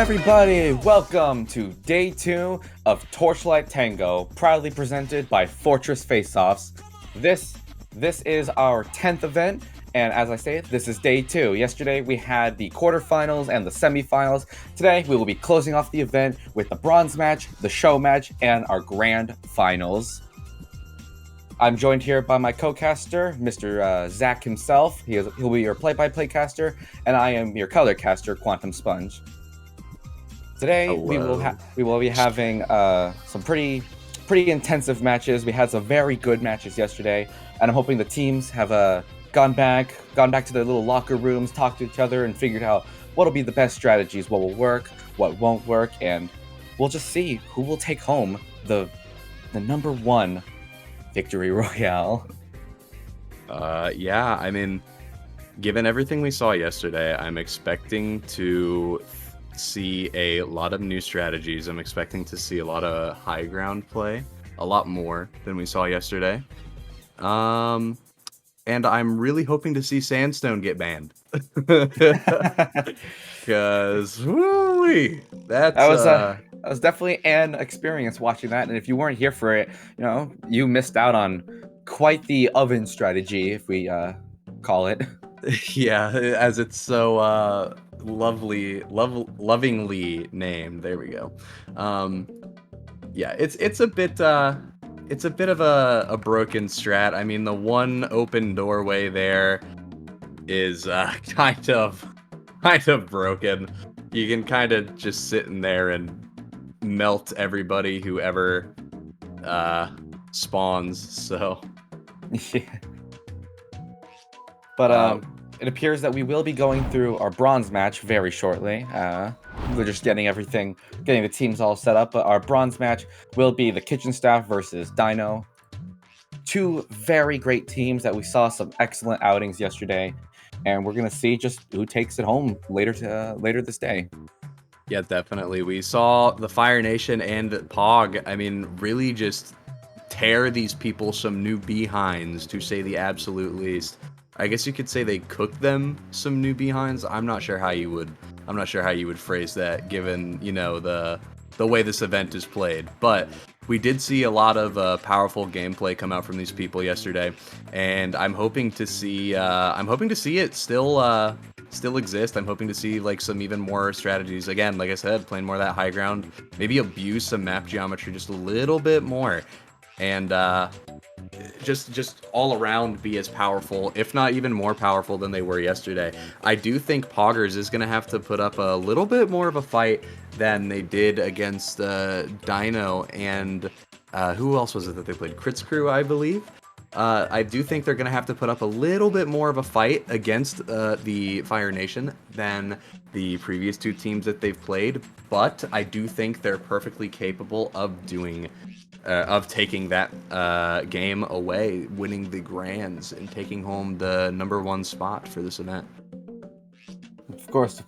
everybody! Welcome to day 2 of Torchlight Tango, proudly presented by Fortress Faceoffs. This is our 10th event, and as I say, this is day 2. Yesterday we had the quarterfinals and the semifinals. Today we will be closing off the event with the bronze match, the show match, and our grand finals. I'm joined here by my co-caster, Mr. Zach himself. He'll be your play-by-play caster, and I am your color caster, Quantum Sponge. Today we will be having some pretty intensive matches. We had some very good matches yesterday, and I'm hoping the teams have gone back to their little locker rooms, talked to each other, and figured out what'll be the best strategies, what will work, what won't work, and we'll just see who will take home the number 1 victory royale. Yeah, I mean, given everything we saw yesterday, I'm expecting to see a lot of new strategies. I'm expecting to see a lot of high ground play, a lot more than we saw yesterday. And I'm really hoping to see Sandstone get banned. Because that was definitely an experience watching that, and if you weren't here for it, you missed out on quite the oven strategy, if we call it. Yeah, as it's so lovingly named. There we go. Yeah, it's a bit of a broken strat. I mean, the one open doorway there is kind of broken. You can kind of just sit in there and melt everybody who ever spawns. So yeah. But it appears that we will be going through our bronze match very shortly. We're just getting the teams all set up. But our bronze match will be the Kitchen Staff versus Dino. 2 very great teams that we saw some excellent outings yesterday, and we're gonna see just who takes it home later this day. Yeah, definitely. We saw the Fire Nation and Pog, I mean, really just tear these people some new behinds, to say the absolute least. I guess you could say they cooked them some new behinds. I'm not sure how you would phrase that, given, the way this event is played. But we did see a lot of powerful gameplay come out from these people yesterday, and I'm hoping to see it still exist. I'm hoping to see like some even more strategies. Again, like I said, playing more of that high ground, maybe abuse some map geometry just a little bit more, and just all around be as powerful, if not even more powerful than they were yesterday. I do think Poggers is going to have to put up a little bit more of a fight than they did against Dino and who else was it that they played? Crit's Crew, I believe. I do think they're going to have to put up a little bit more of a fight against the Fire Nation than the previous 2 teams that they've played, but I do think they're perfectly capable of taking that game away, winning the grands, and taking home the number 1 spot for this event. Of course.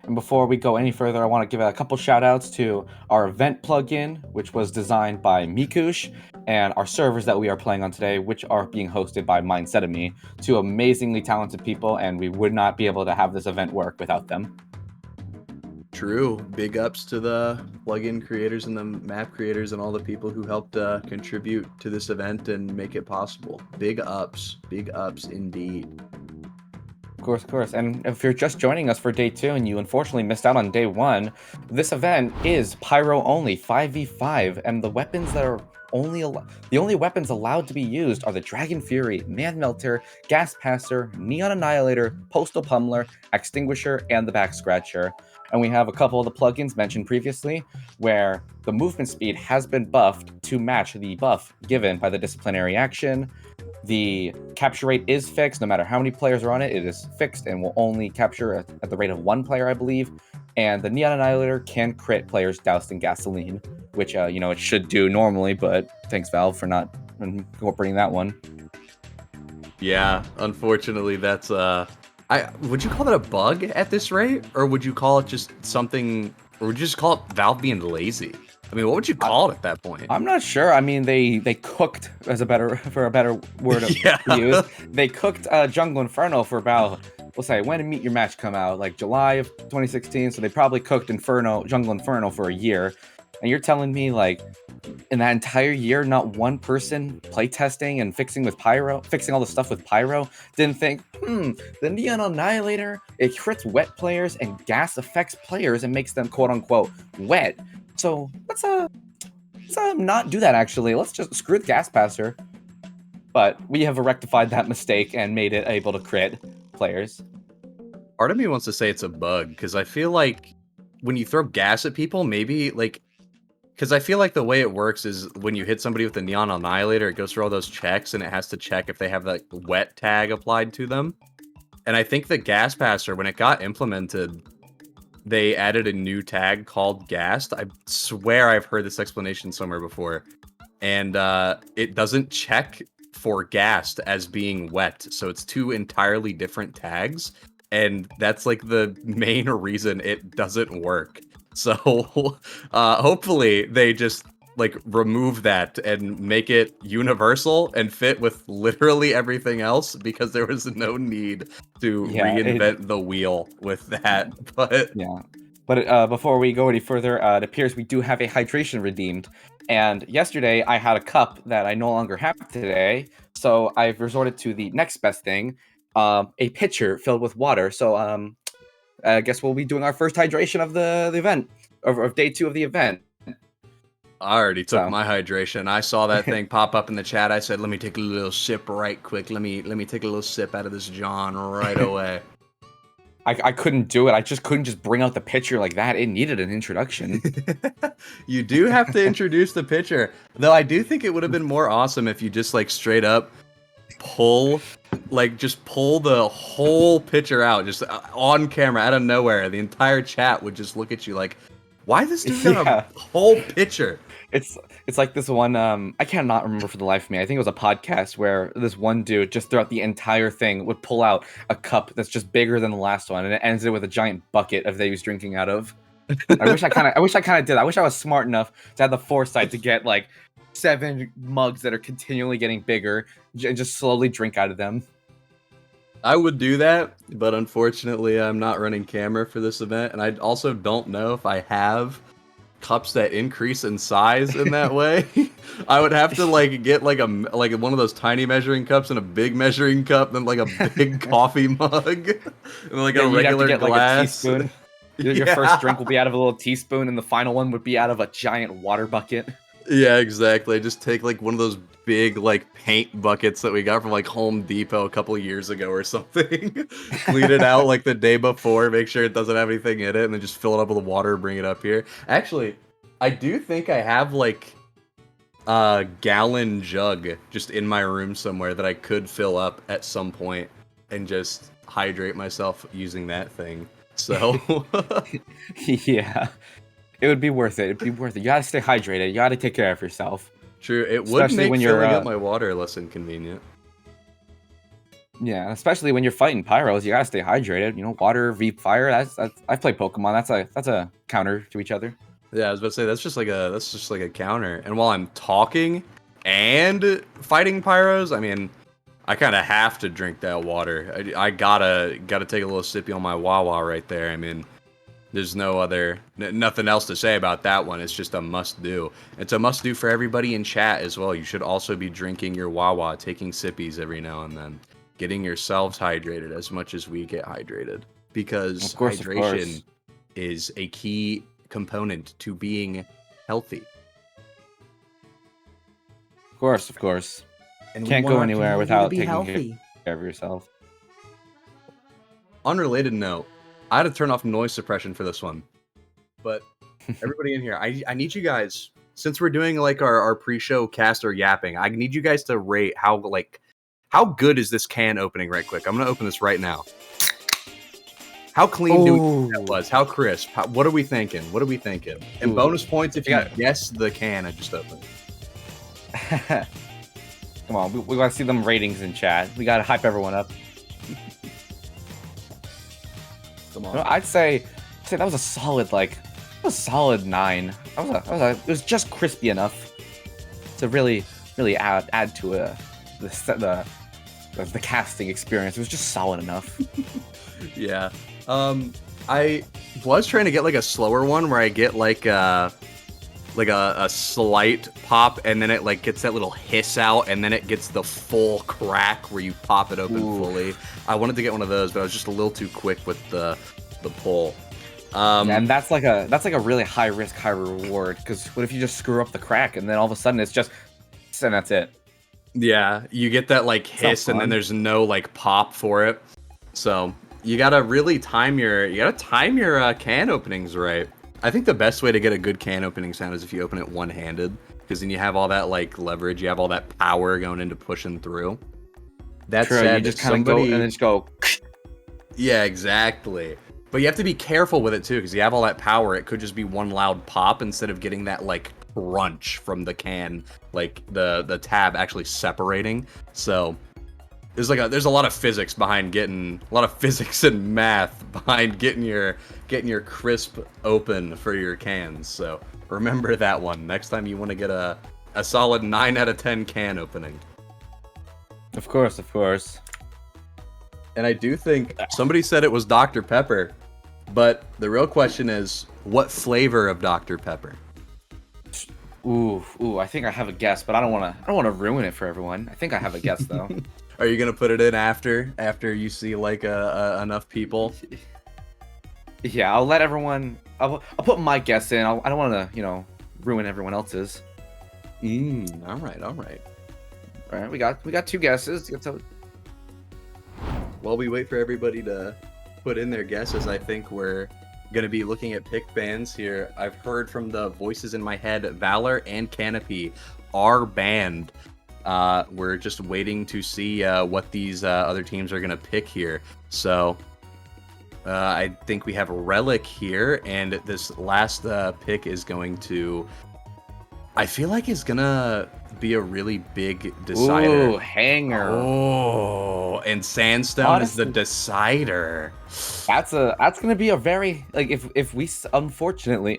And before we go any further, I want to give a couple shout outs to our event plugin, which was designed by Mikush, and our servers that we are playing on today, which are being hosted by Mindset of Me, 2 amazingly talented people, and we would not be able to have this event work without them. True. Big ups to the plugin creators and the map creators and all the people who helped contribute to this event and make it possible. Big ups indeed. Of course. And if you're just joining us for day 2 and you unfortunately missed out on day 1, this event is Pyro-Only 5v5, and the weapons that are the only weapons allowed to be used are the Dragon Fury, Man Melter, Gas Passer, Neon Annihilator, Postal Pummeler, Extinguisher, and the Back Scratcher. And we have a couple of the plugins mentioned previously, where the movement speed has been buffed to match the buff given by the disciplinary action. The capture rate is fixed. No matter how many players are on it, it is fixed and will only capture at the rate of 1 player, I believe. And the Neon Annihilator can crit players doused in gasoline, which, it should do normally, but thanks, Valve, for not incorporating that one. Yeah, unfortunately, that's would you call that a bug at this rate, or would you call it just something, or would you just call it Valve being lazy? I mean, what would you call it at that point? I'm not sure. I mean, they cooked, for a better word of Yeah. use. They cooked Jungle Inferno for about we'll say, when did Meet Your Match come out? Like July of 2016. So they probably cooked Jungle Inferno for a year. And you're telling me like in that entire year, not one person playtesting and fixing all the stuff with Pyro didn't think, the Neon Annihilator, it crits wet players and gas affects players and makes them quote unquote wet. So let's not do that actually. Let's just screw the gas passer. But we have rectified that mistake and made it able to crit players. Part of me wants to say it's a bug, because I feel like when you throw gas at people, maybe, like, because I feel like the way it works is when you hit somebody with the Neon Annihilator, it goes through all those checks, and it has to check if they have that wet tag applied to them. And I think the gas passer, when it got implemented, they added a new tag called Gassed. I swear I've heard this explanation somewhere before. And it doesn't check for Gassed as being wet, so it's two entirely different tags. And that's like the main reason it doesn't work. So hopefully they just like remove that and make it universal and fit with literally everything else, because there was no need to reinvent the wheel with that. But yeah. But before we go any further, it appears we do have a hydration redeemed. And yesterday I had a cup that I no longer have today, so I've resorted to the next best thing, a pitcher filled with water. So I guess we'll be doing our first hydration of the event, of day 2 of the event. I already took my hydration. I saw that thing pop up in the chat. I said, let me take a little sip right quick. Let me take a little sip out of this John right away. I couldn't do it. I just couldn't just bring out the pitcher like that. It needed an introduction. You do have to introduce the pitcher. Though I do think it would have been more awesome if you just like straight up pull the whole pitcher out, just on camera, out of nowhere. The entire chat would just look at you like, why this dude got a whole pitcher? It's like this one, I cannot remember for the life of me. I think it was a podcast where this one dude just throughout the entire thing would pull out a cup that's just bigger than the last one, and it ends it with a giant bucket that he was drinking out of. I wish I kind of did. I wish I was smart enough to have the foresight to get like 7 mugs that are continually getting bigger and just slowly drink out of them. I would do that, but unfortunately I'm not running camera for this event, and I also don't know if I have cups that increase in size in that way. I would have to like get like one of those tiny measuring cups and a big measuring cup, then like a big coffee mug, and like a regular glass. Like a teaspoon. Your first drink will be out of a little teaspoon, and the final one would be out of a giant water bucket. Yeah, exactly. Just take like one of those big like paint buckets that we got from like Home Depot a couple of years ago or something. Clean it out like the day before, make sure it doesn't have anything in it, and then just fill it up with water and bring it up here. Actually, I do think I have like a gallon jug just in my room somewhere that I could fill up at some point and just hydrate myself using that thing. So yeah. It would be worth it. It'd be worth it. You gotta stay hydrated. You gotta take care of yourself. True. It would make filling up my water less inconvenient. Yeah, especially when you're fighting pyros, you gotta stay hydrated. You know, water, V, fire. That's I've played Pokemon. That's a counter to each other. Yeah, I was about to say that's just like a counter. And while I'm talking and fighting pyros, I mean, I kind of have to drink that water. I gotta take a little sippy on my Wawa right there. I mean, there's nothing else to say about that one. It's just a must-do. It's a must-do for everybody in chat as well. You should also be drinking your Wawa, taking sippies every now and then, getting yourselves hydrated as much as we get hydrated. Because hydration is a key component to being healthy. Of course. And can't go anywhere without taking care of yourself. Unrelated note, I had to turn off noise suppression for this one. But everybody in here, I need you guys, since we're doing like our pre-show caster yapping, I need you guys to rate how good is this can opening right quick. I'm going to open this right now. How clean do we think that was? How crisp? What are we thinking? And bonus points if you guess the can I just opened. Come on, we got to see them ratings in chat. We got to hype everyone up. Come on. No, I'd say that was a solid 9. It was just crispy enough to really add to the casting experience. It was just solid enough. Yeah. I was trying to get like a slower one where I get like a slight pop, and then it like gets that little hiss out, and then it gets the full crack where you pop it open fully. I wanted to get one of those, but I was just a little too quick with the pull. Yeah, and that's like a really high risk, high reward. Because what if you just screw up the crack, and then all of a sudden it's just, and that's it. Yeah, you get that like hiss, and then there's no like pop for it. So you gotta really time your can openings right. I think the best way to get a good can opening sound is if you open it one-handed, because then you have all that like leverage, you have all that power going into pushing through. That True, said, you just kind of go and then just go. Yeah, exactly. But you have to be careful with it too, because you have all that power. It could just be one loud pop instead of getting that like crunch from the can, like the tab actually separating. So there's a lot of physics behind getting a lot of physics and math behind getting your crisp open for your cans. So remember that one next time you want to get a solid 9 out of 10 can opening. Of course, of course. And I do think somebody said it was Dr. Pepper, but the real question is, what flavor of Dr. Pepper? Ooh, I think I have a guess, but I don't want to ruin it for everyone. I think I have a guess though. Are you gonna put it in after you see like enough people? Yeah, I'll let everyone. I'll put my guess in. I don't want to ruin everyone else's. All right. All right, we got 2 guesses. While we wait for everybody to put in their guesses, I think we're going to be looking at pick bands here. I've heard from the voices in my head, Valor and Canopy are banned. We're just waiting to see what these other teams are going to pick here. So I think we have Relic here, and this last pick is going to... I feel like it's gonna be a really big decider. Ooh, Hanger. Oh, and Sandstone Honestly, is the decider. That's gonna be a very if we fortunately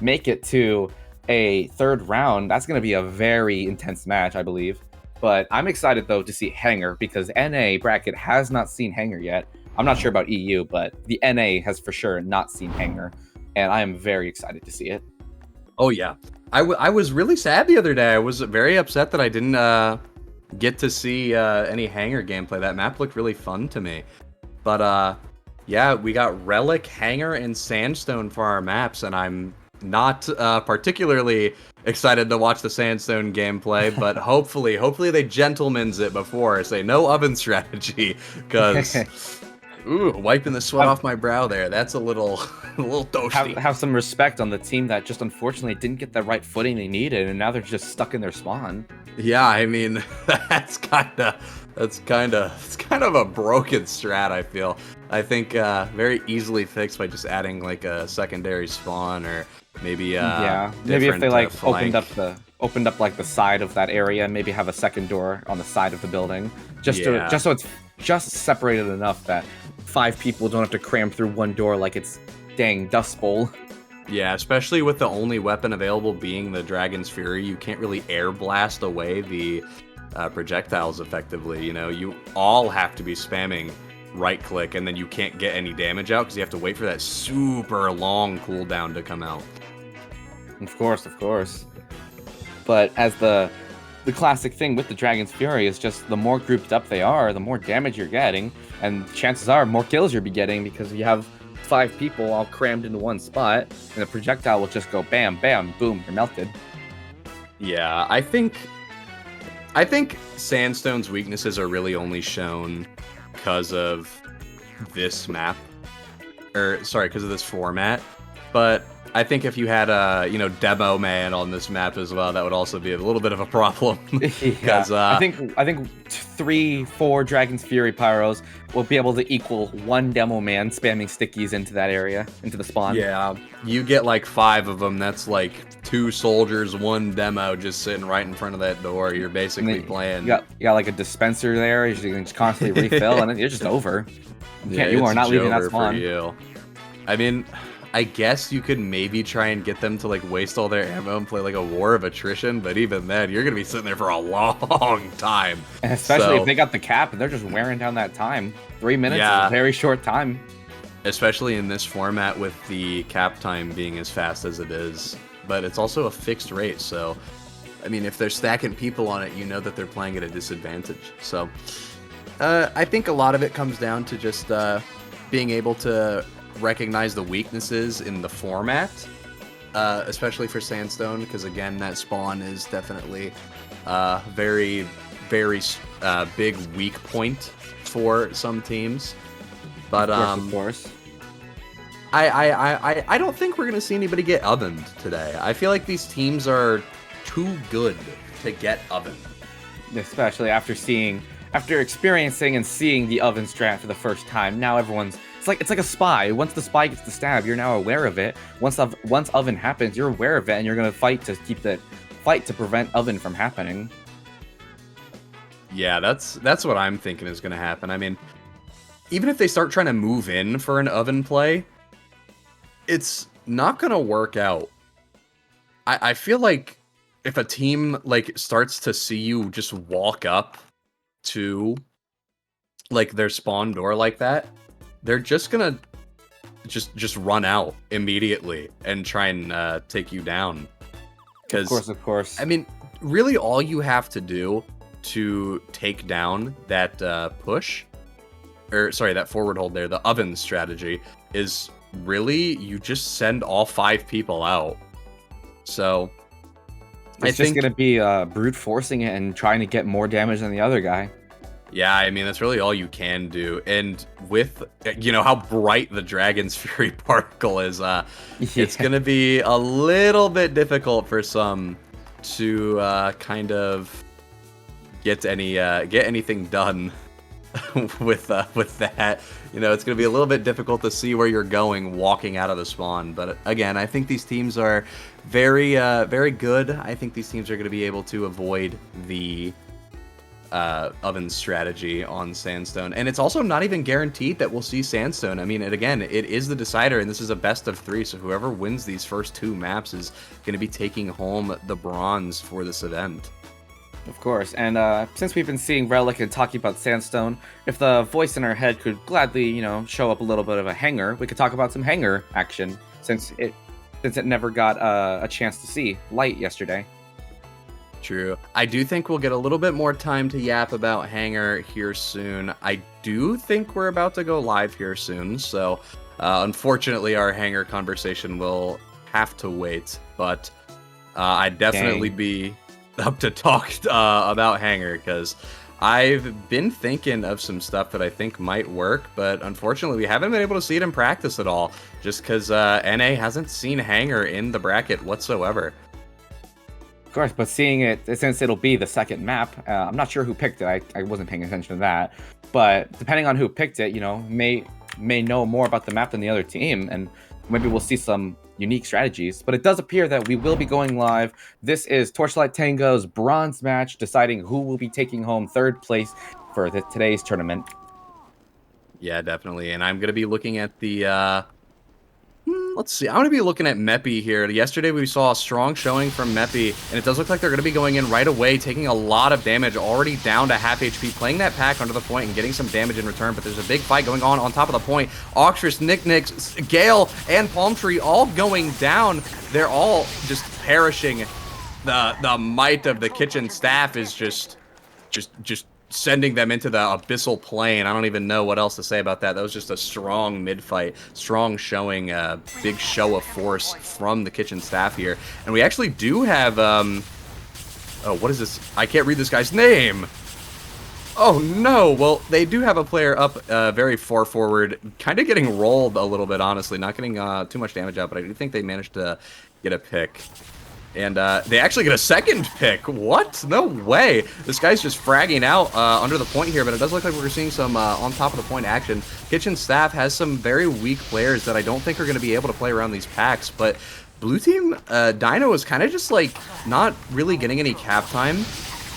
make it to a 3rd round, that's gonna be a very intense match, I believe. But I'm excited though to see Hanger, because NA bracket has not seen Hanger yet. I'm not sure about EU, but the NA has for sure not seen Hanger, and I am very excited to see it. Oh yeah, I was really sad the other day. I was very upset that I didn't get to see any Hanger gameplay. That map looked really fun to me. But yeah, we got Relic, Hanger, and Sandstone for our maps, and I'm not particularly excited to watch the Sandstone gameplay, but hopefully they gentlemans it before. Say no oven strategy, because ooh, wiping the sweat off my brow there. That's a little toasty. Have some respect on the team that just unfortunately didn't get the right footing they needed, and now they're just stuck in their spawn. Yeah, I mean, it's kind of a broken strat, I feel. I think very easily fixed by just adding like a secondary spawn, or maybe maybe if they like flank. opened up like the side of that area, and maybe have a second door on the side of the building, just so it's just separated enough that 5 people don't have to cram through one door like it's dang Dust Bowl. Yeah, especially with the only weapon available being the Dragon's Fury, you can't really air blast away the projectiles effectively. You all have to be spamming right click, and then you can't get any damage out because you have to wait for that super long cooldown to come out. Of course. But as the classic thing with the Dragon's Fury is just the more grouped up they are, the more damage you're getting, and chances are more kills you'll be getting, because you have 5 people all crammed into one spot, and the projectile will just go bam, bam, boom, you're melted. Yeah, I think Sandstone's weaknesses are really only shown because of this map, because of this format. But I think if you had a demo man on this map as well, that would also be a little bit of a problem. Because I think 3-4 Dragon's Fury Pyros will be able to equal 1 demo man spamming stickies into that area, into the spawn. Yeah, you get like 5 of them. That's like 2 soldiers, 1 demo just sitting right in front of that door. You're basically playing. You got like a dispenser there. You can just constantly refill, and you're just over. You are not leaving that spawn. For you. I mean, I guess you could maybe try and get them to like waste all their ammo and play like a war of attrition, but even then, you're gonna be sitting there for a long time. And especially if So, they got the cap and they're just wearing down that time. 3 minutes is yeah, a very short time. especially in this format with the cap time being as fast as it is. But it's also a fixed rate, so I mean, if they're stacking people on it, you know that they're playing at a disadvantage. So, I think a lot of it comes down to just being able to recognize the weaknesses in the format, especially for Sandstone, because again, that spawn is definitely very, very big weak point for some teams. But Of course. I don't think we're gonna see anybody get ovened today. I feel like these teams are too good to get ovened. Especially after experiencing and seeing the oven strat for the first time. Now everyone's it's like a spy. Once the spy gets the stab, you're now aware of it. Once oven happens, you're aware of it, and you're gonna fight to prevent oven from happening. Yeah, that's what I'm thinking is gonna happen. I mean, even if they start trying to move in for an oven play, it's not gonna work out. I feel like if a team like starts to see you just walk up to like their spawn door like that, they're just gonna just run out immediately and try and take you down. Because Of course. I mean, really, all you have to do to take down that that forward hold there, the oven strategy, is really you just send all 5 people out. So It's just gonna be brute forcing it and trying to get more damage than the other guy. yeah, I mean, that's really all you can do. And with, how bright the Dragon's Fury particle is, it's going to be a little bit difficult for some to kind of get anything done with that. It's going to be a little bit difficult to see where you're going walking out of the spawn. But again, I think these teams are very, very good. I think these teams are going to be able to avoid the oven strategy on Sandstone, and it's also not even guaranteed that we'll see Sandstone. I mean, it is the decider, and this is a best of 3, so whoever wins these first 2 maps is going to be taking home the bronze for this event. Of course, and since we've been seeing Relic and talking about Sandstone, if the voice in our head could gladly, show up a little bit of a hanger, we could talk about some hanger action, since it never got a chance to see light yesterday. True. I do think we'll get a little bit more time to yap about Hanger here soon. I do think we're about to go live here soon, so unfortunately our Hanger conversation will have to wait, but I'd definitely be up to talk about Hanger, because I've been thinking of some stuff that I think might work, but unfortunately we haven't been able to see it in practice at all, just because NA hasn't seen Hanger in the bracket whatsoever. Of course, but seeing it, since it'll be the second map, I'm not sure who picked it. I wasn't paying attention to that. But depending on who picked it, may know more about the map than the other team, and maybe we'll see some unique strategies. But it does appear that we will be going live. This is Torchlight Tango's bronze match, deciding who will be taking home 3rd place for today's tournament. Yeah, definitely. And I'm going to be looking at the... let's see. I'm going to be looking at Meppy here. Yesterday we saw a strong showing from Meppy, and it does look like they're going to be going in right away, taking a lot of damage, already down to half HP, playing that pack under the point and getting some damage in return. But there's a big fight going on top of the point. Oxtrus, Nicknix, Gale, and Palm Tree all going down. They're all just perishing. The might of the kitchen staff is just sending them into the abyssal plane. I don't even know what else to say about that. That was just a strong mid-fight, strong showing, big show of force from the kitchen staff here. And we actually do have, oh, what is this? I can't read this guy's name. Oh, no. Well, they do have a player up very far forward, kind of getting rolled a little bit, honestly. Not getting too much damage out, but I do think they managed to get a pick. And they actually get a 2nd pick. What? No way. This guy's just fragging out under the point here, but it does look like we're seeing some on top of the point action. Kitchen staff has some very weak players that I don't think are going to be able to play around these packs, but blue team Dino is kind of just like not really getting any cap time.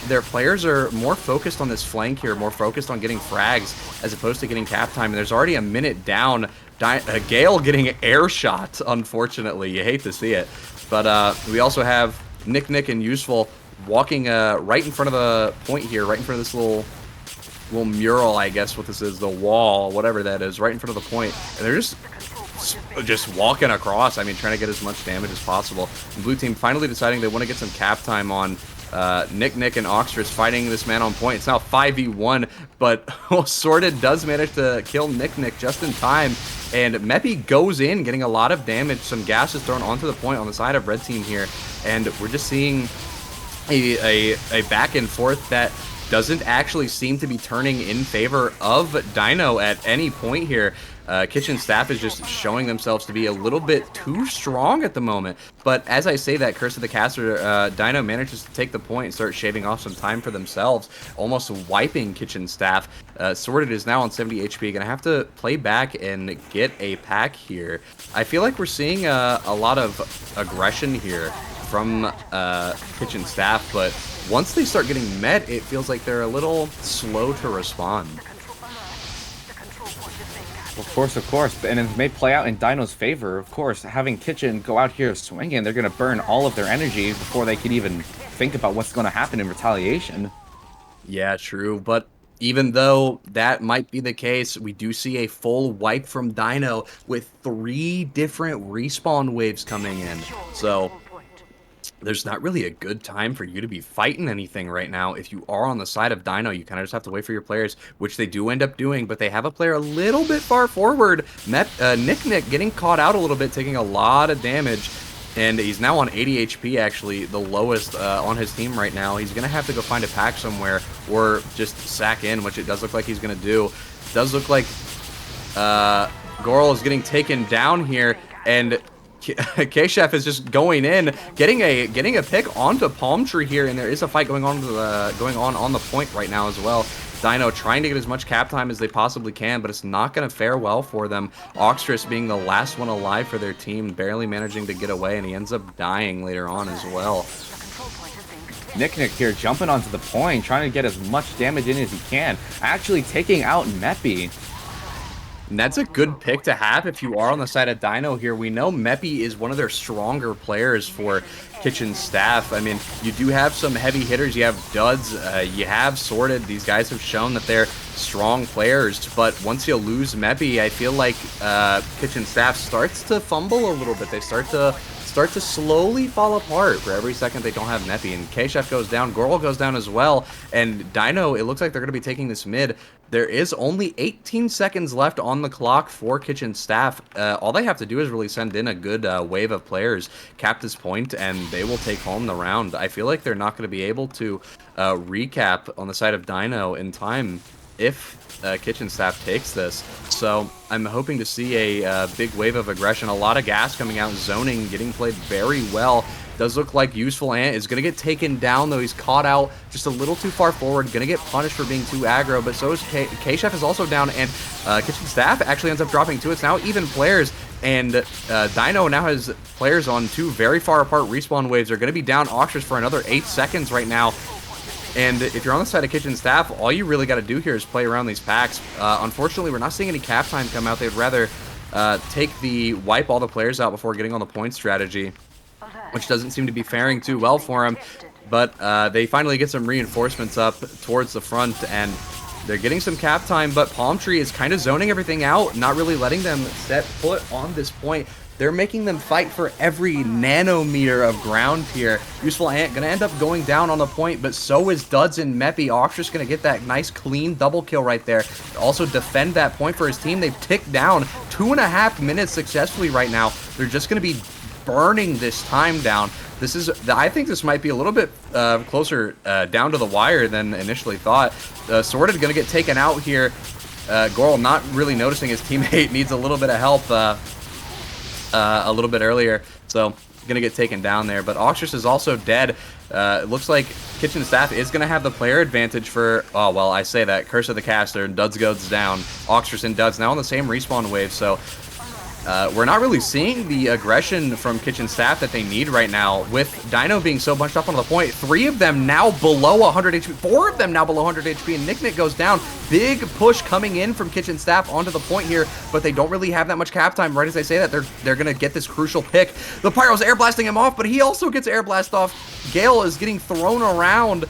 Their players are more focused on this flank here, more focused on getting frags as opposed to getting cap time. And there's already a minute down Gale getting air shot, unfortunately. You hate to see it. But we also have Nick and Useful walking right in front of the point here, right in front of this little mural, I guess what this is, the wall, whatever that is, right in front of the point. And they're just walking across, I mean, trying to get as much damage as possible. And blue team finally deciding they want to get some cap time on Nick and Oxtris fighting this man on point. It's now 5v1, but Sorted does manage to kill Nick just in time. And Meppy goes in, getting a lot of damage. Some gas is thrown onto the point on the side of red team here. And we're just seeing a back and forth that doesn't actually seem to be turning in favor of Dino at any point here. Kitchen staff is just showing themselves to be a little bit too strong at the moment. But as I say that, Curse of the Caster, Dino manages to take the point and start shaving off some time for themselves, almost wiping Kitchen staff. Sorted is now on 70 HP. Gonna have to play back and get a pack here. I feel like we're seeing a lot of aggression here from Kitchen staff, but once they start getting met, it feels like they're a little slow to respond. Of course, and it may play out in Dino's favor. Of course, having Kitchen go out here swinging, they're going to burn all of their energy before they can even think about what's going to happen in retaliation. Yeah, true, but even though that might be the case, we do see a full wipe from Dino with 3 different respawn waves coming in. So there's not really a good time for you to be fighting anything right now. If you are on the side of Dino, you kind of just have to wait for your players, which they do end up doing, but they have a player a little bit far forward. Nick getting caught out a little bit, taking a lot of damage, and he's now on 80 HP, actually, the lowest on his team right now. He's going to have to go find a pack somewhere or just sack in, which it does look like he's going to do. It does look like Goral is getting taken down here, and K-Chef is just going in, getting a pick onto Palm Tree here, and there is a fight going on the point right now as well. Dino trying to get as much cap time as they possibly can, but it's not going to fare well for them. Oxtris being the last one alive for their team, barely managing to get away, and he ends up dying later on as well. Nick here jumping onto the point, trying to get as much damage in as he can, actually taking out Meppy. And that's a good pick to have if you are on the side of Dino here. We know Meppy is one of their stronger players for Kitchen staff. I mean, you do have some heavy hitters. You have Duds, you have Sorted. These guys have shown that they're strong players. But once you lose Meppy, I feel like Kitchen staff starts to fumble a little bit. They start to slowly fall apart for every second they don't have Meppy. And K-Chef goes down, Goral goes down as well, and Dino, it looks like they're going to be taking this mid. There is only 18 seconds left on the clock for Kitchen staff. All they have to do is really send in a good wave of players, cap this point, and they will take home the round. I feel like they're not going to be able to recap on the side of Dino in time if Kitchen staff takes this. So I'm hoping to see a big wave of aggression, a lot of gas coming out, zoning, getting played very well. Does look like Useful Ant is going to get taken down, though he's caught out just a little too far forward, going to get punished for being too aggro, but so is K-Chef is also down, and Kitchen staff actually ends up dropping too. It's now even players, and Dino now has players on 2 very far apart respawn waves. They're going to be down Oxtris for another 8 seconds right now. And if you're on the side of Kitchen staff, all you really got to do here is play around these packs. Unfortunately, we're not seeing any cap time come out. They'd rather wipe all the players out before getting on the point strategy, which doesn't seem to be faring too well for them. But they finally get some reinforcements up towards the front, and they're getting some cap time, but Palm Tree is kind of zoning everything out, not really letting them set foot on this point. They're making them fight for every nanometer of ground here. Useful Ant gonna end up going down on the point, but so is Duds and Meppy. Oxtris gonna get that nice clean double kill right there. Also defend that point for his team. They've ticked down 2.5 minutes successfully right now. They're just gonna be burning this time down. I think this might be a little bit closer down to the wire than initially thought. Sorted gonna get taken out here. Goral not really noticing his teammate needs a little bit of help a little bit earlier, so gonna get taken down there. But Oxtris is also dead. It looks like Kitchen staff is gonna have the player advantage for, oh well, I say that, Curse of the Caster, and Duds goes down. Oxtris and Duds now on the same respawn wave, so We're not really seeing the aggression from Kitchen Staff that they need right now. With Dino being so bunched up on the point, 3 of them now below 100 HP, 4 of them now below 100 HP, and Nick goes down. Big push coming in from Kitchen Staff onto the point here, but they don't really have that much cap time. Right as I say that, they're going to get this crucial pick. The Pyro's air blasting him off, but he also gets air blast off. Gale is getting thrown around.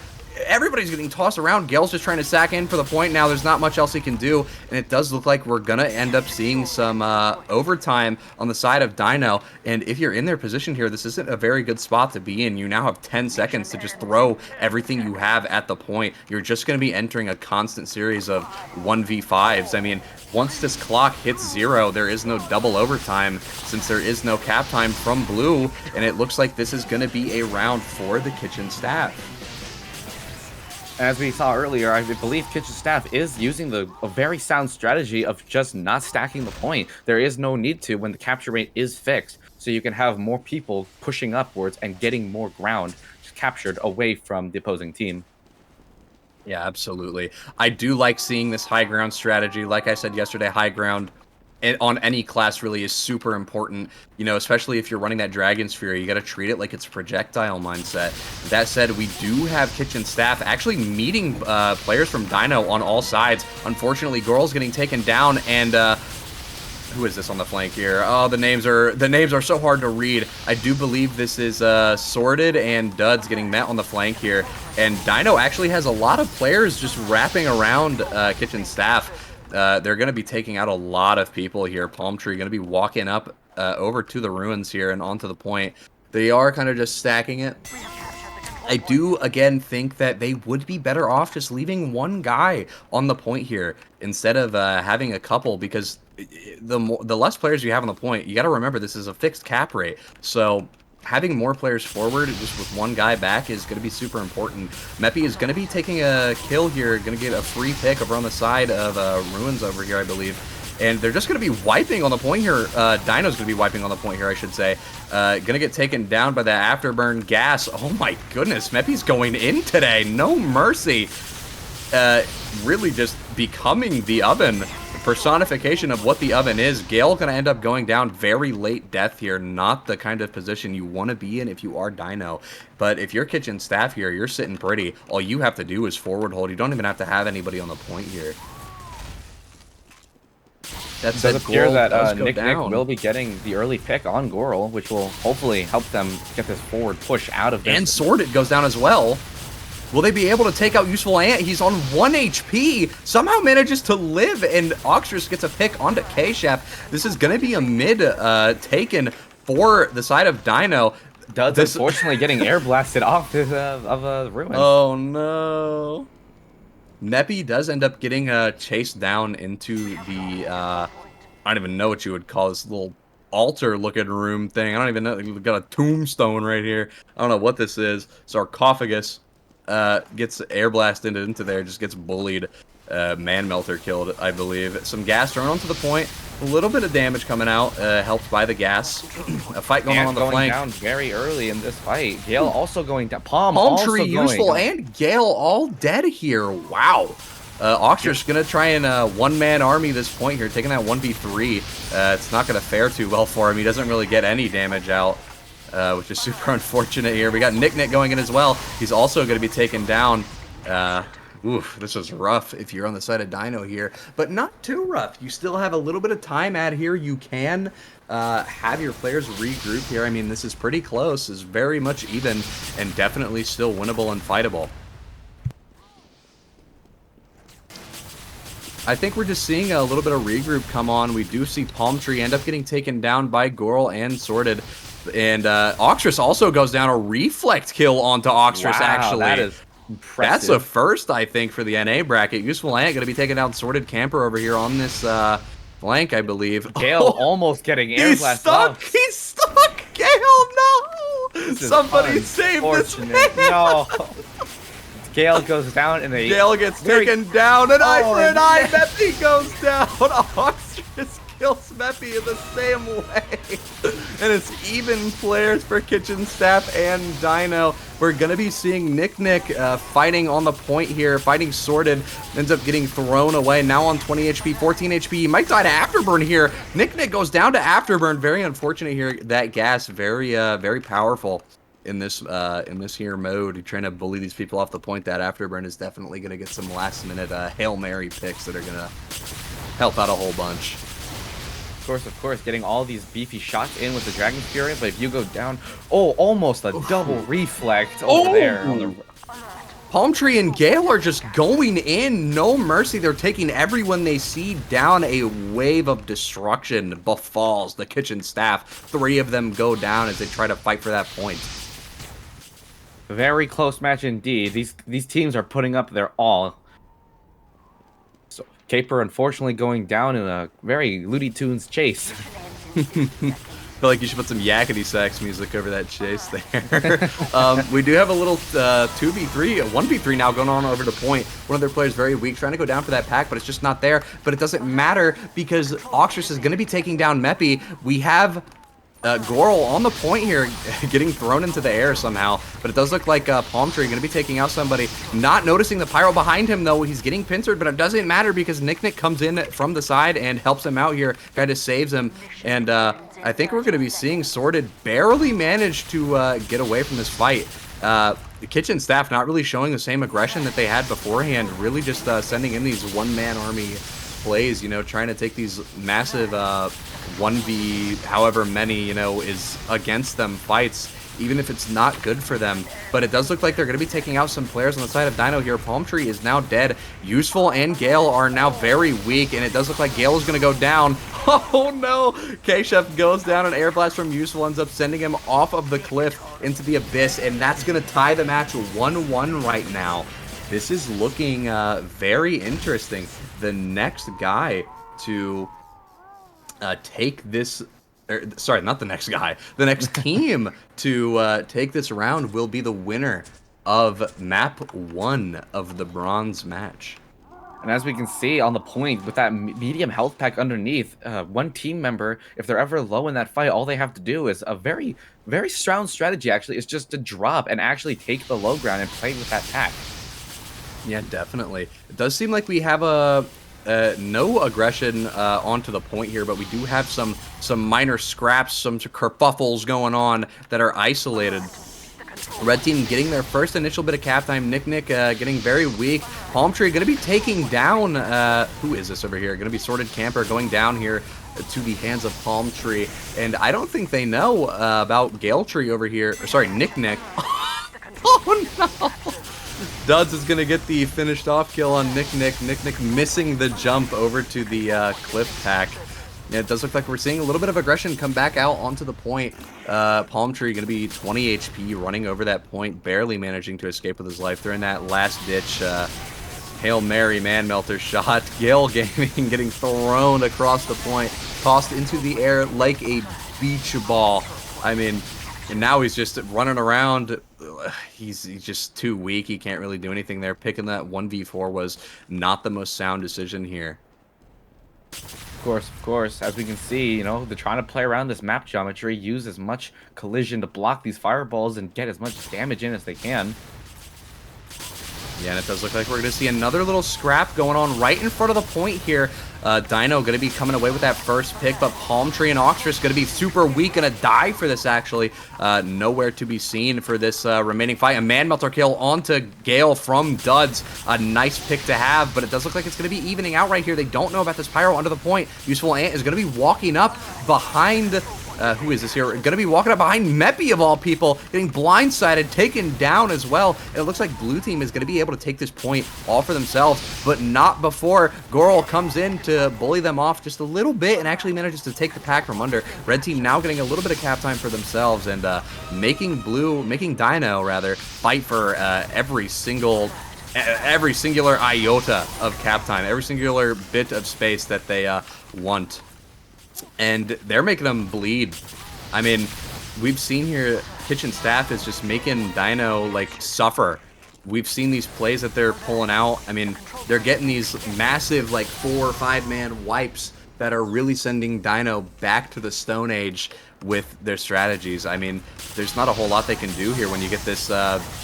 Everybody's getting tossed around. Gale's just trying to sack in for the point now. There's not much else he can do, and it does look like we're gonna end up seeing some overtime on the side of Dino. And if you're in their position here, this isn't a very good spot to be in. You now have 10 seconds to just throw everything you have at the point. You're just gonna be entering a constant series of 1v5s. I mean, once this clock hits 0, there is no double overtime since there is no cap time from Blue, and it looks like this is gonna be a round for the Kitchen Staff. As we saw earlier, I believe Kitchen Staff is using a very sound strategy of just not stacking the point. There is no need to when the capture rate is fixed, so you can have more people pushing upwards and getting more ground captured away from the opposing team. Yeah, absolutely. I do like seeing this high ground strategy. Like I said yesterday, high ground on any class really is super important, you know, especially if you're running that Dragon Sphere. You got to treat it like it's a projectile mindset. That said, we do have Kitchen Staff actually meeting players from Dino on all sides. Unfortunately, Gorl's getting taken down, and who is this on the flank here? Oh, the names are so hard to read. I do believe this is Sorted and Duds getting met on the flank here, and Dino actually has a lot of players just wrapping around Kitchen Staff. They're going to be taking out a lot of people here. Palm Tree going to be walking up over to the ruins here and onto the point. They are kind of just stacking it. I do, again, think that they would be better off just leaving one guy on the point here instead of having a couple, because the less players you have on the point, you got to remember this is a fixed cap rate. So having more players forward just with one guy back is going to be super important. Meppy is going to be taking a kill here, going to get a free pick over on the side of Ruins over here, I believe. And they're just going to be wiping on the point here. Dino's going to be wiping on the point here, I should say. Going to get taken down by the afterburn gas. Oh my goodness, Meppy's going in today. No mercy. Really just becoming the oven. Personification of what the oven is. Gale going to end up going down very late death here. Not the kind of position you want to be in if you are Dino. But if you're Kitchen Staff here, you're sitting pretty. All you have to do is forward hold. You don't even have to have anybody on the point here. It does appear that Nick will be getting the early pick on Gorl, which will hopefully help them get this forward push out of this. And Sorted goes down as well. Will they be able to take out Useful Ant? He's on 1 HP. Somehow manages to live, and Oxtrus gets a pick onto K-Chef. This is going to be a mid taken for the side of Dino. Duds unfortunately getting air blasted off of a ruin. Oh no. Neppy does end up getting chased down into the, I don't even know what you would call this little altar-looking room thing. I don't even know. We've got a tombstone right here. I don't know what this is. Sarcophagus gets air blasted into there, just gets bullied. Man Melter killed, I believe. Some gas thrown onto the point. A little bit of damage coming out, helped by the gas. A fight going on the flank. Down very early in this fight. Gale also going down. Palm Tree, Useful, and Gale all dead here. Wow. Oxtrus gonna try and one-man army this point here, taking that 1v3. It's not gonna fare too well for him. He doesn't really get any damage out, which is super unfortunate here. We got Nick going in as well. He's also gonna be taken down. Oof, this was rough if you're on the side of Dino here, but not too rough. You still have a little bit of time out here. You can have your players regroup here. I mean, this is pretty close. It's very much even and definitely still winnable and fightable. I think we're just seeing a little bit of regroup come on. We do see Palm Tree end up getting taken down by Gorl and Sorted. And Oxtrus also goes down, a reflect kill onto Oxtrus, actually. That is impressive. That's a first, I think, for the NA bracket. Useful Ant going to be taking down Sorted Camper over here on this flank, I believe. Gale almost getting air blast off. He's stuck! Gale, no! Somebody save this man! No. Gale goes down and Gale gets taken down, and eye for an eye, Meppy goes down. Oxtrus kills Meppy in the same way. And it's even players for Kitchen Staff and Dino. We're going to be seeing Nick fighting on the point here, fighting Sorted, ends up getting thrown away. Now on 20 HP, 14 HP. He might die to Afterburn here. Nick goes down to Afterburn. Very unfortunate here. That gas, very powerful in this here mode. Trying to bully these people off the point. That Afterburn is definitely going to get some last minute Hail Mary picks that are going to help out a whole bunch. Of course, getting all these beefy shots in with the Dragon Fury, but if you go down, almost a double reflect over there. On the... Palm Tree and Gale are just going in, no mercy. They're taking everyone they see down. A wave of destruction befalls the Kitchen Staff. 3 of them go down as they try to fight for that point. Very close match indeed. These teams are putting up their all. So Caper unfortunately going down in a very Looney Tunes chase. I feel like you should put some yakety sax music over that chase there. We do have a little 2v3, 1v3 now going on over to point. One of their players very weak, trying to go down for that pack, but it's just not there. But it doesn't matter because Oxtrus is going to be taking down Meppy. We have Goral on the point here, getting thrown into the air somehow, but it does look like Palm Tree going to be taking out somebody. Not noticing the Pyro behind him, though. He's getting pincered, but it doesn't matter because Nick comes in from the side and helps him out here, kind of saves him. And I think we're going to be seeing Sorted barely manage to get away from this fight. The Kitchen Staff not really showing the same aggression that they had beforehand, really just sending in these one-man army plays, you know, trying to take these massive 1v however many, you know, is against them fights, even if it's not good for them. But it does look like they're going to be taking out some players on the side of Dino here. Palm Tree is now dead. Useful and Gale are now very weak, and it does look like Gale is going to go down. Oh no! K-Chef goes down, an air blast from Useful ends up sending him off of the cliff into the abyss, and that's going to tie the match 1-1 right now. This is looking very interesting. The next guy to take this, sorry, not the next guy. The next team to take this round will be the winner of map 1 of the bronze match. And as we can see on the point, with that medium health pack underneath, one team member, if they're ever low in that fight, all they have to do is a very, very sound strategy, actually, is just to drop and actually take the low ground and play with that pack. Yeah, definitely. It does seem like we have no aggression onto the point here, but we do have some minor scraps, some kerfuffles going on that are isolated. Red team getting their first initial bit of cap time. Nick getting very weak. Palm Tree going to be taking down, who is this over here? Going to be Sorted Camper going down here to the hands of Palm Tree. And I don't think they know about Gale Tree over here. Or, sorry, Nick. Oh no! Duds is going to get the finished off kill on Nick. Nick missing the jump over to the cliff pack. Yeah, it does look like we're seeing a little bit of aggression come back out onto the point. Palm Tree going to be 20 HP running over that point, barely managing to escape with his life. They're in that last ditch Hail Mary man melter shot. Gale Gaming getting thrown across the point, tossed into the air like a beach ball. I mean, and now he's just running around. He's just too weak. He can't really do anything there. Picking that 1v4 was not the most sound decision here. Of course. As we can see, you know, they're trying to play around this map geometry, use as much collision to block these fireballs and get as much damage in as they can. Yeah, and it does look like we're going to see another little scrap going on right in front of the point here. Dino going to be coming away with that first pick, but Palm Tree and Oxtrus going to be super weak, going to die for this, actually. Nowhere to be seen for this remaining fight. A Man Melter kill onto Gale from Duds. A nice pick to have, but it does look like it's going to be evening out right here. They don't know about this Pyro under the point. Useful Ant is going to be walking up behind... who is this here? Going to be walking up behind Meppy, of all people, getting blindsided, taken down as well. And it looks like Blue Team is going to be able to take this point all for themselves, but not before Goral comes in to bully them off just a little bit and actually manages to take the pack from under. Red Team now getting a little bit of cap time for themselves and making Dino, rather, fight for every singular iota of cap time, every singular bit of space that they want. And they're making them bleed. I mean, we've seen here, Kitchen Staff is just making Dino, like, suffer. We've seen these plays that they're pulling out. I mean, they're getting these massive, like, 4 or 5 man wipes that are really sending Dino back to the Stone Age with their strategies. I mean, there's not a whole lot they can do here when you get this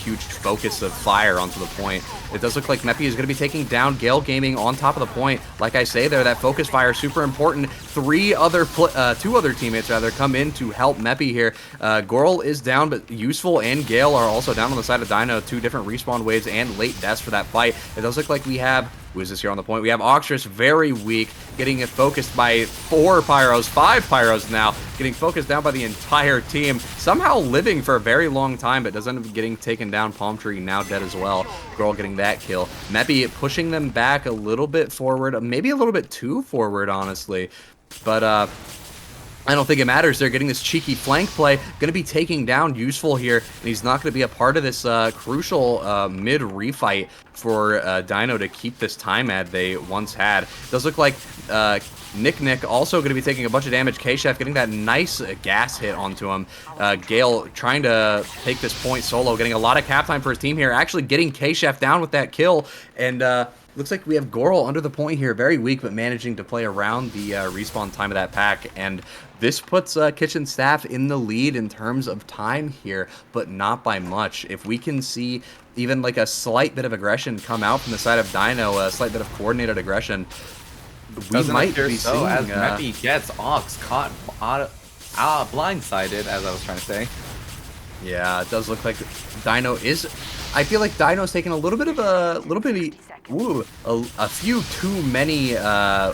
huge focus of fire onto the point. It does look like Meppy is going to be taking down Gale Gaming on top of the point. Like I say there, that focus fire is super important. Two other teammates rather come in to help Meppy here. Goral is down, but Useful and Gale are also down on the side of Dino. 2 different respawn waves and late deaths for that fight. It does look like we have... Who is this here on the point? We have Oxtrus very weak, getting it focused by 5 Pyros now, getting focused down by the entire team, somehow living for a very long time, but does end up getting taken down. Palm Tree now dead as well. Girl getting that kill. Meppy pushing them back a little bit forward, maybe a little bit too forward, honestly. But, I don't think it matters. They're getting this cheeky flank play. Going to be taking down Useful here, and he's not going to be a part of this crucial mid-refight for Dino to keep this time ad they once had. Does look like Nick also going to be taking a bunch of damage. K-Chef getting that nice gas hit onto him. Gale trying to take this point solo, getting a lot of cap time for his team here, actually getting K-Chef down with that kill, and looks like we have Goral under the point here, very weak, but managing to play around the respawn time of that pack, and this puts Kitchen Staff in the lead in terms of time here, but not by much. If we can see even like a slight bit of aggression come out from the side of Dino, a slight bit of coordinated aggression, we might be seeing... As Meppy gets Ox caught blindsided, as I was trying to say. Yeah, it does look like Dino is... I feel like Dino's taking a little bit of a few too many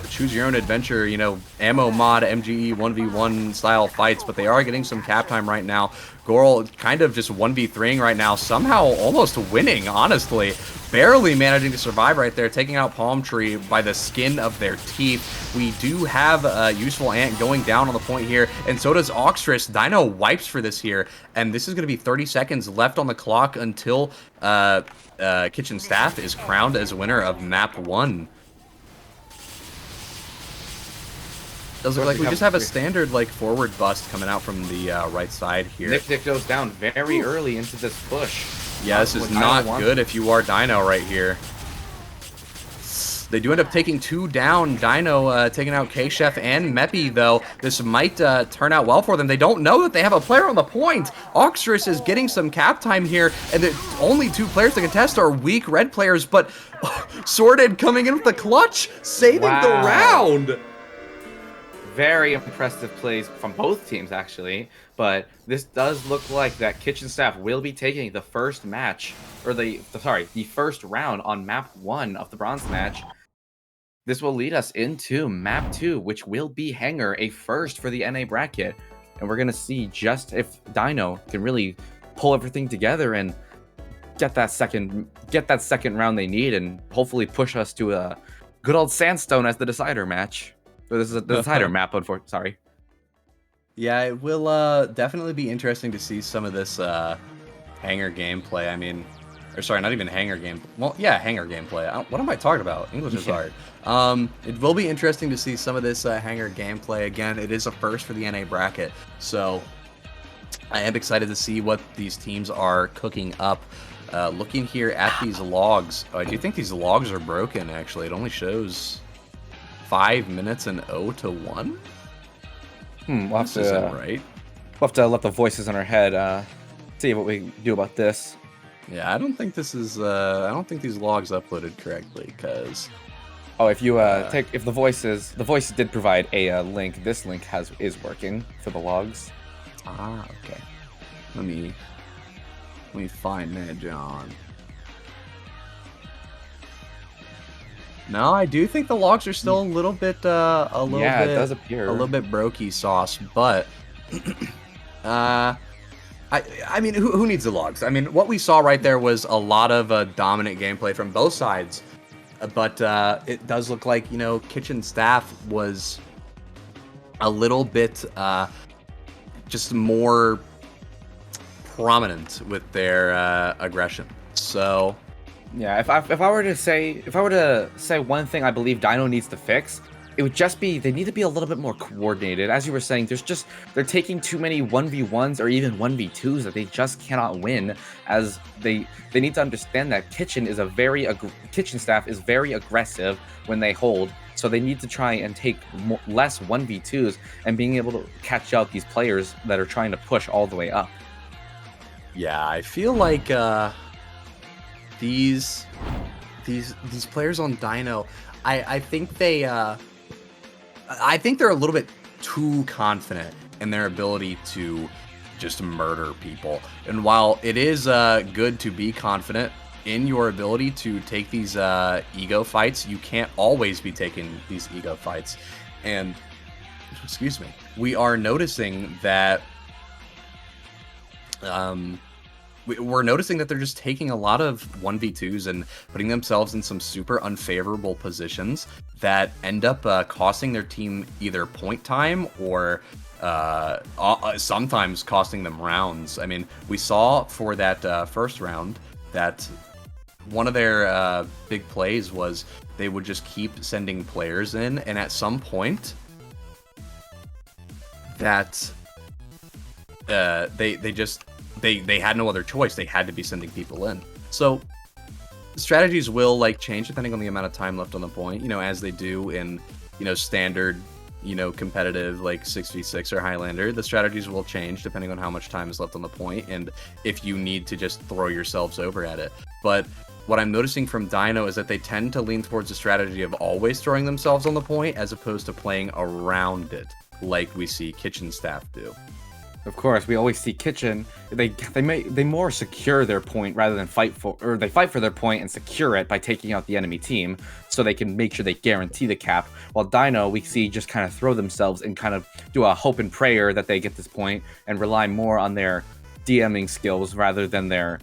choose your own adventure, you know, ammo mod, MGE 1v1 style fights, but they are getting some cap time right now. Goral kind of just 1v3ing right now, somehow almost winning, honestly. Barely managing to survive right there, taking out Palm Tree by the skin of their teeth. We do have Useful Ant going down on the point here, and so does Oxtrus. Dino wipes for this here, and this is going to be 30 seconds left on the clock until Kitchen Staff is crowned as winner of Map 1. Does look like we just have a standard like forward bust coming out from the right side here. Nick goes down very early into this push. Yeah, this is not good if you are Dino right here. They do end up taking 2 down. Dino taking out K-Chef and Meppy, though. This might turn out well for them. They don't know that they have a player on the point. Oxtrus is getting some cap time here, and the only 2 players to contest are weak red players, but Sorted coming in with the clutch, saving the round. Very impressive plays from both teams, actually. But this does look like that Kitchen Staff will be taking the first match, or the first round on Map 1 of the bronze match. This will lead us into Map 2, which will be Hanger, a first for the NA bracket. And we're going to see just if Dino can really pull everything together and get that second round they need, and hopefully push us to a good old Sandstone as the decider match. Or this is the decider map, unfortunately. Sorry. Yeah, it will definitely be interesting to see some of this Hanger gameplay. I mean, or sorry, not even Hanger game. Well, yeah, Hanger gameplay. What am I talking about? English is hard. It will be interesting to see some of this Hanger gameplay. Again, it is a first for the NA bracket, so I am excited to see what these teams are cooking up. Looking here at these logs, I do think these logs are broken. Actually, it only shows 5 minutes and 0-1. We'll have to, right. We'll have to let the voices in our head see what we do about this. Yeah, I don't think this is. I don't think these logs uploaded correctly, because. Oh, if you if the voices did provide a link. This link is working for the logs. Ah, okay. Let me find that, John. No, I do think the logs are still a little bit, it does appear a little bit brokey sauce, but I mean, who needs the logs? I mean, what we saw right there was a lot of dominant gameplay from both sides, but it does look like, you know, Kitchen Staff was a little bit just more prominent with their aggression. So. Yeah, if I were to say one thing I believe Dino needs to fix, it would just be they need to be a little bit more coordinated. As you were saying, they're taking too many 1v1s or even 1v2s that they just cannot win. As they need to understand that kitchen staff is very aggressive when they hold. So they need to try and take less 1v2s and being able to catch out these players that are trying to push all the way up. Yeah, I feel like these players on Dino, I think they're a little bit too confident in their ability to just murder people. And while it is good to be confident in your ability to take these ego fights, you can't always be taking these ego fights. And excuse me, we are noticing that we're noticing that they're just taking a lot of 1v2s and putting themselves in some super unfavorable positions that end up costing their team either point time or sometimes costing them rounds. I mean, we saw for that first round that one of their big plays was they would just keep sending players in, and at some point that they had no other choice. They had to be sending people in. So strategies will like change depending on the amount of time left on the point, as they do in, standard, competitive like 6v6 or Highlander. The strategies will change depending on how much time is left on the point and if you need to just throw yourselves over at it. But what I'm noticing from Dino is that they tend to lean towards a strategy of always throwing themselves on the point as opposed to playing around it like we see kitchen staff do. Of course, we always see kitchen. They more secure their point rather than fight for their point and secure it by taking out the enemy team, so they can make sure they guarantee the cap. While Dino, we see just kind of throw themselves and kind of do a hope and prayer that they get this point and rely more on their DMing skills rather than their.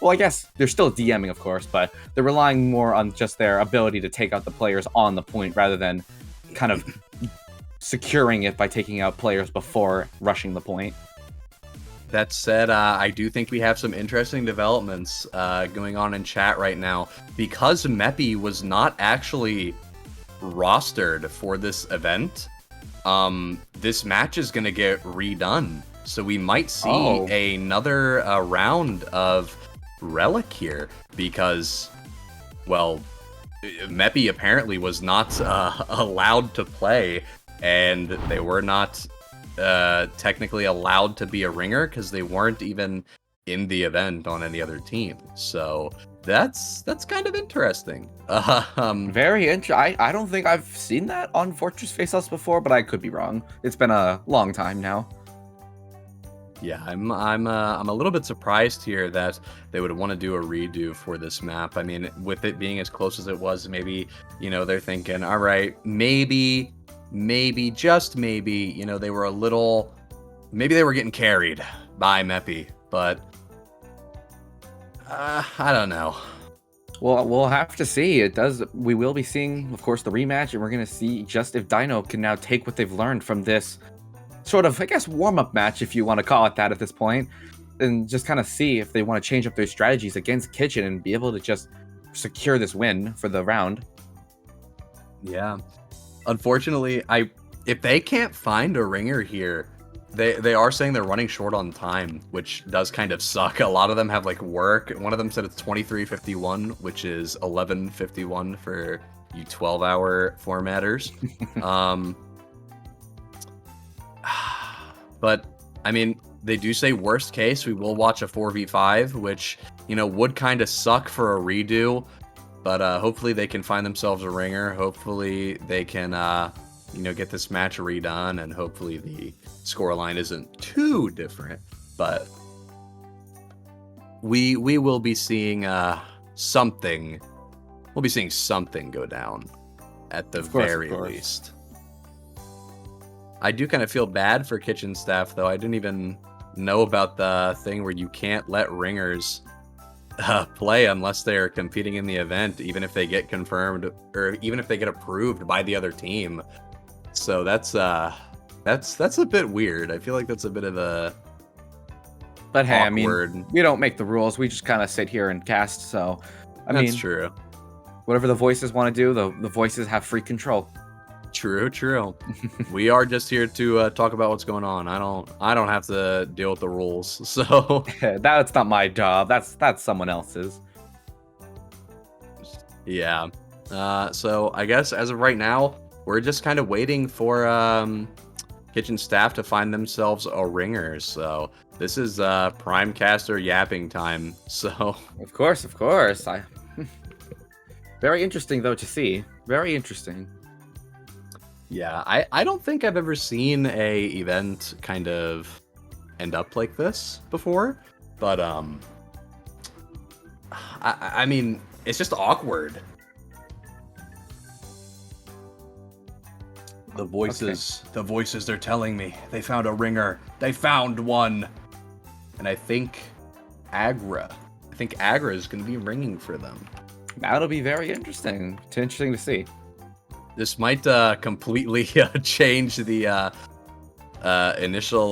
Well, I guess they're still DMing, of course, but they're relying more on just their ability to take out the players on the point rather than kind of securing it by taking out players before rushing the point. That said, I do think we have some interesting developments going on in chat right now. Because Meppy was not actually rostered for this event, this match is going to get redone. So we might see another round of Relic here because, well, Meppy apparently was not allowed to play, and they were not technically allowed to be a ringer because they weren't even in the event on any other team. So that's kind of interesting. Very interesting. I don't think I've seen that on Fortress Faceoffs before, but I could be wrong. It's been a long time now. Yeah, I'm a little bit surprised here that they would want to do a redo for this map. I mean, with it being as close as it was, maybe, they're thinking, all right, maybe, just maybe, they were maybe they were getting carried by Meppy, but I don't know. Well, we'll have to see. We will be seeing, of course, the rematch, and we're going to see just if Dino can now take what they've learned from this sort of, I guess, warm-up match, if you want to call it that at this point, and just kind of see if they want to change up their strategies against Kitchen and be able to just secure this win for the round. Yeah. Unfortunately, if they can't find a ringer here, they are saying they're running short on time, which does kind of suck. A lot of them have like work. One of them said it's 23:51, which is 11:51 for you 12-hour formatters. But I mean, they do say worst case we will watch a 4v5, which would kind of suck for a redo. But hopefully they can find themselves a ringer. Hopefully they can get this match redone, and hopefully the scoreline isn't too different. But we will be seeing something. We'll be seeing something go down at the very least. I do kind of feel bad for kitchen staff, though. I didn't even know about the thing where you can't let ringers play unless they're competing in the event, even if they get confirmed or even if they get approved by the other team. So that's a bit weird. I feel like that's a bit of a. But hey, awkward. I mean, we don't make the rules. We just kind of sit here and cast. So, that's true. Whatever the voices want to do, the voices have free control. True, true. We are just here to talk about what's going on. I don't have to deal with the rules. So That's not my job. That's someone else's. yeah. So I guess as of right now, we're just kind of waiting for kitchen staff to find themselves a ringer. So this is prime caster yapping time. So Of course, of course. Very interesting though to see. Very interesting. yeah, I don't think I've ever seen a event kind of end up like this before, but I mean, it's just awkward. The voices, they're telling me they found a ringer. They found one. And I think Agra is going to be ringing for them. That'll be very interesting. Interesting to see. This might completely change the initial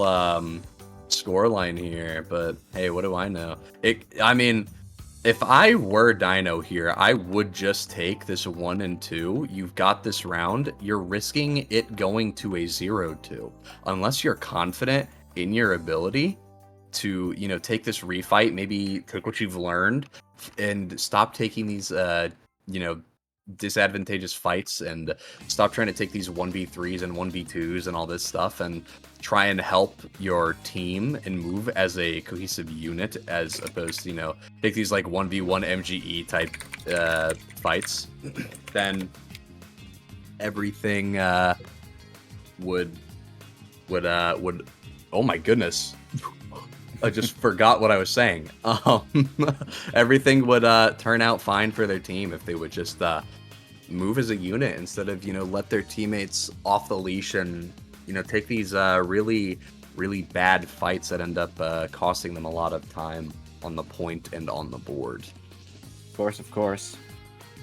scoreline here, but hey, what do I know? I mean, if I were Dino here, I would just take this 1 and 2. You've got this round. You're risking it going to a 0-2. Unless you're confident in your ability to, you know, take this refight, maybe take what you've learned and stop taking these, you know, disadvantageous fights and stop trying to take these 1v3s and 1v2s and all this stuff and try and help your team and move as a cohesive unit as opposed to, you know, take these like 1v1 MGE type fights, then everything would oh my goodness. I just forgot what I was saying. Everything would turn out fine for their team if they would just move as a unit instead of, you know, let their teammates off the leash and, you know, take these really, really bad fights that end up costing them a lot of time on the point and on the board. Of course, of course.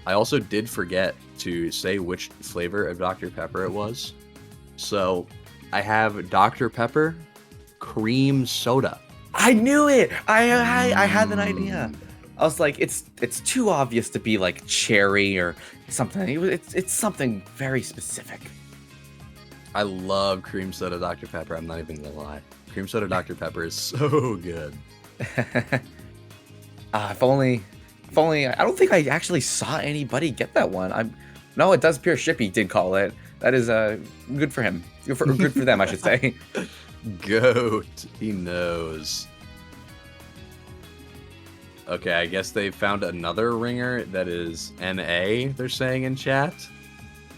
I also did forget to say which flavor of Dr. Pepper it was. So I have Dr. Pepper cream soda. I knew it. I had an idea. I was like, it's too obvious to be like cherry or something. It's something very specific. I love cream soda Dr. Pepper. I'm not even gonna lie. Cream soda Dr. Pepper is so good. If only. I don't think I actually saw anybody get that one. No, it does appear Shippy did call it. That is good for him. Good for them, I should say. Goat. He knows. Okay, I guess they found another ringer that is NA, they're saying in chat.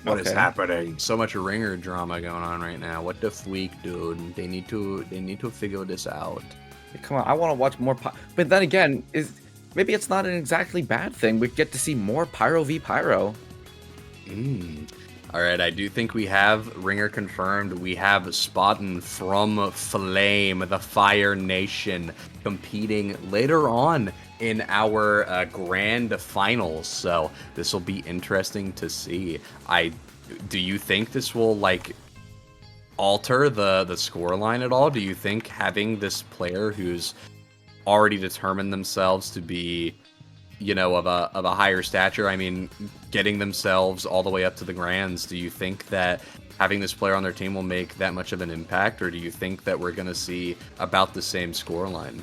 What is happening? So much ringer drama going on right now. What the freak, dude? They need to figure this out. Hey, come on, I want to watch more but then again, maybe it's not an exactly bad thing. We get to see more Pyro v Pyro. Alright, I do think we have ringer confirmed. We have Spaten from Flame, the Fire Nation, competing later on in our grand finals. So this will be interesting to see. Do you think this will like alter the scoreline at all? Do you think having this player who's already determined themselves to be, you know, of a higher stature, I mean, getting themselves all the way up to the grands, do you think that having this player on their team will make that much of an impact, or do you think that we're going to see about the same scoreline?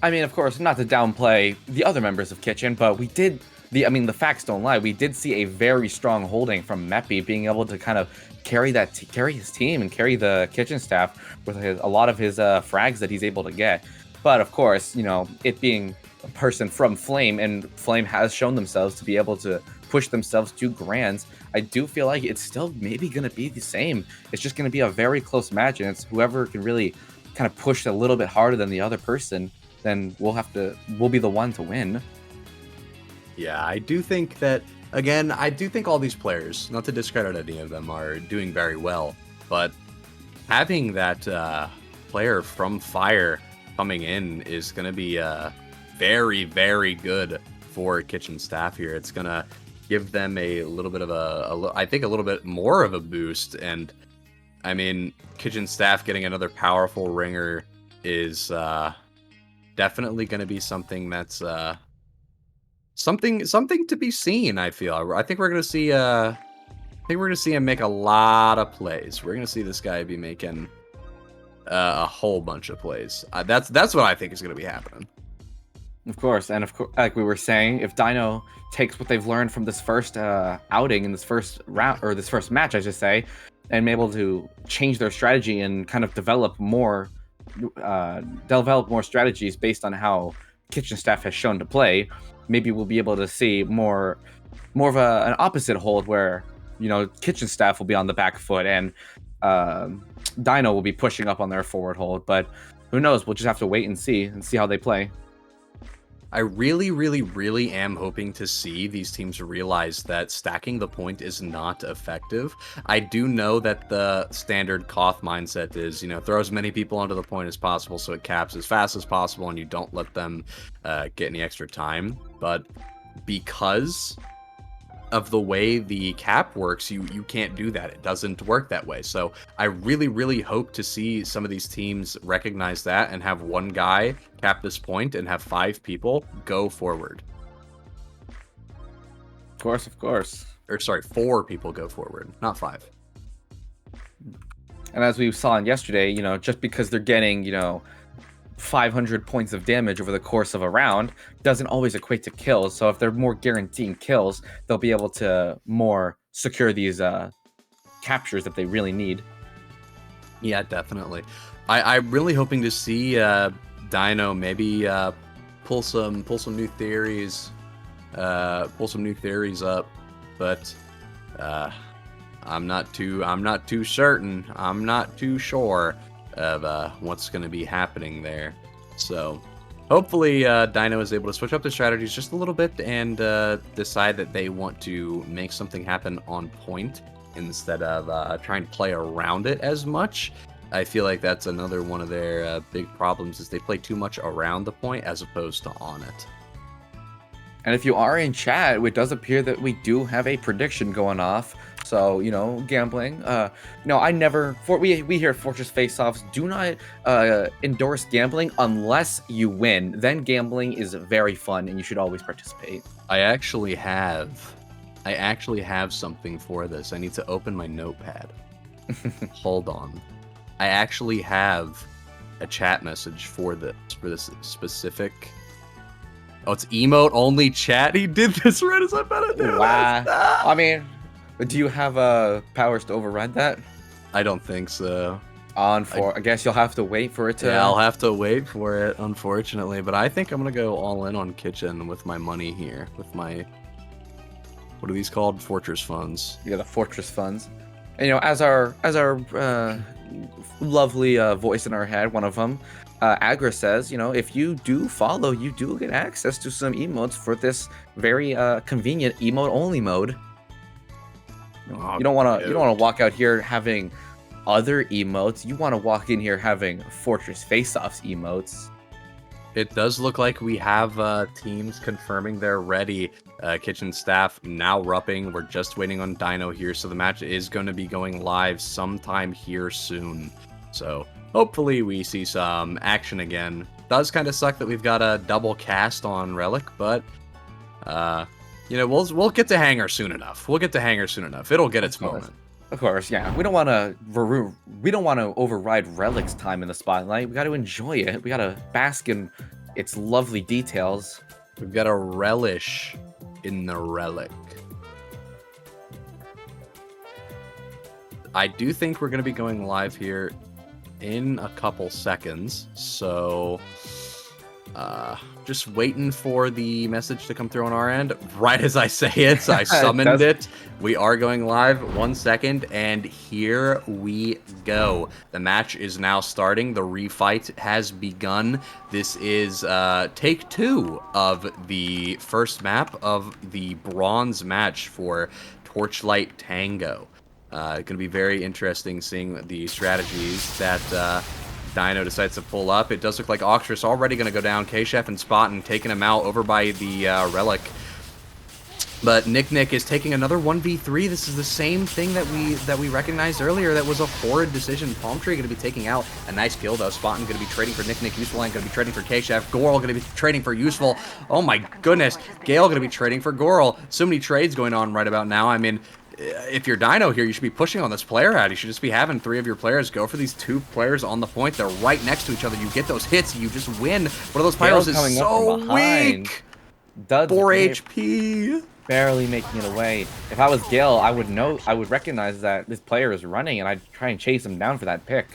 I mean, of course, not to downplay the other members of Kitchen, but we did the facts don't lie. We did see a very strong holding from Meppy being able to kind of carry his team and carry the Kitchen staff with a lot of his frags that he's able to get. But of course, you know, it being a person from Flame, and Flame has shown themselves to be able to push themselves to grands, I do feel like it's still maybe going to be the same. It's just going to be a very close match, and it's whoever can really kind of push a little bit harder than the other person, then we'll be the one to win. Yeah, I do think that, again, I do think all these players, not to discredit any of them, are doing very well, but having that player from Fire coming in is going to be very, very good for Kitchen staff here. It's going to give them a little bit of I think a little bit more of a boost. And I mean, Kitchen staff getting another powerful ringer is definitely going to be something that's something to be seen. I think we're going to see I think we're gonna see him make a lot of plays. We're gonna see this guy be making a whole bunch of plays. That's what I think is gonna be happening. Of course, and of course, like we were saying, if Dino takes what they've learned from this first outing in this first round, or this first match, I should say, and able to change their strategy and kind of develop more strategies based on how kitchen staff has shown to play, maybe we'll be able to see more of an opposite hold where, you know, kitchen staff will be on the back foot and Dino will be pushing up on their forward hold. But who knows? We'll just have to wait and see how they play. I really, really, really am hoping to see these teams realize that stacking the point is not effective. I do know that the standard Koth mindset is, you know, throw as many people onto the point as possible so it caps as fast as possible and you don't let them get any extra time. But because of the way the cap works, you can't do that. It doesn't work that way. So I really, really hope to see some of these teams recognize that and have one guy cap this point and have 5 people go forward. Of course. Or sorry, 4 people go forward, not 5. And as we saw yesterday, you know, just because they're getting, you know, 500 points of damage over the course of a round doesn't always equate to kills. So if they're more guaranteeing kills, they'll be able to more secure these captures that they really need. Yeah, definitely. I'm really hoping to see Dino maybe pull some new theories, up, but I'm not too certain. I'm not too sure of what's going to be happening there. So hopefully Dino is able to switch up their strategies just a little bit and decide that they want to make something happen on point instead of trying to play around it as much. I feel like that's another one of their big problems is they play too much around the point as opposed to on it. And if you are in chat, it does appear that we do have a prediction going off. So, you know, gambling. No, I never. We here at Fortress Faceoffs do not endorse gambling unless you win. Then gambling is very fun, and you should always participate. I actually have something for this. I need to open my notepad. Hold on. I actually have a chat message for this specific. Oh, it's emote only chat. He did this right as I bet it. Wow. I mean, do you have powers to override that? I don't think so. I guess you'll have to wait for it to. Yeah, I'll have to wait for it, unfortunately. But I think I'm gonna go all in on kitchen with my money here. With my, what are these called? Fortress funds. Yeah, the Fortress funds. And, you know, as our lovely voice in our head, one of them, Agra says, you know, if you do follow, you do get access to some emotes for this very convenient emote only mode. You don't want to walk out here having other emotes. You want to walk in here having Fortress Faceoffs emotes. It does look like we have teams confirming they're ready. Kitchen staff now rupping. We're just waiting on Dino here, so the match is going to be going live sometime here soon. So hopefully we see some action again. Does kind of suck that we've got a double cast on Relic, but you know, we'll get to Hangar soon enough. It'll get its moment. Of course, yeah. We don't want to override Relic's time in the spotlight. We got to enjoy it. We got to bask in its lovely details. We've got to relish in the Relic. I do think we're going to be going live here in a couple seconds, so just waiting for the message to come through on our end. Right as I say it, so I summoned it. We are going live. 1 second, and here we go. The match is now starting. The refight has begun. This is take 2 of the first map of the bronze match for Torchlight Tango. Going to be very interesting seeing the strategies that Dino decides to pull up. It does look like Octress already going to go down. K-Chef and Spottin taking him out over by the Relic. But Nick is taking another 1v3. This is the same thing that we recognized earlier. That was a horrid decision. Palm Tree going to be taking out a nice kill, though. Spottin going to be trading for Nick. Useful Line going to be trading for K-Chef. Goral going to be trading for Useful. Oh my goodness. Gale going to be trading for Goral. So many trades going on right about now. I mean, if you're Dino here, you should be pushing on this player out. You should just be having 3 of your players go for these 2 players on the point. They're right next to each other. You get those hits, you just win. One of those Pyros is coming up so from behind. weak. Duds 4 HP. barely making it away. If I was Gale, I would recognize that this player is running, and I'd try and chase him down for that pick.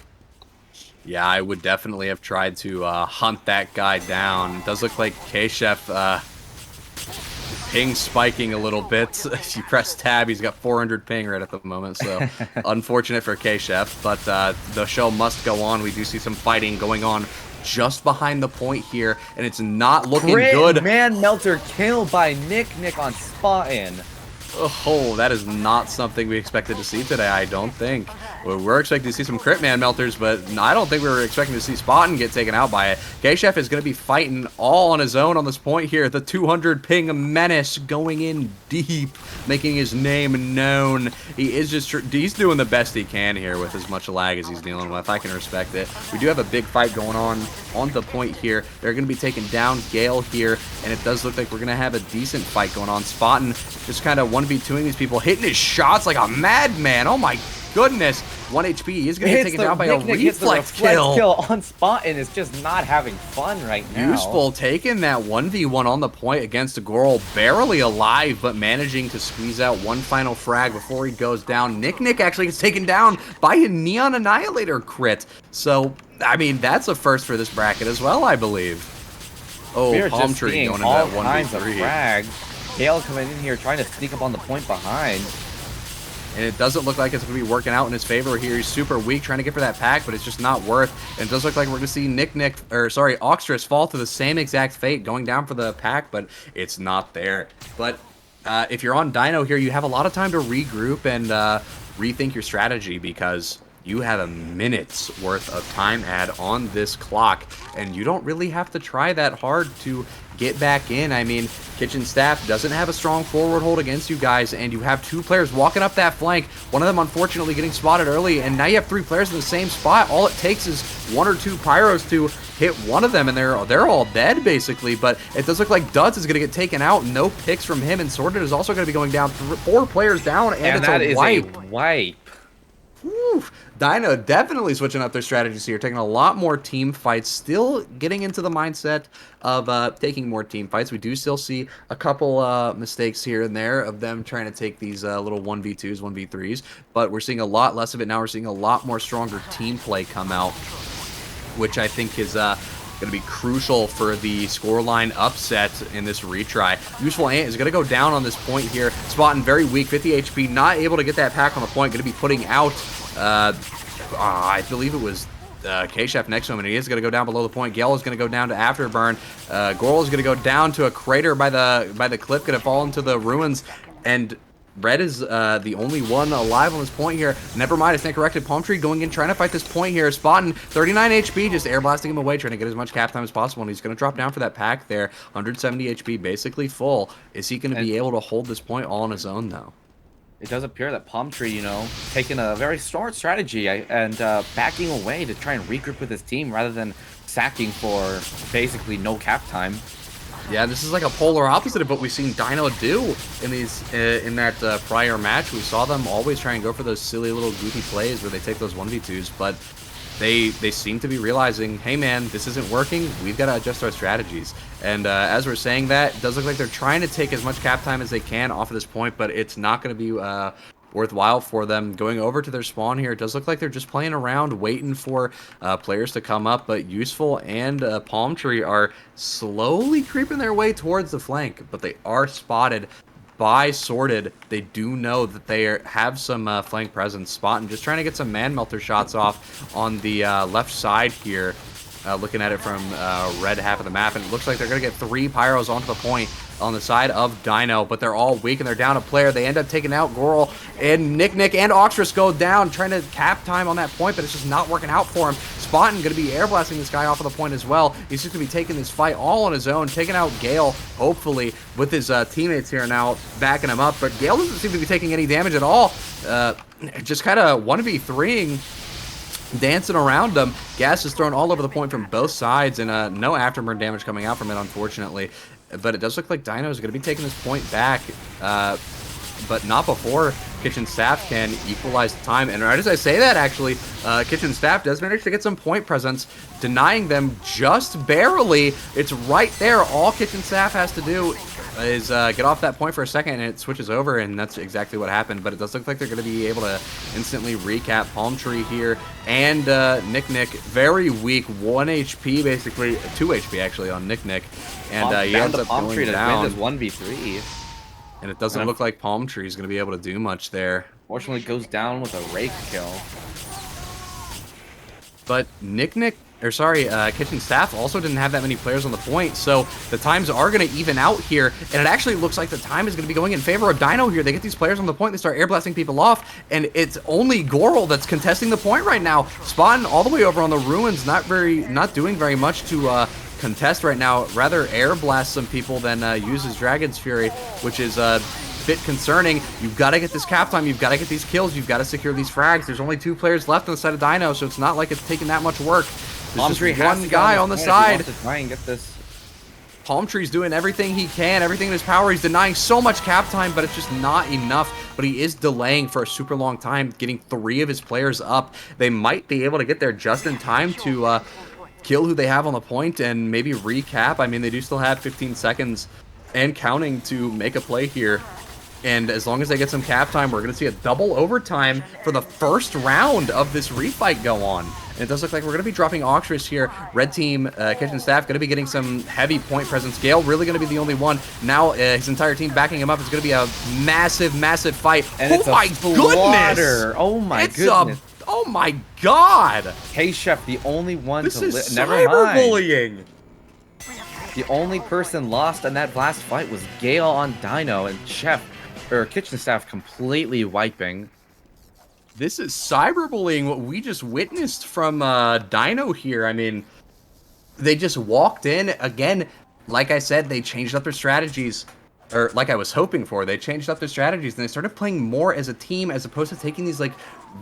Yeah, I would definitely have tried to hunt that guy down. It does look like K-Chef ping spiking a little bit. You press tab, he's got 400 ping right at the moment, so unfortunate for K-Chef, but the show must go on. We do see some fighting going on just behind the point here, and it's not looking good. Man melter kill by Nick on spot in. Oh, that is not something we expected to see today, I don't think. We're expecting to see some crit man melters, but I don't think we were expecting to see Spaten get taken out by it. K-Chef is going to be fighting all on his own on this point here. The 200 ping menace going in deep, making his name known. He's doing the best he can here with as much lag as he's dealing with. I can respect it. We do have a big fight going on the point here. They're going to be taking down Gale here, and it does look like we're going to have a decent fight going on. Spaten just kind of 1v2ing these people, hitting his shots like a madman. Oh my goodness. 1 HP. He's going to get taken down by a reflex kill. On spot and is just not having fun right now. Useful taking that 1v1 on the point against a Goral, barely alive, but managing to squeeze out one final frag before he goes down. Nick actually gets taken down by a Neon Annihilator crit. So, I mean, that's a first for this bracket as well, I believe. Oh, Palm Tree going into that 1v3. Frags. Gale coming in here trying to sneak up on the point behind. And it doesn't look like it's going to be working out in his favor here. He's super weak trying to get for that pack, but it's just not worth. And it does look like we're going to see Oxtrus fall to the same exact fate, going down for the pack, but it's not there. But if you're on Dino here, you have a lot of time to regroup and rethink your strategy, because you have a minute's worth of time add on this clock, and you don't really have to try that hard to get back in. I mean, Kitchen Staff doesn't have a strong forward hold against you guys, and you have 2 players walking up that flank, one of them unfortunately getting spotted early, and now you have 3 players in the same spot. All it takes is 1 or 2 Pyros to hit one of them, and they're all dead, basically. But it does look like Duds is going to get taken out. No picks from him, and Sorted is also going to be going down. 4 players down, and it's a wipe. A wipe. Whew. Dino definitely switching up their strategies here, taking a lot more team fights, still getting into the mindset of taking more team fights. We do still see a couple mistakes here and there of them trying to take these little 1v2s, 1v3s, but we're seeing a lot less of it now. We're seeing a lot more stronger team play come out, which I think is going to be crucial for the scoreline upset in this retry. Useful Ant is going to go down on this point here. Spaten very weak, 50 HP, not able to get that pack on the point. Going to be putting out, I believe it was K-Chef next to him, and he is going to go down below the point. Gale is going to go down to Afterburn. Goral is going to go down to a crater by the cliff, going to fall into the ruins, and Red is the only one alive on this point here. Never mind, it's incorrected. Palm Tree going in, trying to fight this point here. Spaten, 39 HP, just air blasting him away, trying to get as much cap time as possible, and he's going to drop down for that pack there. 170 HP, basically full. Is he going to be able to hold this point all on his own, though? It does appear that Palm Tree, you know, taking a very smart strategy and backing away to try and regroup with his team rather than sacking for basically no cap time. Yeah, this is like a polar opposite of what we've seen Dino do in that prior match. We saw them always try and go for those silly little goofy plays where they take those 1v2s, but they seem to be realizing, hey man, this isn't working, we've got to adjust our strategies. And as we're saying that, it does look like they're trying to take as much cap time as they can off of this point, but it's not going to be worthwhile for them. Going over to their spawn here, it does look like they're just playing around, waiting for players to come up, but Useful and Palm Tree are slowly creeping their way towards the flank, but they are spotted by Sorted. They do know that they have some flank presence. Spaten just trying to get some man melter shots off on the left side here, looking at it from red half of the map, and it looks like they're going to get 3 Pyros onto the point on the side of Dino, but they're all weak and they're down a player. They end up taking out Goral, and Nick and Oxtrus go down, trying to cap time on that point, but it's just not working out for him. Spaten going to be air blasting this guy off of the point as well. He's just going to be taking this fight all on his own, taking out Gale, hopefully, with his teammates here now backing him up, but Gale doesn't seem to be taking any damage at all. Just kind of 1v3ing, dancing around them. Gas is thrown all over the point from both sides, and no afterburn damage coming out from it, unfortunately. But it does look like Dino is going to be taking this point back. but not before Kitchen Staff can equalize the time. And right as I say that, actually, Kitchen Staff does manage to get some point presence, denying them just barely. It's right there. All Kitchen Staff has to do is get off that point for a second, and it switches over, and that's exactly what happened. But it does look like they're going to be able to instantly recap Palm Tree here. And Nick very weak, 1 HP basically, 2 HP actually on Nick. And he ends up going down. This 1v3. And it doesn't look like Palm Tree is going to be able to do much there. Fortunately, goes down with a rake kill. But Kitchen Staff also didn't have that many players on the point, so the times are going to even out here, and it actually looks like the time is going to be going in favor of Dino here. They get these players on the point, they start air blasting people off, and it's only Goral that's contesting the point right now. Spawn all the way over on the ruins, not doing very much to contest right now, rather air blast some people than use his Dragon's Fury, which is bit concerning. You've got to get this cap time, you've got to get these kills, you've got to secure these frags. There's only 2 players left on the side of Dino, so it's not like it's taking that much work. There's just one guy on the side. To try and get this. Palm Tree's doing everything he can, everything in his power. He's denying so much cap time, but it's just not enough. But he is delaying for a super long time, getting 3 of his players up. They might be able to get there just in time to kill who they have on the point and maybe recap. I mean, they do still have 15 seconds and counting to make a play here. And as long as they get some cap time, we're going to see a double overtime for the first round of this refight go on. And it does look like we're going to be dropping Oxtrus here. Red team, Kitchen Staff, going to be getting some heavy point presence. Gale really going to be the only one. Now his entire team backing him up. It's going to be a massive, massive fight. And it's my goodness! Oh my goodness! Oh my god! K-Chef, the only one this to is never mind. cyberbullying. The only person lost in that last fight was Gale on Dino, and Kitchen Staff completely wiping. This is cyberbullying, what we just witnessed from Dino here. I mean, they just walked in. Again, like I said, they changed up their strategies. Or like I was hoping for, they changed up their strategies, and they started playing more as a team as opposed to taking these like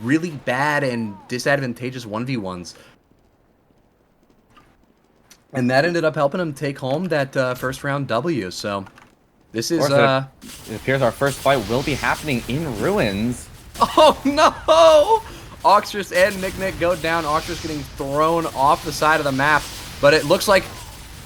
really bad and disadvantageous 1v1s. And that ended up helping them take home that first round W. So this is it appears our first fight will be happening in ruins. Oh no! Oxtrus and Nick go down. Oxtrus getting thrown off the side of the map, but it looks like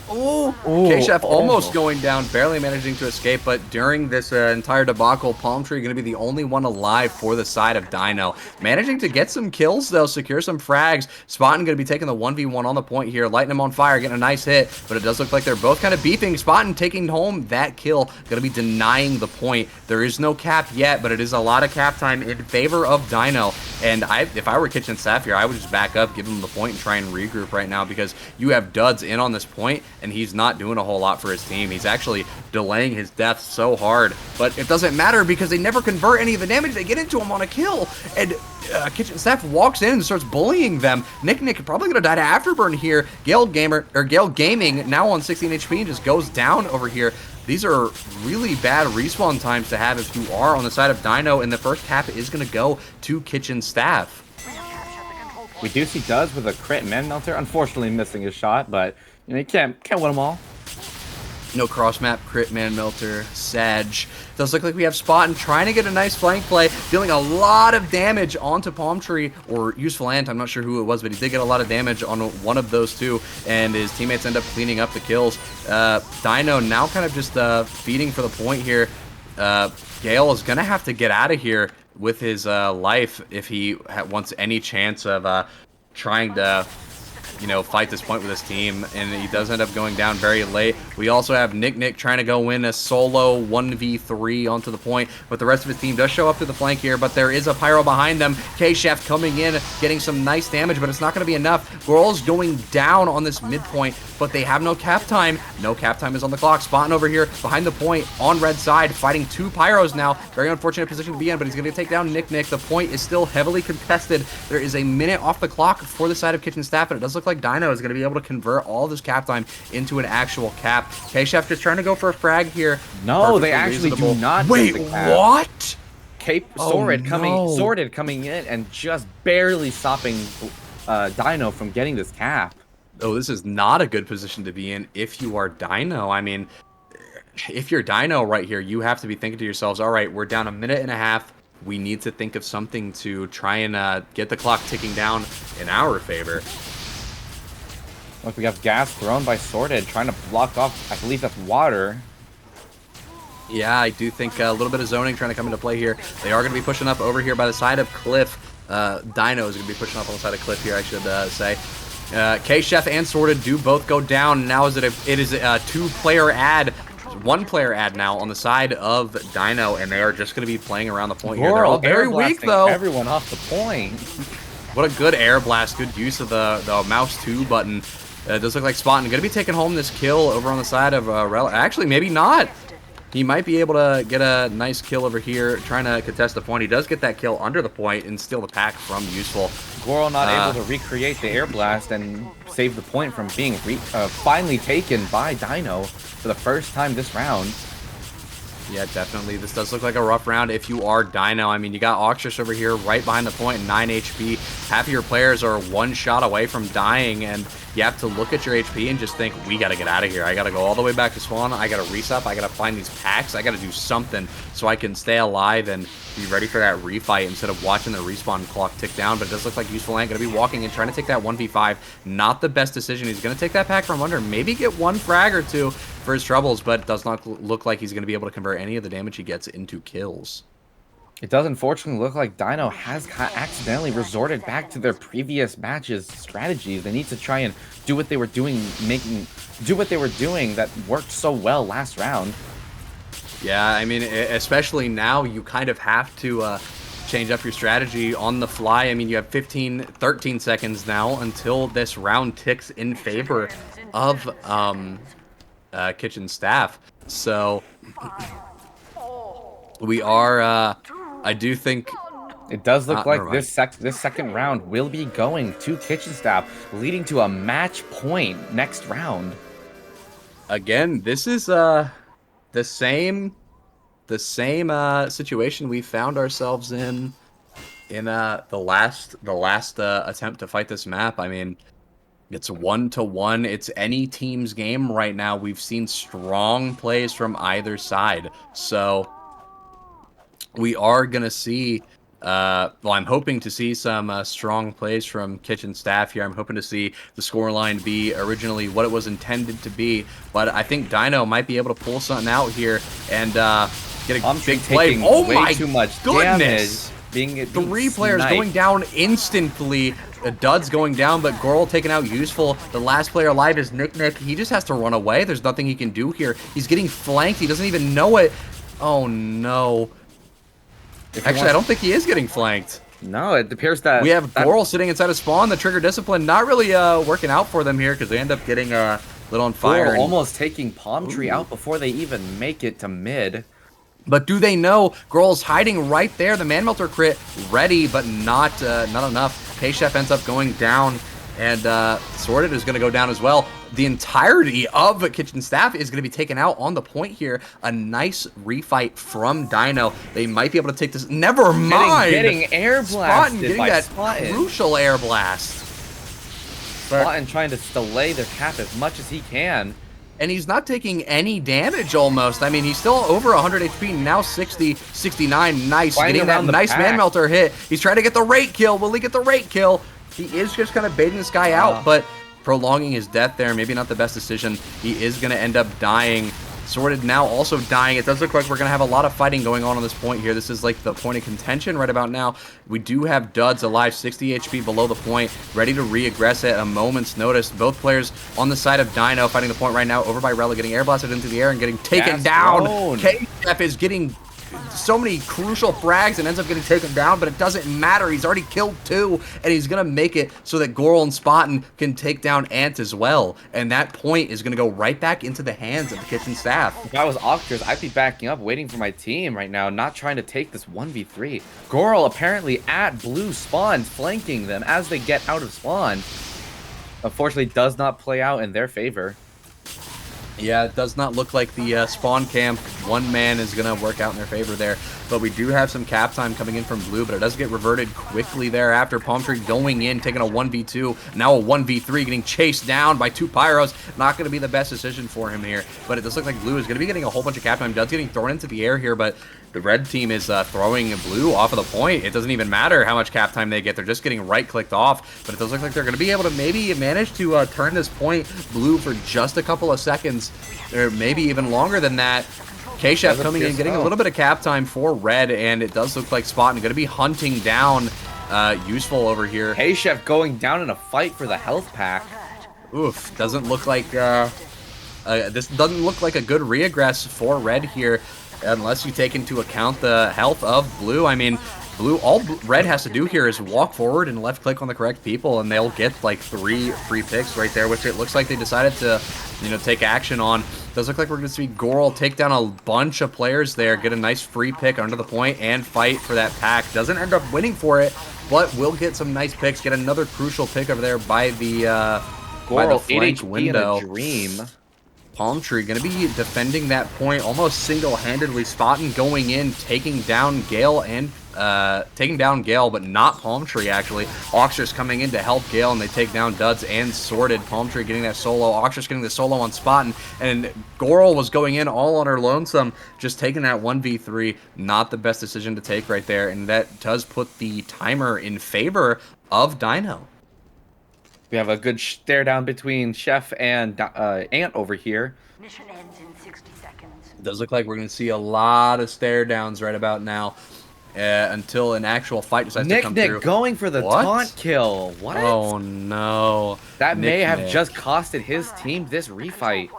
K-Chef almost going down, barely managing to escape, but during this entire debacle, Palm Tree going to be the only one alive for the side of Dino. Managing to get some kills, though, secure some frags. Spaten going to be taking the 1v1 on the point here, lighting him on fire, getting a nice hit, but it does look like they're both kind of beefing. Spaten taking home that kill, going to be denying the point. There is no cap yet, but it is a lot of cap time in favor of Dino, and if I were Kitchen Staff here, I would just back up, give him the point, and try and regroup right now, because you have duds in on this point, and he's not doing a whole lot for his team. He's actually delaying his death so hard, but it doesn't matter because they never convert any of the damage they get into him on a kill, and Kitchen Staff walks in and starts bullying them. Nick probably gonna die to Afterburn here. Gale Gaming now on 16 HP and just goes down over here. These are really bad respawn times to have if you are on the side of Dino, and the first cap is gonna go to Kitchen Staff. We do see Duds with a crit Man Melter, unfortunately missing his shot, but you know, you can't win them all. No cross-map, crit, man melter, Sag. Does look like we have Spaten trying to get a nice flank play, dealing a lot of damage onto Palm Tree, or Useful Ant, I'm not sure who it was, but he did get a lot of damage on one of those two, and his teammates end up cleaning up the kills. Dino now kind of just feeding for the point here. Gale is going to have to get out of here with his life if he wants any chance of trying to fight this point with his team, and he does end up going down very late. We also have Nick trying to go win a solo 1v3 onto the point, but the rest of his team does show up to the flank here, but there is a Pyro behind them. K-Chef coming in, getting some nice damage, but it's not going to be enough. Goral's going down on this midpoint, but they have no cap time. No cap time is on the clock. Spaten over here behind the point on red side, fighting 2 Pyros now. Very unfortunate position to be in, but he's going to take down Nick. The point is still heavily contested. There is a minute off the clock for the side of Kitchen Staff, and it does look like Dino is going to be able to convert all this cap time into an actual cap. K-Chef just trying to go for a frag here. No, they actually do not. Wait, what? Sordid coming in and just barely stopping Dino from getting this cap. Oh, this is not a good position to be in if you are Dino. I mean, if you're Dino right here, you have to be thinking to yourselves, all right, we're down 1.5 minutes. We need to think of something to try and get the clock ticking down in our favor. Look, we have gas thrown by Sorted, trying to block off, I believe that's water. Yeah, I do think a little bit of zoning trying to come into play here. They are going to be pushing up over here by the side of Cliff. Dino is going to be pushing up on the side of Cliff here, I should say. K-Chef and Sorted do both go down. Now it is a two-player ad, one-player ad now on the side of Dino, and they are just going to be playing around the point here. They're all very weak, though. Everyone off the point. What a good air blast. Good use of the mouse 2 button. It does look like Spawn going to be taking home this kill over on the side of Rel. Actually, maybe not. He might be able to get a nice kill over here, trying to contest the point. He does get that kill under the point and steal the pack from Useful. Goral not able to recreate the air blast and save the point from being finally taken by Dino for the first time this round. Yeah, definitely. This does look like a rough round if you are Dino. I mean, you got Oxtrus over here right behind the point, 9 HP. Half of your players are one shot away from dying, and you have to look at your HP and just think, we got to get out of here. I got to go all the way back to spawn. I got to resup. I got to find these packs. I got to do something so I can stay alive and be ready for that refight instead of watching the respawn clock tick down. But it does look like Useful ain't going to be walking in, trying to take that 1v5. Not the best decision. He's going to take that pack from under, maybe get one frag or two for his troubles, but it does not look like he's going to be able to convert any of the damage he gets into kills. It does unfortunately look like Dino has accidentally resorted back to their previous matches' strategies. They need to try and do what they were doing, do what they were doing that worked so well last round. Yeah, I mean, especially now, you kind of have to change up your strategy on the fly. I mean, you have 13 seconds now until this round ticks in favor of Kitchen Staff. So we are, I do think it does look like this second round will be going to Kitchen Staff, leading to a match point next round. Again, this is the same situation we found ourselves in the last attempt to fight this map. I mean, it's 1-1. It's any team's game right now. We've seen strong plays from either side, so we are gonna see. Well, I'm hoping to see some strong plays from Kitchen Staff here. I'm hoping to see the scoreline be originally what it was intended to be, but I think Dino might be able to pull something out here and get a big play. Oh my too much goodness! Being 3 players going down instantly. Dud's going down, but Goral taking out Useful. The last player alive is Nick. He just has to run away. There's nothing he can do here. He's getting flanked. He doesn't even know it. Oh no. Actually, I don't think he is getting flanked. No, it appears that we have Goral sitting inside of spawn. The trigger discipline not really working out for them here because they end up getting a little on fire. Goral almost taking Palm Tree out before they even make it to mid. But do they know Goral's hiding right there? The Man Melter crit ready, but not enough. K-Chef ends up going down, and Sorted is going to go down as well. The entirety of Kitchen Staff is going to be taken out on the point here. A nice refight from Dino. They might be able to take this. Never mind. Getting air blasted getting by that Spottin'. Crucial air blast. Spottin' trying to delay their cap as much as he can. And he's not taking any damage almost. I mean, he's still over 100 HP, now 60, 69. Nice. Getting that nice Man Melter hit. He's trying to get the rate kill. Will he get the rate kill? He is just kind of baiting this guy out, but prolonging his death there. Maybe not the best decision. He is going to end up dying. Sorted now also dying. It does look like we're going to have a lot of fighting going on this point here. This is like the point of contention right about now. We do have Duds alive, 60 HP below the point, ready to re-aggress at a moment's notice. Both players on the side of Dino fighting the point right now, over by Rella, getting air blasted into the air and getting taken down. K-Chef is getting so many crucial frags and ends up getting taken down, but it doesn't matter. He's already killed 2, and he's going to make it so that Goral and Spottin' can take down Ant as well. And that point is going to go right back into the hands of the Kitchen Staff. If I was Octors, I'd be backing up, waiting for my team right now, not trying to take this 1v3. Goral apparently at blue spawn, flanking them as they get out of spawn. Unfortunately, does not play out in their favor. Yeah, it does not look like the spawn camp one man is going to work out in their favor there. But we do have some cap time coming in from blue, but it does get reverted quickly thereafter. Palm Tree going in, taking a 1v2, now a 1v3, getting chased down by 2 Pyros. Not going to be the best decision for him here, but it does look like blue is going to be getting a whole bunch of cap time. Duds getting thrown into the air here, but the red team is throwing blue off of the point. It doesn't even matter how much cap time they get. They're just getting right-clicked off, but it does look like they're going to be able to maybe manage to turn this point blue for just a couple of seconds, or maybe even longer than that. K-Chef coming in, getting a little bit of cap time for red, and it does look like Spot going to be hunting down Useful over here. K-Chef going down in a fight for the health pack. Oof, doesn't look like this doesn't look like a good regress for red here, unless you take into account the health of blue. I mean, blue, all red has to do here is walk forward and left click on the correct people, and they'll get like 3 free picks right there, which it looks like they decided to, you know, take action on. Does look like we're going to see Goral take down a bunch of players there, get a nice free pick under the point, and fight for that pack. Doesn't end up winning for it, but will get some nice picks. Get another crucial pick over there by the Goral, flank window. In a dream. Palm Tree going to be defending that point almost single-handedly. Spotting going in, taking down Gale and but not Palm Tree actually. Oxus coming in to help Gale, and they take down Duds and Sorted. Palm Tree getting that solo. Oxus getting the solo on Spotting, and Goral was going in all on her lonesome, just taking that 1v3. Not the best decision to take right there, and that does put the timer in favor of Dino. We have a good stare down between Chef and Ant over here. Mission ends in 60 seconds. It does look like we're going to see a lot of stare downs right about now until an actual fight decides to come through. Nick going for the taunt kill. What? Oh, no. That may have just costed his team this refight.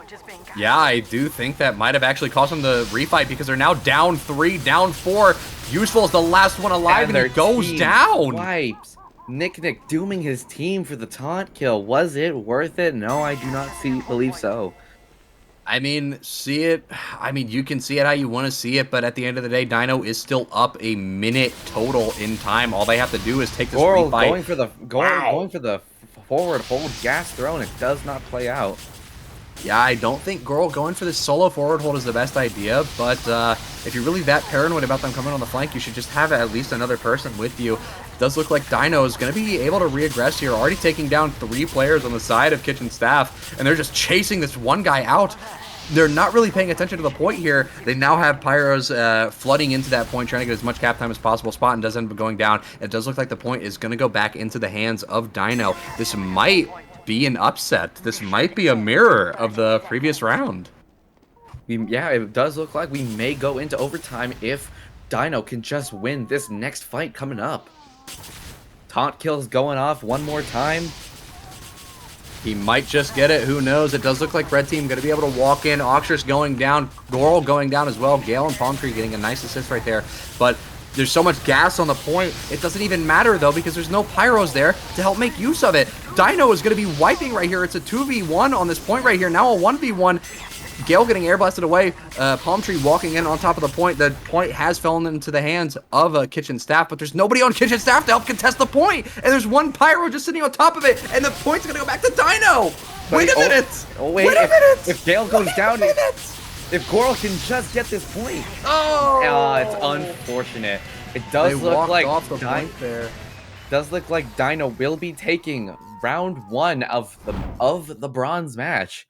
Yeah, I do think that might have actually cost them the refight, because they're now down 3, down 4. Useful is the last one alive, and he goes down. Wipes. Nick dooming his team for the taunt kill. Was it worth it? No, I do not believe so. I mean, you can see it how you want to see it, but at the end of the day, Dino is still up a minute total in time. All they have to do is take this refight. Going for the forward hold gas throw, and it does not play out. Yeah, I don't think Goral going for this solo forward hold is the best idea, but if you're really that paranoid about them coming on the flank, you should just have at least another person with you. It does look like Dino is going to be able to reaggress here, already taking down 3 players on the side of Kitchen Staff, and they're just chasing this one guy out. They're not really paying attention to the point here. They now have Pyros flooding into that point, trying to get as much cap time as possible. Spot and does end up going down. It does look like the point is going to go back into the hands of Dino. This might be an upset. This might be a mirror of the previous round. Yeah, it does look like we may go into overtime if Dino can just win this next fight coming up. Taunt kills going off one more time. He might just get it. Who knows? It does look like red team going to be able to walk in. Oxus going down. Goral going down as well. Gale and Palm Tree getting a nice assist right there. But there's so much gas on the point. It doesn't even matter, though, because there's no Pyros there to help make use of it. Dino is going to be wiping right here. It's a 2v1 on this point right here. Now a 1v1. Gale getting air blasted away. Palm Tree walking in on top of the point. The point has fallen into the hands of Kitchen Staff, but there's nobody on Kitchen Staff to help contest the point. And there's one Pyro just sitting on top of it, and the point's going to go back to Dino. Wait a minute. Wait a minute. If Gale goes down, if Goral can just get this point. Oh, it's unfortunate. It does look like off the point there. Does look like Dino will be taking round 1 of the bronze match.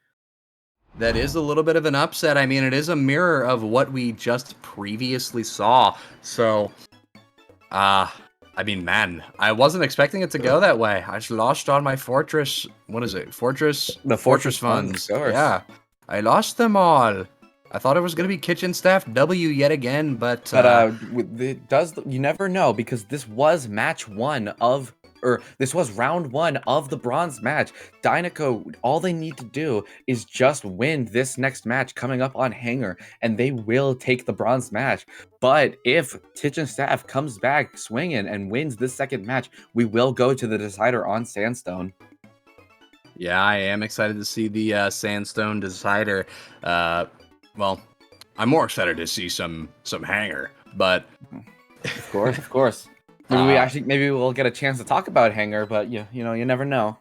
That is a little bit of an upset. I mean, it is a mirror of what we just previously saw. So, I mean, man, I wasn't expecting it to go that way. I just lost all my Fortress. What is it? The Fortress funds. Yeah, I lost them all. I thought it was going to be Kitchen Staff W yet again, but it does. You never know, because this was match 1 of. Or this was round 1 of the bronze match. Dinoco, all they need to do is just win this next match coming up on Hanger, and they will take the bronze match. But if Kitchen Staff comes back swinging and wins this second match, we will go to the decider on Sandstone. Yeah, I am excited to see the Sandstone decider. Well, I'm more excited to see some Hanger, but of course. Maybe we'll get a chance to talk about Hanger, but you know, you never know.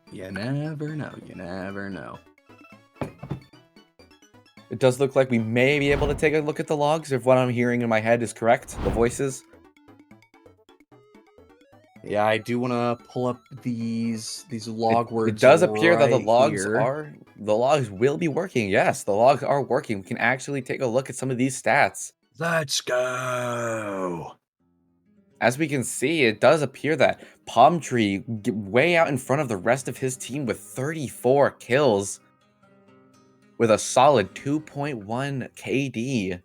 You never know. It does look like we may be able to take a look at the logs if what I'm hearing in my head is correct, the voices. Yeah, I do want to pull up these log words. It does appear that the right logs here. will be working. Yes, the logs are working. We can actually take a look at some of these stats. Let's go. As we can see, it does appear that Palm Tree way out in front of the rest of his team with 34 kills with a solid 2.1 KD.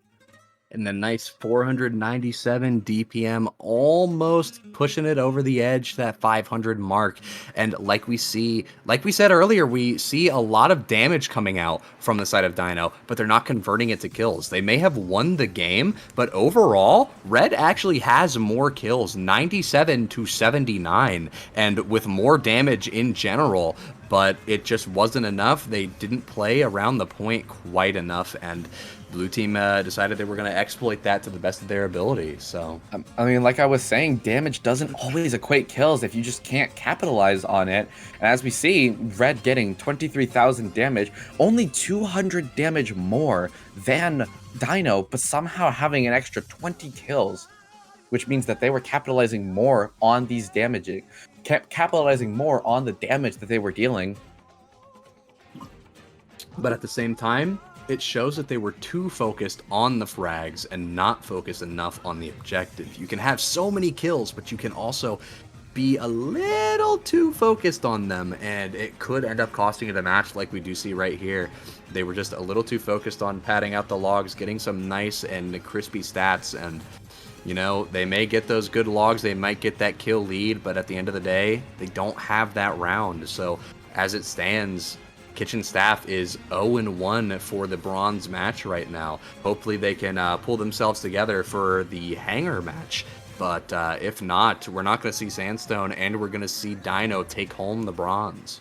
And a nice 497 DPM, almost pushing it over the edge to that 500 mark. And like we said earlier, we see a lot of damage coming out from the side of Dino, but they're not converting it to kills. They may have won the game, but overall, Red actually has more kills, 97 to 79, and with more damage in general. But it just wasn't enough. They didn't play around the point quite enough, and Blue team decided they were going to exploit that to the best of their ability. So, I mean, like I was saying, damage doesn't always equate kills if you just can't capitalize on it. And as we see, Red getting 23,000 damage, only 200 damage more than Dino, but somehow having an extra 20 kills, which means that they were capitalizing more on these damaging, capitalizing more on the damage that they were dealing. but at the same time, it shows that they were too focused on the frags and not focused enough on the objective. You can have so many kills, but you can also be a little too focused on them, and it could end up costing you the match like we do see right here. They were just a little too focused on padding out the logs, getting some nice and crispy stats, and you know, they may get those good logs, they might get that kill lead, but at the end of the day, they don't have that round. So as it stands, Kitchen staff is 0-1 for the bronze match right now. Hopefully they can pull themselves together for the hanger match. But if not, we're not going to see Sandstone, and we're going to see Dino take home the bronze.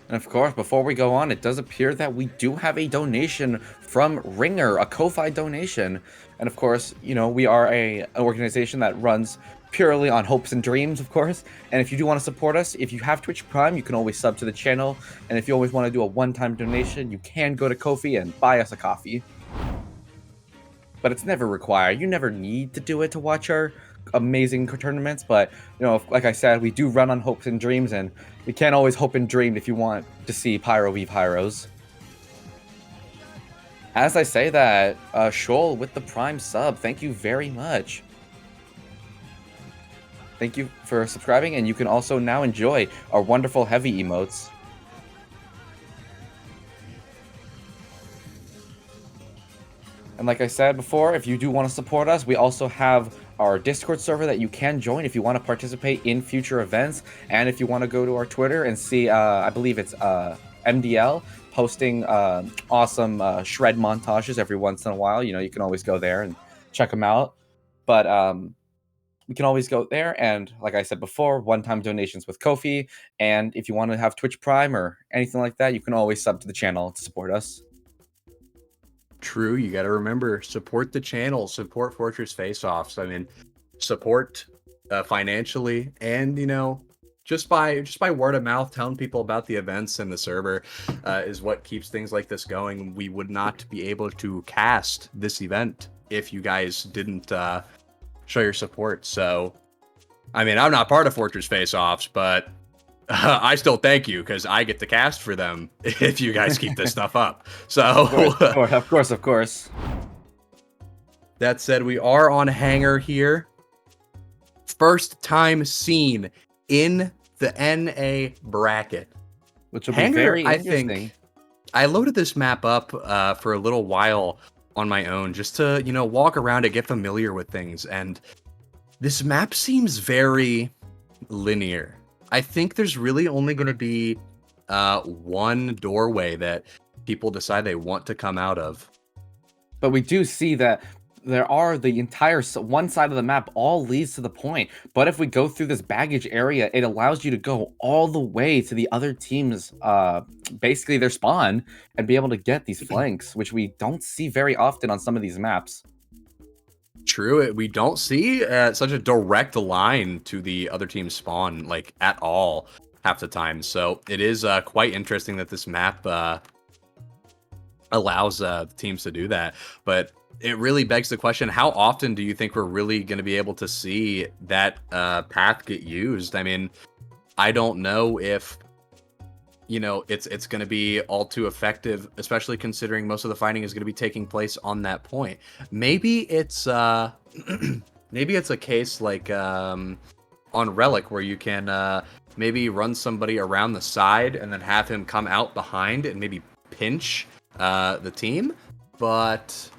And of course, before we go on, it does appear that we do have a donation from Ringer, a Ko-Fi donation. And of course, you know, we are an organization that runs purely on hopes and dreams, of course. And if you do want to support us, if you have Twitch Prime, you can always sub to the channel. And if you always want to do a one-time donation, you can go to Ko-fi and buy us a coffee. But it's never required. You never need to do it to watch our amazing tournaments. But, you know, like I said, we do run on hopes and dreams, and we can't always hope and dream if you want to see Pyro v Pyros. As I say that, Shoal with the Prime sub, thank you very much. Thank you for subscribing, and you can also now enjoy our wonderful heavy emotes. And like I said before, if you do want to support us, we also have our Discord server that you can join if you want to participate in future events. And if you want to go to our Twitter and see, I believe it's MDL, posting awesome shred montages every once in a while. You know, you can always go there and check them out. But we can always go there, and like I said before, one-time donations with Ko-fi, and if you want to have Twitch Prime or anything like that, you can always sub to the channel to support us. True, you got to remember, support the channel, support Fortress Faceoffs. I mean, support financially, and you know, just by word of mouth, telling people about the events and the server is what keeps things like this going. We would not be able to cast this event if you guys didn't show your support. So, I mean, I'm not part of Fortress Faceoffs, but I still thank you because I get to cast for them if you guys keep this stuff up. So, of course. That said, we are on Hanger here. First time seen in the NA bracket. Which will Hanger, be very I interesting. think, I loaded this map up for a little while on my own just to, you know, walk around it, get familiar with things. And this map seems very linear. I think there's really only going to be one doorway that people decide they want to come out of. But we do see that there are the entire one side of the map all leads to the point. But if we go through this baggage area, it allows you to go all the way to the other team's, basically their spawn, and be able to get these flanks, which we don't see very often on some of these maps. True, we don't see such a direct line to the other team's spawn, like, at all, half the time. So it is quite interesting that this map allows teams to do that. But it really begs the question, how often do you think we're really going to be able to see that path get used? I mean, I don't know if, you know, it's going to be all too effective, especially considering most of the fighting is going to be taking place on that point. Maybe it's maybe it's a case like on Relic where you can maybe run somebody around the side and then have him come out behind and maybe pinch the team. But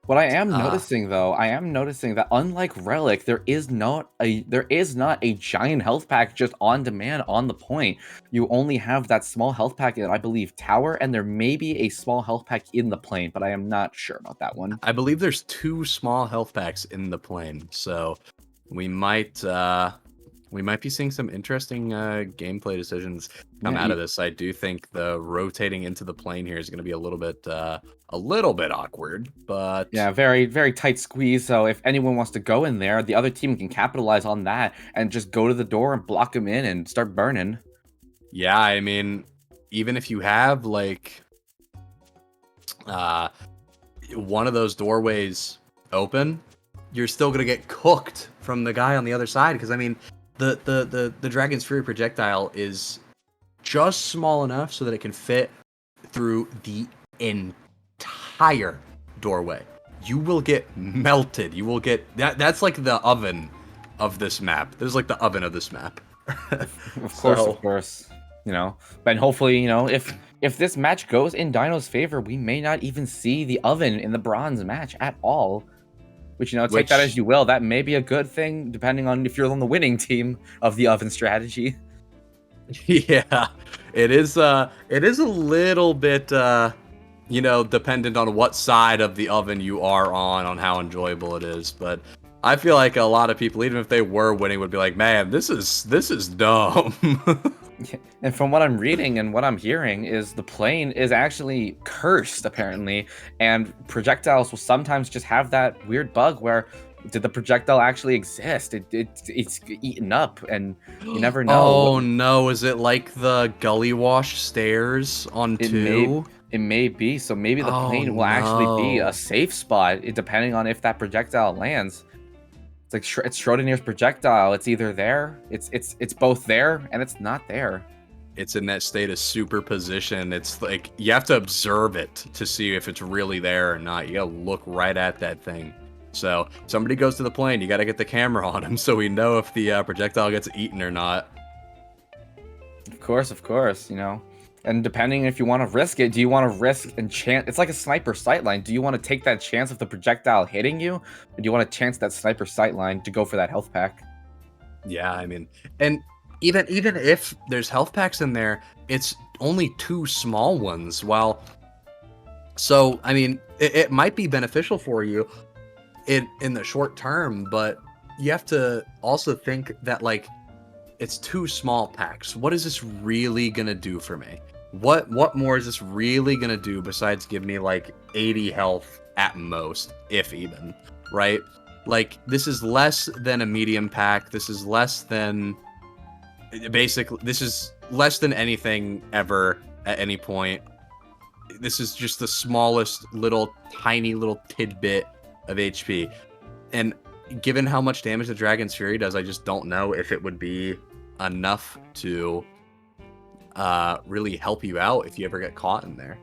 what I am noticing, though, I am noticing that unlike Relic, there is not a giant health pack just on demand on the point. You only have that small health pack in, I believe, Tower, and there may be a small health pack in the plane, but I am not sure about that one. I believe there's 2 small health packs in the plane, so we might be seeing some interesting gameplay decisions come out of this. I do think the rotating into the plane here is going to be a little bit awkward, but yeah, very, very tight squeeze. So if anyone wants to go in there, the other team can capitalize on that and just go to the door and block them in and start burning. Yeah, I mean, even if you have like one of those doorways open, you're still gonna get cooked from the guy on the other side. Because I mean, the Dragon's Fury projectile is just small enough so that it can fit through the entire doorway. You will get melted. You will get that's like the oven of this map. This is like the oven of this map. Of course. You know, and hopefully, you know, if this match goes in Dino's favor, we may not even see the oven in the bronze match at all. Which, you know, take that as you will. That may be a good thing, depending on if you're on the winning team of the oven strategy. Yeah, it is a little bit, you know, dependent on what side of the oven you are on how enjoyable it is. But I feel like a lot of people, even if they were winning, would be like, man, this is dumb. And from what I'm reading and what I'm hearing is the plane is actually cursed, apparently, and projectiles will sometimes just have that weird bug where did the projectile actually exist? It's eaten up, and you never know. Oh no, is it like the gully wash stairs on 2? It may be. So maybe the plane will actually be a safe spot, depending on if that projectile lands. It's like it's Schrodinger's projectile. It's either there, it's both there, and it's not there. It's in that state of superposition. It's like you have to observe it to see if it's really there or not. You gotta look right at that thing. So somebody goes to the plane, you gotta get the camera on him so we know if the projectile gets eaten or not. Of course, you know. And depending if you want to risk it, do you want to risk and chance? It's like a sniper sightline. Do you want to take that chance of the projectile hitting you? Or do you want to chance that sniper sightline to go for that health pack? Yeah, I mean, and even if there's health packs in there, it's only 2 small ones. So I mean, it might be beneficial for you in the short term, but you have to also think that like it's 2 small packs. What is this really gonna do for me? What more is this really gonna do besides give me like 80 health at most, if even, right? Like, this is less than a medium pack. This is less than this is less than anything ever at any point. This is just the smallest tiny little tidbit of HP. And given how much damage the Dragon's Fury does, I just don't know if it would be enough to really help you out if you ever get caught in there.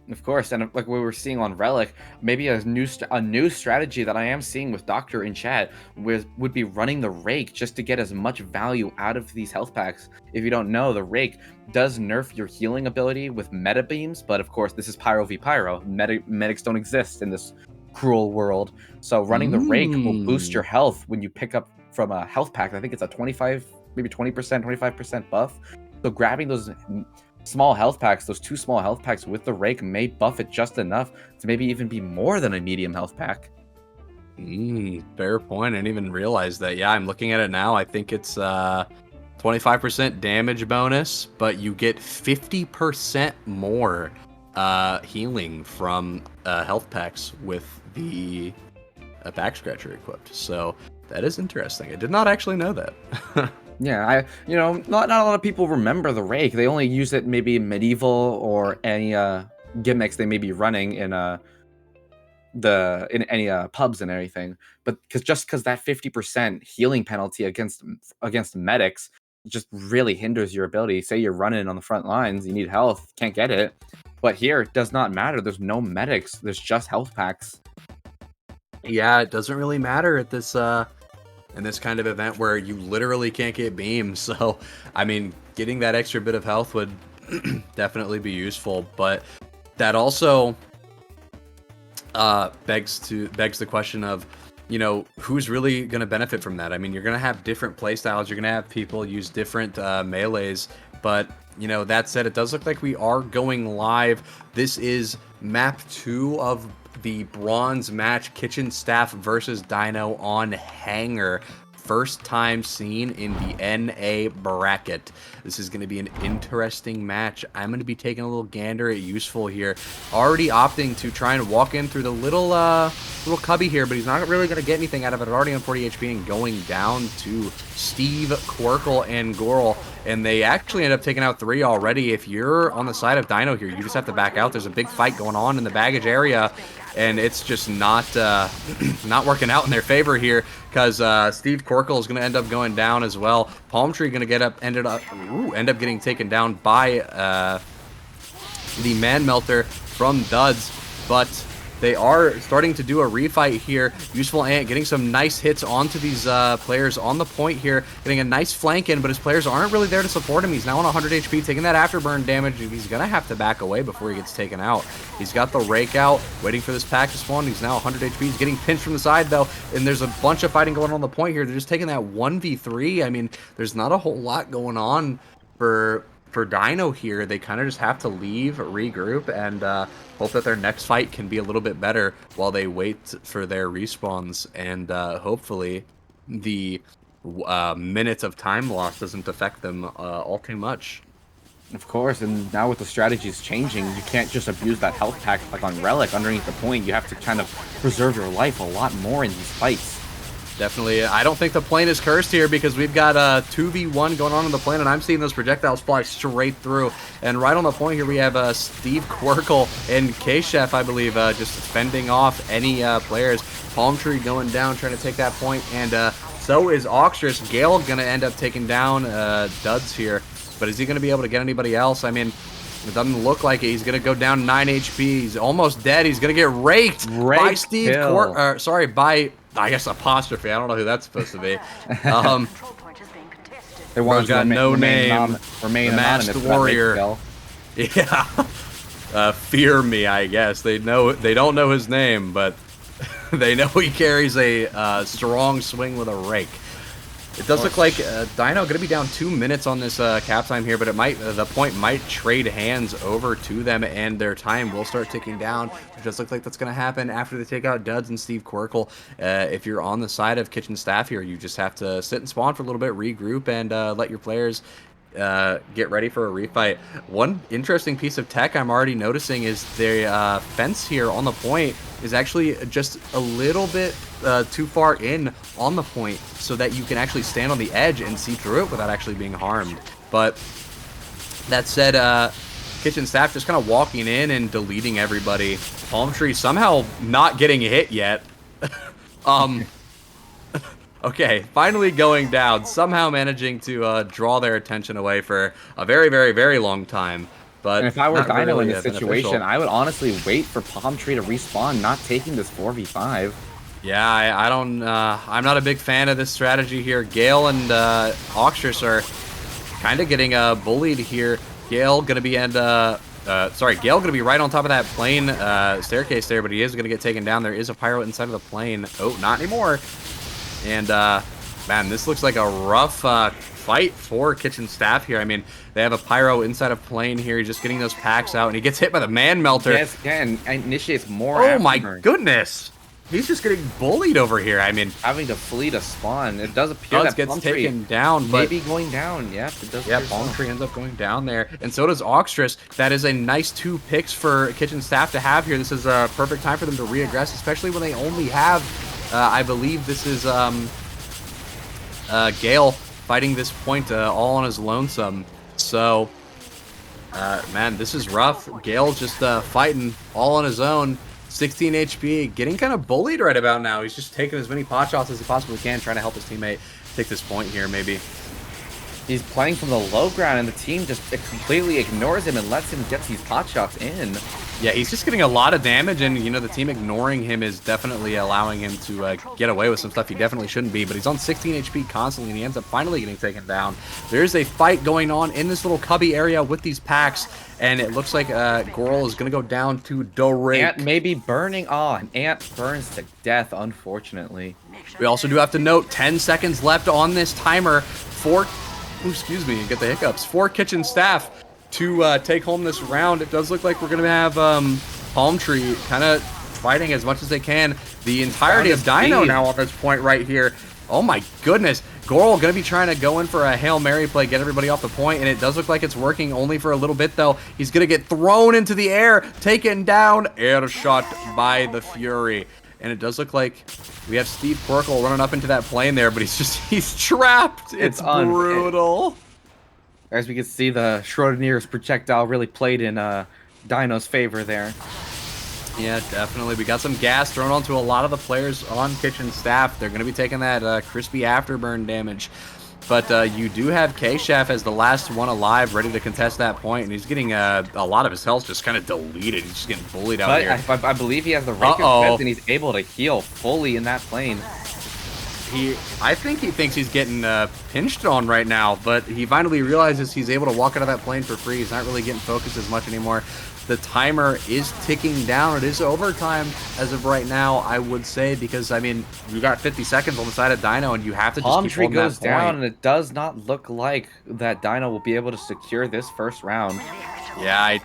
Of course, and like we were seeing on Relic, maybe a new strategy that I am seeing with Doctor in chat would be running the Rake just to get as much value out of these health packs. If you don't know, the Rake does nerf your healing ability with meta beams, but of course this is Pyro v Pyro. Medics don't exist in this cruel world, so running the Rake will boost your health when you pick up from a health pack. I think it's a 25, maybe 20%, 25% buff. So grabbing those small health packs, those 2 small health packs with the Rake may buff it just enough to maybe even be more than a medium health pack. Fair point. I didn't even realize that. Yeah, I'm looking at it now. I think it's 25% damage bonus, but you get 50% more healing from health packs with the back scratcher equipped. So that is interesting. I did not actually know that. Yeah, not a lot of people remember the Rake. They only use it maybe in medieval or any gimmicks they may be running in any pubs and everything, but because that 50% healing penalty against medics just really hinders your ability. Say you're running on the front lines, you need health, can't get it, but here it does not matter. There's no medics, there's just health packs. Yeah, it doesn't really matter at this in this kind of event where you literally can't get beams. So, I mean, getting that extra bit of health would definitely be useful, but that also begs the question of, you know, who's really going to benefit from that? I mean, you're going to have different playstyles. You're going to have people use different melees, but you know, that said, it does look like we are going live. This is map 2 of the bronze match, Kitchen Staff versus Dino on Hangar. First time seen in the NA bracket. This is going to be an interesting match. I'm going to be taking a little gander at Useful here. Already opting to try and walk in through the little cubby here, but he's not really going to get anything out of it. Already on 40 HP and going down to Steve, Quirkle, and Goral. And they actually end up taking out 3 already. If you're on the side of Dino here, you just have to back out. There's a big fight going on in the baggage area, and it's just not not working out in their favor here, because Steve Quirkle is going to end up going down as well. Palm Tree going to end up getting taken down by the Man Melter from Duds, but they are starting to do a refight here. Useful Ant getting some nice hits onto these players on the point here, getting a nice flank in, but his players aren't really there to support him. He's now on 100 HP, taking that afterburn damage. He's going to have to back away before he gets taken out. He's got the rake out, waiting for this pack to spawn. He's now 100 HP. He's getting pinched from the side, though, and there's a bunch of fighting going on the point here. They're just taking that 1v3. I mean, there's not a whole lot going on for Dino here. They kind of just have to leave, regroup, and hope that their next fight can be a little bit better while they wait for their respawns, and hopefully the minutes of time loss doesn't affect them all too much. Of course, and now with the strategies changing, you can't just abuse that health pack like on Relic underneath the point. You have to kind of preserve your life a lot more in these fights. Definitely. I don't think the plane is cursed here, because we've got a 2v1 going on in the plane, and I'm seeing those projectiles fly straight through. And right on the point here, we have Steve Quirkle and K-Chef, I believe, just fending off any players. Palm Tree going down, trying to take that point, and so is Oxtrus. Gale going to end up taking down Duds here, but is he going to be able to get anybody else? I mean, it doesn't look like it. He's going to go down 9 HP. He's almost dead. He's going to get raked by Steve by, I guess, apostrophe. I don't know who that's supposed to be. They want got no name. Remain the masked warrior. Yeah. Fear me, I guess. They don't know his name, but they know he carries a strong swing with a rake. It does look like Dino going to be down 2 minutes on this cap time here, but the point might trade hands over to them, and their time will start ticking down. It does look like that's going to happen after they take out Duds and Steve Quirkle. If you're on the side of Kitchen Staff here, you just have to sit and spawn for a little bit, regroup, and let your players get ready for a refight. One interesting piece of tech I'm already noticing is the fence here on the point is actually just a little bit too far in on the point, so that you can actually stand on the edge and see through it without actually being harmed. But that said, Kitchen Staff just kind of walking in and deleting everybody. Palm Tree somehow not getting hit yet. Okay, finally going down, somehow managing to draw their attention away for a very, very, very long time. But and if I were Dino really in this situation, I would honestly wait for Palm Tree to respawn, not taking this 4v5. Yeah, I don't. I'm not a big fan of this strategy here. Gale and Oxtrus are kind of getting bullied here. Gale gonna be Gale gonna be right on top of that plane staircase there, but he is gonna get taken down. There is a pyro inside of the plane. Oh, not anymore. And man, this looks like a rough fight for Kitchen Staff here. I mean, they have a pyro inside of plane here. He's just getting those packs out, and he gets hit by the Man Melter. Yes, again, initiates more. Oh my goodness. He's just getting bullied over here. I mean, having to flee to spawn. It does appear that gets taken down, but maybe going down. Yeah, it does. Yeah, Palm Tree ends up going down there, and so does Oxtrus. That is a nice 2 picks for Kitchen Staff to have here. This is a perfect time for them to reaggress, especially when they only have, I believe this is Gale fighting this point all on his lonesome. So Man, this is rough. Gale just fighting all on his own. 16 HP, getting kind of bullied right about now. He's just taking as many pot shots as he possibly can, trying to help his teammate take this point here, maybe. He's playing from the low ground, and the team just completely ignores him and lets him get these pot shots in. Yeah, he's just getting a lot of damage, and, you know, the team ignoring him is definitely allowing him to get away with some stuff he definitely shouldn't be, but he's on 16 HP constantly, and he ends up finally getting taken down. There's a fight going on in this little cubby area with these packs, and it looks like Goral is going to go down to Dorake. Ant may be burning. Oh, and Ant burns to death, unfortunately. We also do have to note 10 seconds left on this timer for, excuse me, get the hiccups, for Kitchen Staff to take home this round. It does look like we're going to have Palm Tree kind of fighting as much as they can. The entirety of Dino now on this point right here. Oh my goodness. Goral going to be trying to go in for a Hail Mary play, get everybody off the point, and it does look like it's working only for a little bit, though. He's going to get thrown into the air, taken down, air shot by the Fury. And it does look like we have Steve Quirkle running up into that plane there, but he's trapped. It's brutal. As we can see, the Schrodinger's projectile really played in Dino's favor there. Yeah, definitely. We got some gas thrown onto a lot of the players on Kitchen Staff. They're going to be taking that crispy afterburn damage. But you do have K-Chef as the last one alive, ready to contest that point, and he's getting a lot of his health just kind of deleted. He's just getting bullied out here. I believe he has the Rake effect, and he's able to heal fully in that plane. I think he thinks he's getting pinched on right now, but he finally realizes he's able to walk out of that plane for free. He's not really getting focused as much anymore. The timer is ticking down. It is overtime as of right now, I would say, because, I mean, you got 50 seconds on the side of Dino, and you have to just Palm keep Tree holding that goes down, point. and it does not look like that Dino will be able to secure this first round. Yeah,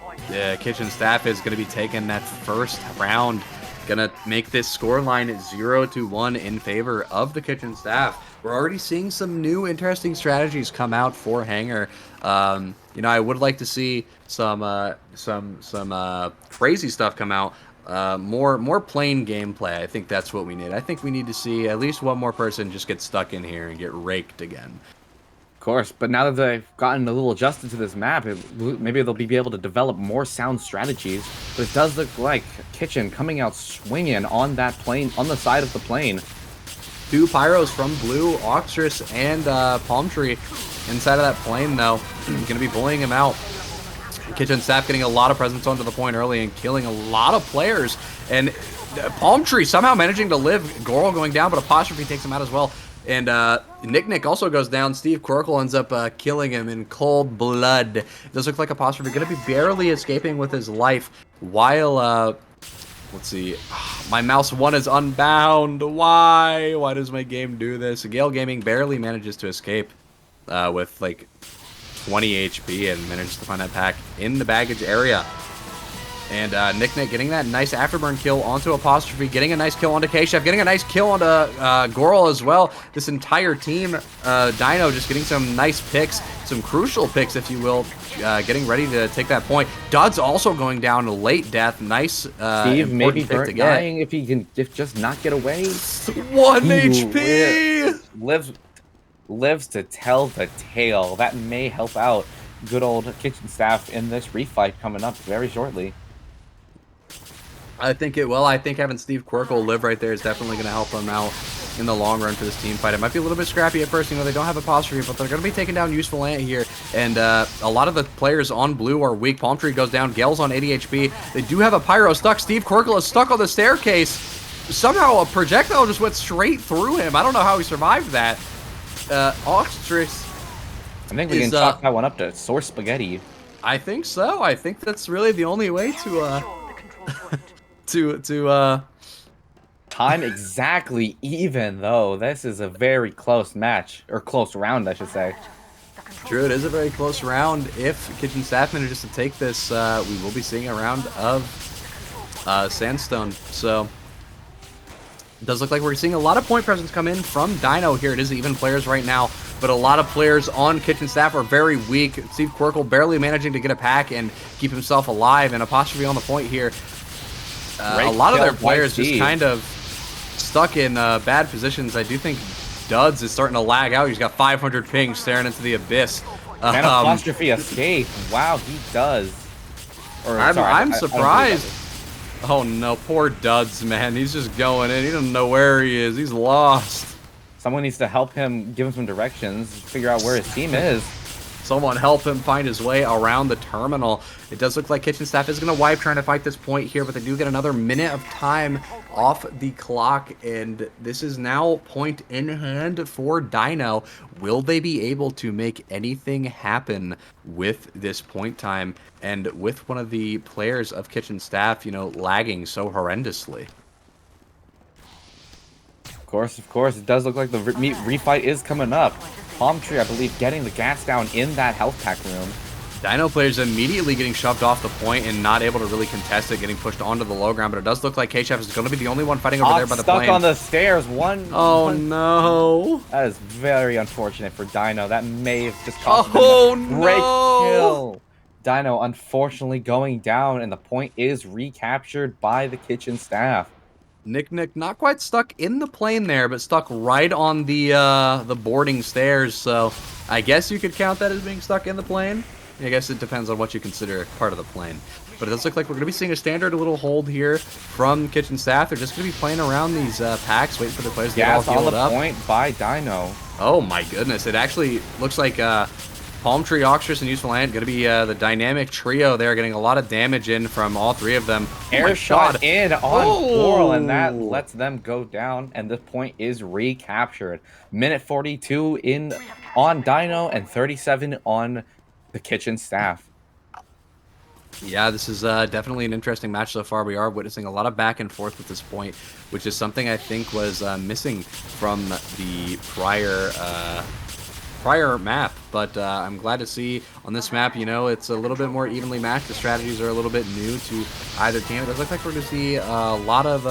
Kitchen Staff is going to be taking that first round. Gonna make this score line 0-1 in favor of the Kitchen Staff. We're already seeing some new interesting strategies come out for Hanger. You know, I would like to see some crazy stuff come out. More plain gameplay. I think that's what we need. I think we need to see at least one more person just get stuck in here and get raked again. Of course, but now that they've gotten a little adjusted to this map, maybe they'll be able to develop more sound strategies. But it does look like Kitchen coming out swinging on that plane, on the side of the plane. 2 Pyros from Blue, Oxtrus, and Palm Tree inside of that plane, though. Going to be bullying him out. Kitchen Staff getting a lot of presence onto the point early and killing a lot of players. And Palm Tree somehow managing to live. Goral going down, but Apostrophe takes him out as well. And Nick also goes down. Steve Quirkle ends up killing him in cold blood. It does look like Apostrophe going to be barely escaping with his life while, let's see. My mouse 1 is unbound. Why? Why does my game do this? Gale Gaming barely manages to escape with like 20 HP and manages to find that pack in the baggage area. And Nick getting that nice afterburn kill onto Apostrophe, getting a nice kill onto K-Chef, getting a nice kill onto Goral as well. This entire team, Dino just getting some nice picks, some crucial picks, if you will, getting ready to take that point. Dud's also going down to late death. Nice Steve maybe dying if he can just not get away. 1 HP! Lives to tell the tale. That may help out good old Kitchen Staff in this refight coming up very shortly. I think it will. I think having Steve Quirkle live right there is definitely going to help them out in the long run for this team fight. It might be a little bit scrappy at first. You know, they don't have Apostrophe, but they're going to be taking down Useful Ant here. And a lot of the players on Blue are weak. Palm Tree goes down. Gale's on 80 HP. They do have a Pyro stuck. Steve Quirkle is stuck on the staircase. Somehow a projectile just went straight through him. I don't know how he survived that. Oxtrix. I think we can chalk that one up to Source Spaghetti. I think so. I think that's really the only way to time exactly even, though. This is a very close match, or close round, I should say. True, it is a very close round. If Kitchen Staff manages to take this, we will be seeing a round of Sandstone. So it does look like we're seeing a lot of point presence come in from Dino here. It is even players right now, but a lot of players on Kitchen Staff are very weak. Steve Quirkle barely managing to get a pack and keep himself alive, and Apostrophe on the point here. A lot of their players just kind of stuck in bad positions. I do think Duds is starting to lag out. He's got 500 ping staring into the abyss. Man apostrophe escape. Wow, he does. Or, I'm sorry, surprised. Oh no, poor Duds, man. He's just going in. He doesn't know where he is. He's lost. Someone needs to help him, give him some directions, figure out where his team is. Someone help him find his way around the terminal. It does look like Kitchen Staff is going to wipe trying to fight this point here, but they do get another minute of time off the clock, and this is now point in hand for Dino. Will they be able to make anything happen with this point time and with one of the players of Kitchen Staff, you know, lagging so horrendously? Of course, it does look like the refight is coming up. Palm Tree, I believe, getting the gas down in that health pack room. Dino players immediately getting shoved off the point and not able to really contest it, getting pushed onto the low ground, but it does look like K-Chef is going to be the only one fighting over there by the plane. Stuck on the stairs. No. That is very unfortunate for Dino. That may have just cost him no. Great kill. Dino unfortunately going down, and the point is recaptured by the Kitchen Staff. Nick not quite stuck in the plane there, but stuck right on the boarding stairs. So I guess you could count that as being stuck in the plane. I guess it depends on what you consider part of the plane. But it does look like we're going to be seeing a standard little hold here from Kitchen Staff. They're just going to be playing around these packs, waiting for the players to get all healed up. On the point by Dino. Oh my goodness! It actually looks like Palm Tree, Oxtrus, and Useful Ant going to be the dynamic trio there, getting a lot of damage in from all three of them. Air shot in on Coral, and that lets them go down, and this point is recaptured. Minute 42 in on Dino and 37 on the Kitchen Staff. Yeah, this is definitely an interesting match so far. We are witnessing a lot of back and forth at this point, which is something I think was missing from the prior map, but I'm glad to see on this map, you know, it's a little bit more evenly matched. The strategies are a little bit new to either team. It does look like we're going to see a lot of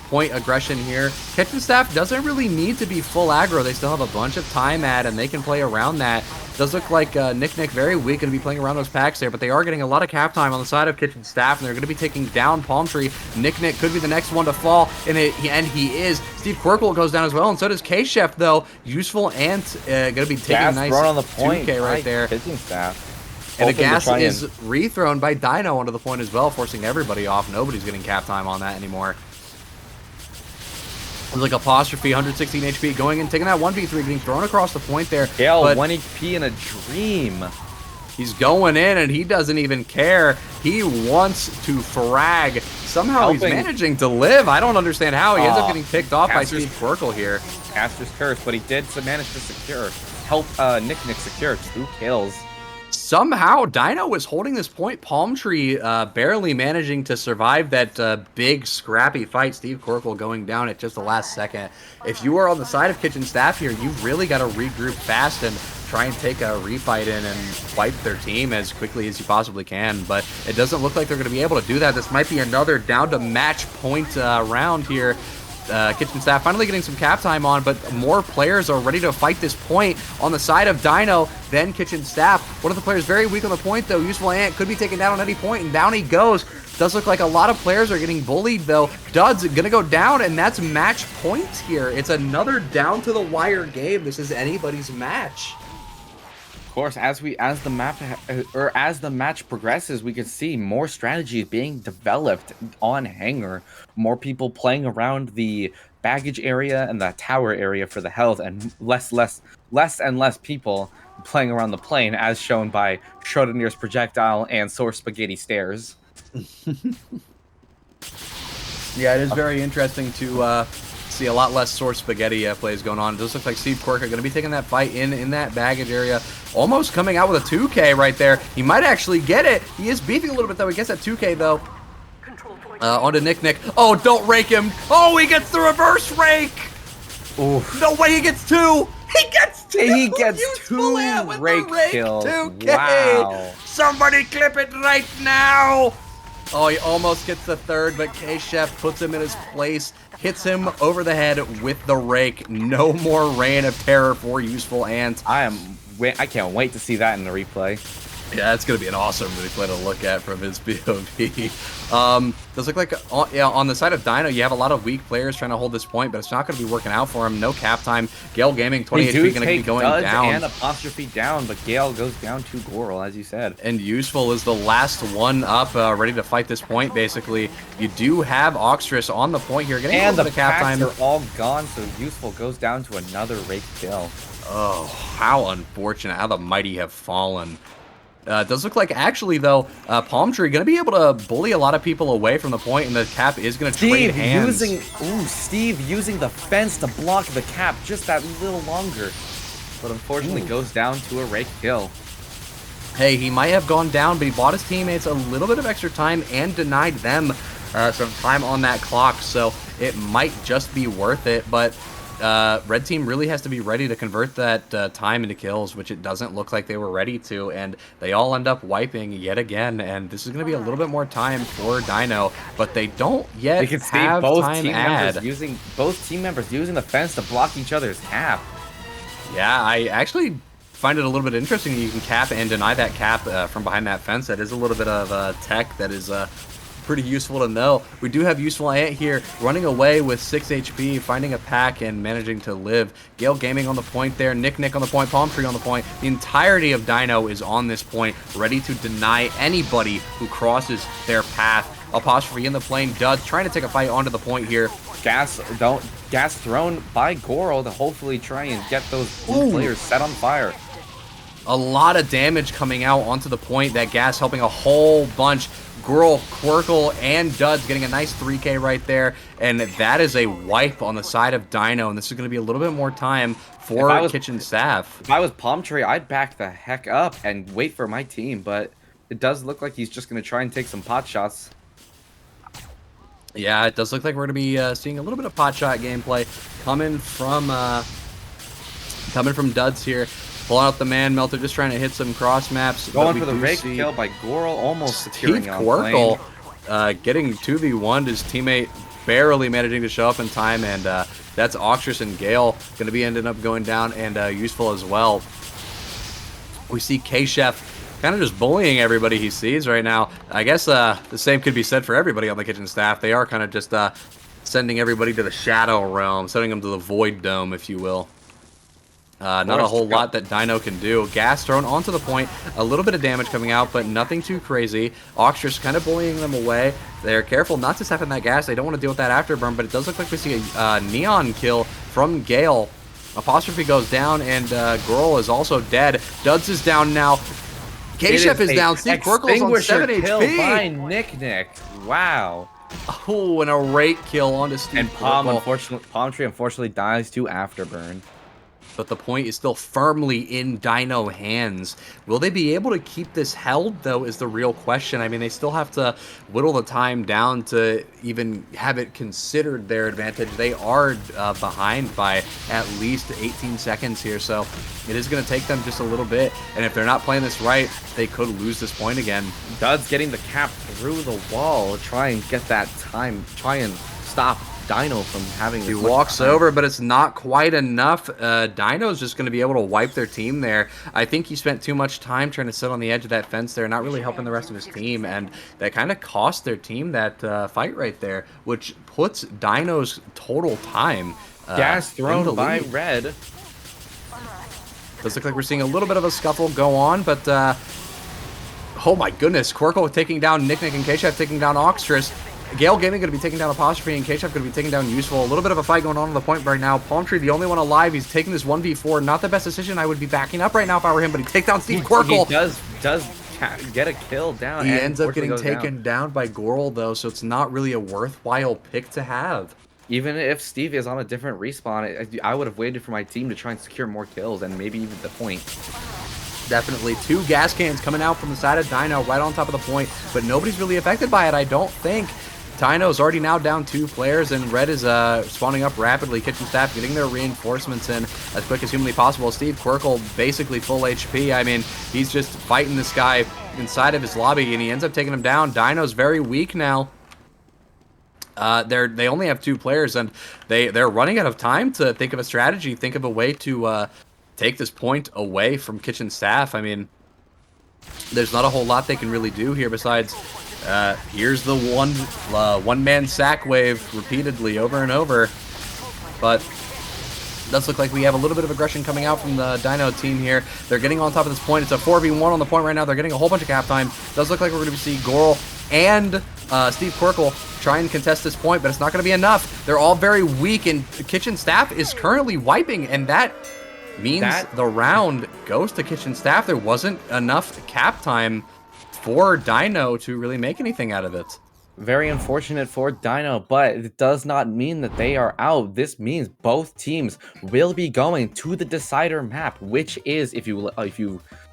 point aggression here. Kitchen Staff doesn't really need to be full aggro. They still have a bunch of time and they can play around that. Does look like Nick very weak, going to be playing around those packs there, but they are getting a lot of cap time on the side of Kitchen Staff, and they're going to be taking down Palm Tree. Nick could be the next one to fall, and he is. Steve Quirkle goes down as well, and so does K-Chef, though. Useful Ant going to be taking a nice on the point 2K right there. Kitchen Staff. And the gas is rethrown by Dino onto the point as well, forcing everybody off. Nobody's getting cap time on that anymore. Like apostrophe, 116 HP, going in, taking that 1v3, getting thrown across the point there. Gale, 1 HP in a dream. He's going in, and he doesn't even care. He wants to frag. Somehow he's managing to live. I don't understand how. He ends up getting picked off by Steve Quirkle here. Caster's Curse, but he did manage to help Nick secure 2 kills. Somehow, Dino was holding this point. Palm Tree barely managing to survive that big, scrappy fight. Steve Quirkle going down at just the last second. If you are on the side of Kitchen Staff here, you've really got to regroup fast and try and take a refight in and wipe their team as quickly as you possibly can. But it doesn't look like they're going to be able to do that. This might be another down-to-match point round here. Kitchen Staff finally getting some cap time on, but more players are ready to fight this point on the side of Dino than Kitchen Staff. One of the players very weak on the point, though. Useful Ant could be taken down on any point, and down he goes. Does look like a lot of players are getting bullied, though. Dud's gonna go down, and that's match point here. It's another down-to-the-wire game. This is anybody's match. Of course, as the match progresses, we can see more strategies being developed on Hangar, more people playing around the baggage area and the tower area for the health, and less and less people playing around the plane, as shown by Schrodinger's projectile and Source Spaghetti Stairs. Yeah, it is very interesting to see a lot less Source Spaghetti plays going on. It does look like Steve Quirk are going to be taking that fight in that baggage area. Almost coming out with a 2K right there. He might actually get it. He is beefing a little bit, though. He gets that 2K, though. Onto Nick. Oh, don't rake him. Oh, he gets the reverse rake. Oof. No way, he gets 2. He gets 2. He gets 2 rake kills. 2K. Wow. Somebody clip it right now. Oh, he almost gets the 3rd, but K-Chef puts him in his place, hits him over the head with the rake. No more Reign of Terror for Useful Ant. I can't wait to see that in the replay. Yeah, it's going to be an awesome replay to look at from his VOD. Does look like yeah, on the side of Dino, you have a lot of weak players trying to hold this point, but it's not going to be working out for him. No cap time. Gale Gaming, 20 HP, going to be going Duds down. and Apostrophe down, but Gale goes down to Goral, as you said. And Useful is the last one up, ready to fight this point, basically. You do have Oxtrus on the point here, getting And a the little bit of cap time. are all gone, so Useful goes down to another rake kill. Oh, how unfortunate. How the mighty have fallen. It does look like, actually, though, Palm Tree going to be able to bully a lot of people away from the point, and the cap is going to trade hands. Steve using the fence to block the cap just that little longer. But unfortunately goes down to a rake kill. Hey, he might have gone down, but he bought his teammates a little bit of extra time and denied them some time on that clock, so it might just be worth it, but Red Team really has to be ready to convert that time into kills, which it doesn't look like they were ready to, and they all end up wiping yet again, and this is going to be a little bit more time for Dino, but they don't yet You can see have both time team add. members using the fence to block each other's cap. Yeah, I actually find it a little bit interesting that you can cap and deny that cap from behind that fence. That is a little bit of tech that is pretty useful to know. We do have Useful Ant here running away with 6 HP, finding a pack and managing to live. Gale Gaming on the point there, Nick on the point, Palm Tree on the point. The entirety of Dino is on this point, ready to deny anybody who crosses their path. Apostrophe in the plane, Duds trying to take a fight onto the point here. Gas thrown by Goral to hopefully try and get those blue players set on fire. A lot of damage coming out onto the point. That gas helping a whole bunch. Girl, Quirkle, and Duds getting a nice 3K right there. And that is a wipe on the side of Dino. And this is going to be a little bit more time for Kitchen Staff. If I was Palm Tree, I'd back the heck up and wait for my team. But it does look like he's just going to try and take some pot shots. Yeah, it does look like we're going to be seeing a little bit of pot shot gameplay coming from Duds here. Pulling out the Man Melter, just trying to hit some cross maps. Going for the rake kill by Goral, almost securing on Quirkle getting 2v1'd, his teammate barely managing to show up in time, and that's Oxtrus and Gale going to be ending up going down, and Useful as well. We see K-Chef kind of just bullying everybody he sees right now. I guess the same could be said for everybody on the Kitchen Staff. They are kind of just sending everybody to the Shadow Realm, sending them to the Void Dome, if you will. Not a whole lot that Dino can do. Gas thrown onto the point, a little bit of damage coming out, but nothing too crazy. Oxtrus kind of bullying them away. They're careful not to step in that gas. They don't want to deal with that afterburn, but it does look like we see a Neon kill from Gale. Apostrophe goes down, and Girl is also dead. Duds is down now. K-Chef is down. Steve Quirkle's on 7 HP. By Nick. Wow. Oh, and a rake kill onto Steve And Palm Tree unfortunately dies to afterburn. But the point is still firmly in Dino hands. Will they be able to keep this held, though, is the real question. I mean, they still have to whittle the time down to even have it considered their advantage. They are behind by at least 18 seconds here, so it is going to take them just a little bit. And if they're not playing this right, they could lose this point again. Duds getting the cap through the wall, try and get that time, try and stop Dino from having. He walks over, but it's not quite enough. Dino's just going to be able to wipe their team there. I think he spent too much time trying to sit on the edge of that fence there, not really helping the rest of his team, and that kind of cost their team that fight right there, which puts Dino's total time gas thrown by Red. Does look like we're seeing a little bit of a scuffle go on, but oh my goodness, Quirkle taking down Nick and K-Chef taking down Oxtrus. Gale Gaming going to be taking down Apostrophe, and K-Chef going to be taking down Useful. A little bit of a fight going on the point right now. Palm Tree, the only one alive. He's taking this 1v4. Not the best decision. I would be backing up right now if I were him, but he takes down Steve Quirkle. He does get a kill down. He ends up getting taken down by Goral, though, so it's not really a worthwhile pick to have. Even if Steve is on a different respawn, I would have waited for my team to try and secure more kills and maybe even the point. Definitely 2 gas cans coming out from the side of Dino right on top of the point, but nobody's really affected by it, I don't think. Dino's already now down 2 players, and Red is spawning up rapidly. Kitchen Staff getting their reinforcements in as quick as humanly possible. Steve Quirkle basically full HP. I mean, he's just fighting this guy inside of his lobby, and he ends up taking him down. Dino's very weak now. They only have 2 players, and they're running out of time to think of a strategy, think of a way to take this point away from Kitchen Staff. I mean, there's not a whole lot they can really do here besides here's the one-man sack wave repeatedly over and over. But it does look like we have a little bit of aggression coming out from the Dino team here. They're getting on top of this point. It's a 4v1 on the point right now. They're getting a whole bunch of cap time. It does look like we're going to see Goral and Steve Quirkle try and contest this point, but it's not going to be enough. They're all very weak, and Kitchen Staff is currently wiping, and that means the round goes to Kitchen Staff. There wasn't enough cap time for Dino to really make anything out of it. Very unfortunate for Dino, but it does not mean that they are out. This means both teams will be going to the decider map, which is, if you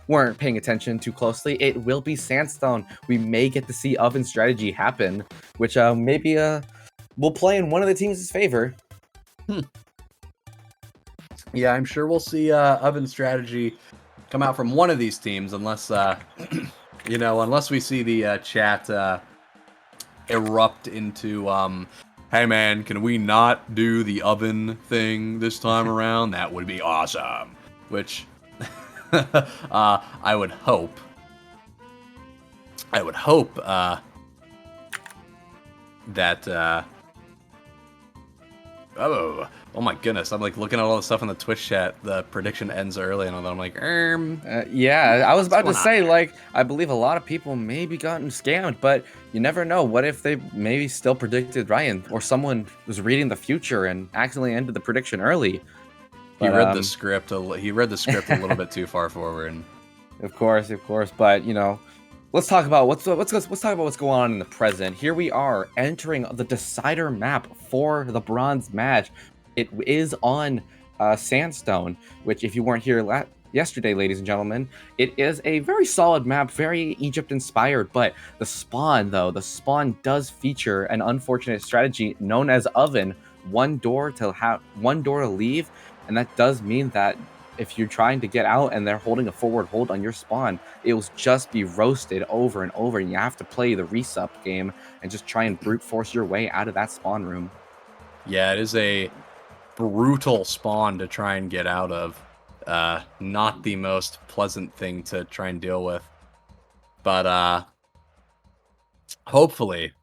weren't paying attention too closely, it will be Sandstone. We may get to see Oven Strategy happen, which maybe will play in one of the teams' favor. Yeah, I'm sure we'll see Oven Strategy come out from one of these teams, unless unless we see the chat erupt into hey man, can we not do the oven thing this time around? That would be awesome. Which I would hope that oh my goodness, I'm like looking at all the stuff in the Twitch chat. The prediction ends early, and I'm like, yeah, I was about to say, like, I believe a lot of people maybe gotten scammed, but you never know. What if they maybe still predicted Ryan, or someone was reading the future and accidentally ended the prediction early? He read the script. He read the script a little bit too far forward. Of course, but let's talk about what's going on in the present. Here we are entering the decider map for the bronze match. It is on Sandstone, which, if you weren't here yesterday, ladies and gentlemen, it is a very solid map, very Egypt inspired. But the spawn does feature an unfortunate strategy known as Oven. One door to leave, and that does mean that if you're trying to get out and they're holding a forward hold on your spawn, it will just be roasted over and over, and you have to play the resup game and just try and brute force your way out of that spawn room. Yeah, it is a brutal spawn to try and get out of. Not the most pleasant thing to try and deal with. But hopefully,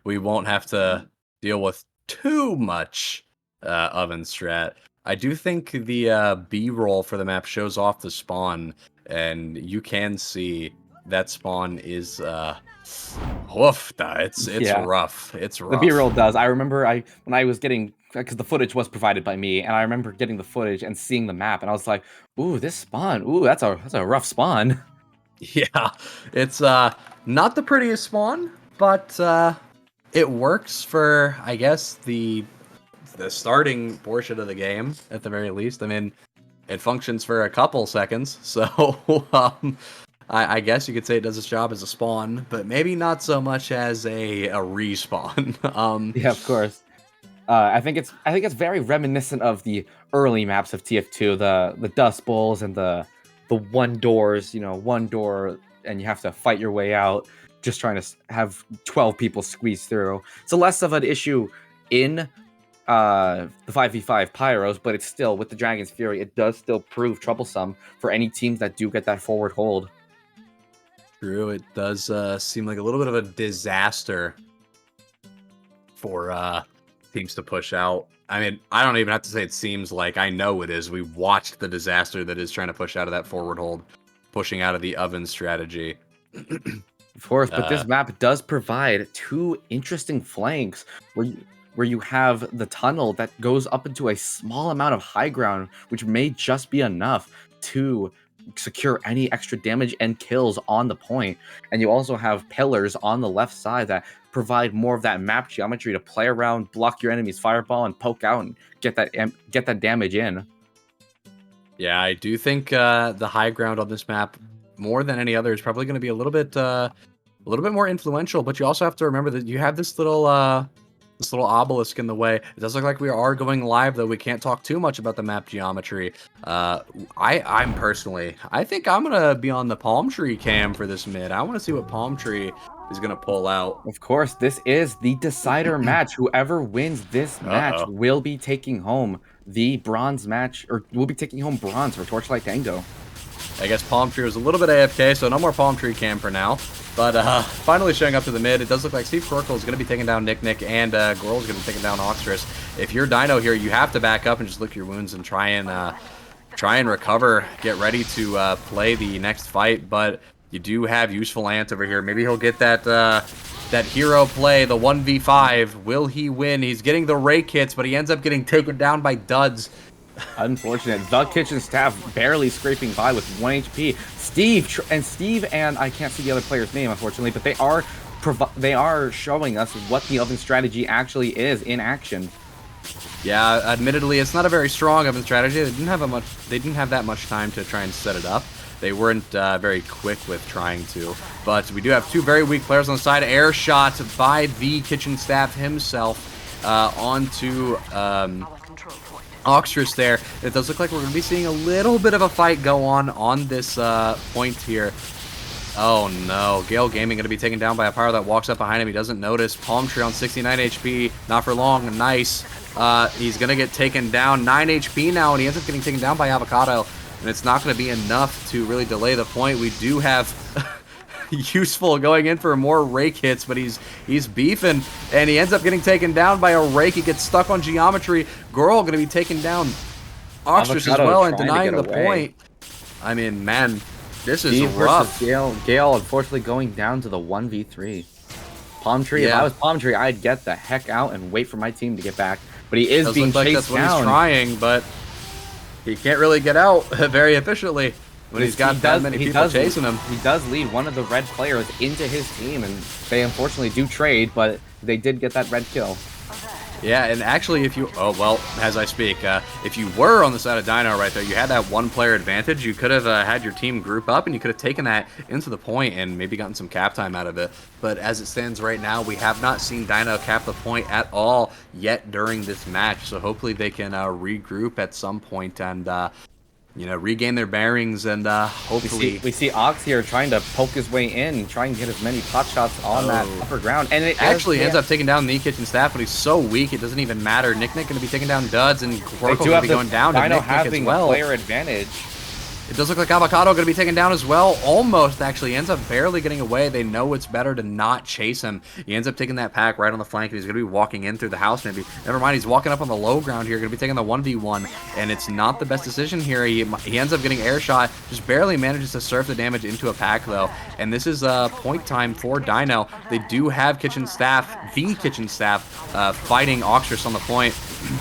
we won't have to deal with too much oven strat. I do think the B-roll for the map shows off the spawn, and you can see that spawn is woof. It's rough. It's rough. The B-roll does. I remember when I was getting, because the footage was provided by me, and I remember getting the footage and seeing the map, and I was like, "Ooh, this spawn. Ooh, that's a rough spawn." Yeah, it's not the prettiest spawn, but it works for, I guess, the starting portion of the game at the very least. I mean, it functions for a couple seconds, so I guess you could say it does its job as a spawn, but maybe not so much as a respawn. Yeah, of course. I think it's very reminiscent of the early maps of TF2, the Dust Bowls and the one doors. One door, and you have to fight your way out, just trying to have 12 people squeeze through. It's less of an issue in the 5v5 Pyros, but it's still, with the Dragon's Fury, it does still prove troublesome for any teams that do get that forward hold. True, it does seem like a little bit of a disaster for teams to push out. I mean, I don't even have to say it seems like, I know it is. We watched the disaster that is trying to push out of that forward hold, pushing out of the oven strategy. Of course, but this map does provide two interesting flanks where you have the tunnel that goes up into a small amount of high ground, which may just be enough to secure any extra damage and kills on the point. And you also have pillars on the left side that provide more of that map geometry to play around, block your enemy's fireball, and poke out and get that damage in. Yeah, I do think the high ground on this map, more than any other, is probably going to be a little bit more influential. But you also have to remember that you have this little obelisk in the way. It does look like we are going live, though. We can't talk too much about the map geometry. I'm personally, I think I'm gonna be on the palm tree cam for this mid. I want to see what palm tree is gonna pull out. Of course, this is the decider match. Whoever wins this match will be taking home the bronze match, or will be taking home bronze for Torchlight Tango. I guess Palm Tree was a little bit AFK, so no more Palm Tree cam for now. But finally showing up to the mid, it does look like Steve Quirkle is going to be taking down Nick, and Gorl is going to be taking down Oxtrus. If you're Dino here, you have to back up and just lick your wounds and try and recover, get ready to play the next fight. But you do have useful Ant over here. Maybe he'll get that that hero play, the 1v5. Will he win? He's getting the rake hits, but he ends up getting taken down by Duds. Unfortunate. The kitchen staff barely scraping by with 1 HP. Steve and I can't see the other player's name, unfortunately, but they are showing us what the oven strategy actually is in action. Yeah, admittedly, it's not a very strong oven strategy. They didn't have that much time to try and set it up. They weren't very quick with trying to. But we do have two very weak players on the side. Air shot by the kitchen staff himself onto Oxtrus there. It does look like we're going to be seeing a little bit of a fight go on this point here. Oh no, Gale Gaming going to be taken down by a Pyro that walks up behind him. He doesn't notice. Palm Tree on 69 HP. Not for long. Nice. He's going to get taken down. 9 HP now, and he ends up getting taken down by Avocado. And it's not going to be enough to really delay the point. We do have Useful going in for more rake hits, but he's beefing, and he ends up getting taken down by a rake. He gets stuck on geometry. Girl going to be taken down. Oxtrus as well, and denying the point. I mean, man, this is rough. Gale unfortunately going down to the 1v3. Palm Tree, if I was Palm Tree, I'd get the heck out and wait for my team to get back. But he is being chased that's down. What he's trying, but he can't really get out very efficiently when he's got that many people chasing him. He does lead one of the red players into his team, and they unfortunately do trade, but they did get that red kill. Yeah, and actually, if you... Oh, well, as I speak, if you were on the side of Dino right there, you had that one-player advantage. You could have had your team group up, and you could have taken that into the point and maybe gotten some cap time out of it. But as it stands right now, we have not seen Dino cap the point at all yet during this match. So hopefully they can regroup at some point and... you know, regain their bearings, and hopefully... We see Ox here trying to poke his way in, trying to get as many pot shots on that upper ground, and it actually ends up taking down the kitchen staff, but he's so weak, it doesn't even matter. Nick going to be taking down Duds, and Quirkle going to be going down to Nick as well. Player advantage. It does look like Avocado going to be taken down as well. Almost, actually. Ends up barely getting away. They know it's better to not chase him. He ends up taking that pack right on the flank, and he's going to be walking in through the house maybe. Never mind, he's walking up on the low ground here. Going to be taking the 1v1, and it's not the best decision here. He ends up getting air shot. Just barely manages to surf the damage into a pack, though. And this is point time for Dino. They do have kitchen staff, the kitchen staff, fighting Oxtrus on the point,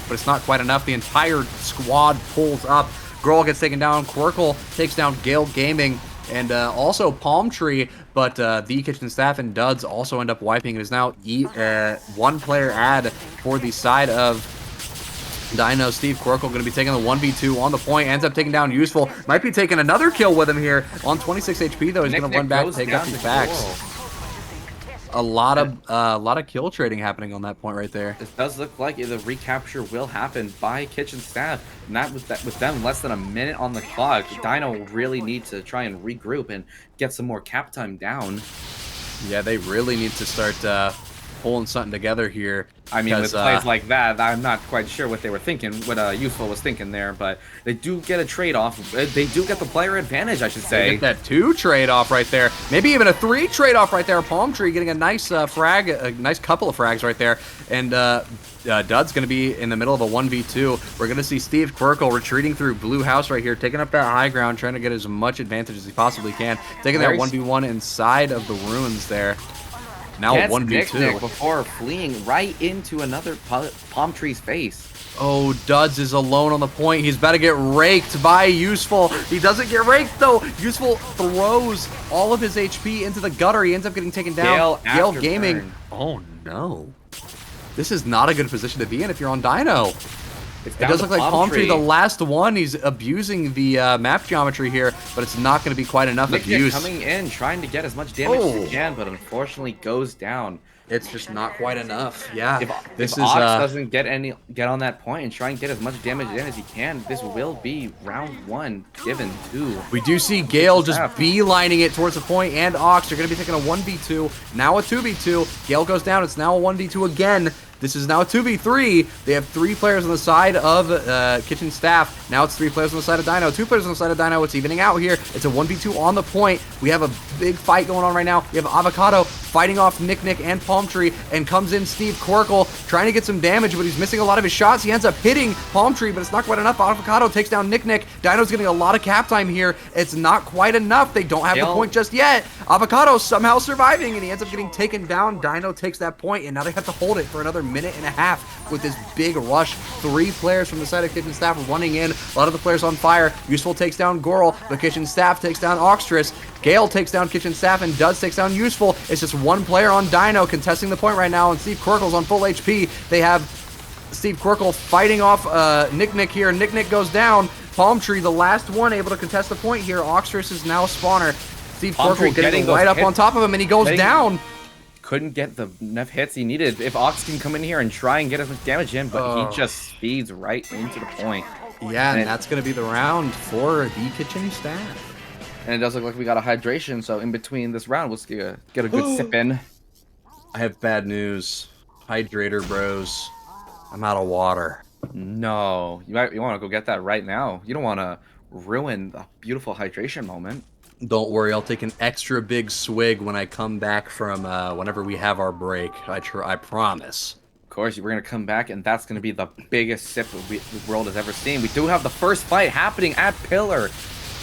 but it's not quite enough. The entire squad pulls up. Grol gets taken down. Quirkle takes down Gale Gaming and also Palm Tree, but the kitchen staff and Duds also end up wiping. It is now one player ad for the side of Dino. Steve Quirkle going to be taking the 1v2 on the point. Ends up taking down Useful. Might be taking another kill with him here on 26 HP though. He's going to run back and take up his backs. A lot of kill trading happening on that point right there. It does look like the recapture will happen by kitchen staff. Not with them less than a minute on the clock. Dino really needs to try and regroup and get some more cap time down. Yeah, they really need to start pulling something together here. I mean, with plays like that, I'm not quite sure what they were thinking, what Useful was thinking there, but they do get a trade-off. They do get the player advantage, I should say. They get that 2 trade-off right there. Maybe even a 3 trade-off right there. Palm Tree getting a nice frag, a nice couple of frags right there. And Dud's going to be in the middle of a 1v2. We're going to see Steve Quirkle retreating through Blue House right here, taking up that high ground, trying to get as much advantage as he possibly can. Taking that 1v1 inside of the ruins there. Now 1v2 before fleeing right into another Palm Tree's face. Oh, Duds is alone on the point. He's about to get raked by Useful. He doesn't get raked though. Useful throws all of his HP into the gutter. He ends up getting taken down. Gale Gaming. Burn. Oh no. This is not a good position to be in if you're on Dino. It does look like Palm Tree, the last one. He's abusing the map geometry here, but it's not going to be quite enough abuse. Coming in, trying to get as much damage as he can, but unfortunately goes down. It's just not quite enough. Yeah, if Ox doesn't get on that point and try and get as much damage in as he can, this will be round 1 given to. We do see Gale just beelining it towards the point, and Ox are going to be taking a 1v2, now a 2v2. Gale goes down. It's now a 1v2 again. This is now a 2v3. They have 3 players on the side of Kitchen Staff. Now it's 3 players on the side of Dino, 2 players on the side of Dino. It's evening out here. It's a 1v2 on the point. We have a big fight going on right now. We have Avocado fighting off Nick and Palm Tree, and comes in Steve Quirkle trying to get some damage, but he's missing a lot of his shots. He ends up hitting Palm Tree, but it's not quite enough. Avocado takes down Nick. Dino's getting a lot of cap time here. It's not quite enough. They don't have the point just yet. Avocado somehow surviving, and he ends up getting taken down. Dino takes that point, and now they have to hold it for another minute and a half with this big rush. 3 players from the side of Kitchen Staff running in. A lot of the players on fire. Useful takes down Goral. The Kitchen Staff takes down Oxtrus. Gale takes down Kitchen Staff, and Duds takes down Useful. It's just 1 player on Dino contesting the point right now, and Steve Quirkle's on full HP. They have Steve Quirkle fighting off Nick here. Nick goes down. Palm Tree, the last one, able to contest the point here. Oxtrus is now a spawner. Steve Quirkle getting right up on top of him, and he goes down. Couldn't get the enough hits he needed. If Ox can come in here and try and get as much damage in, but he just speeds right into the point. Yeah, and that's going to be the round for the Kitchen Staff. And it does look like we got a hydration, so in between this round, let's get a good sip in. I have bad news. Hydrator bros. I'm out of water. No, you want to go get that right now. You don't want to ruin the beautiful hydration moment. Don't worry, I'll take an extra big swig when I come back from whenever we have our break. I promise. Of course, we're going to come back, and that's going to be the biggest sip the world has ever seen. We do have the first fight happening at Pillar.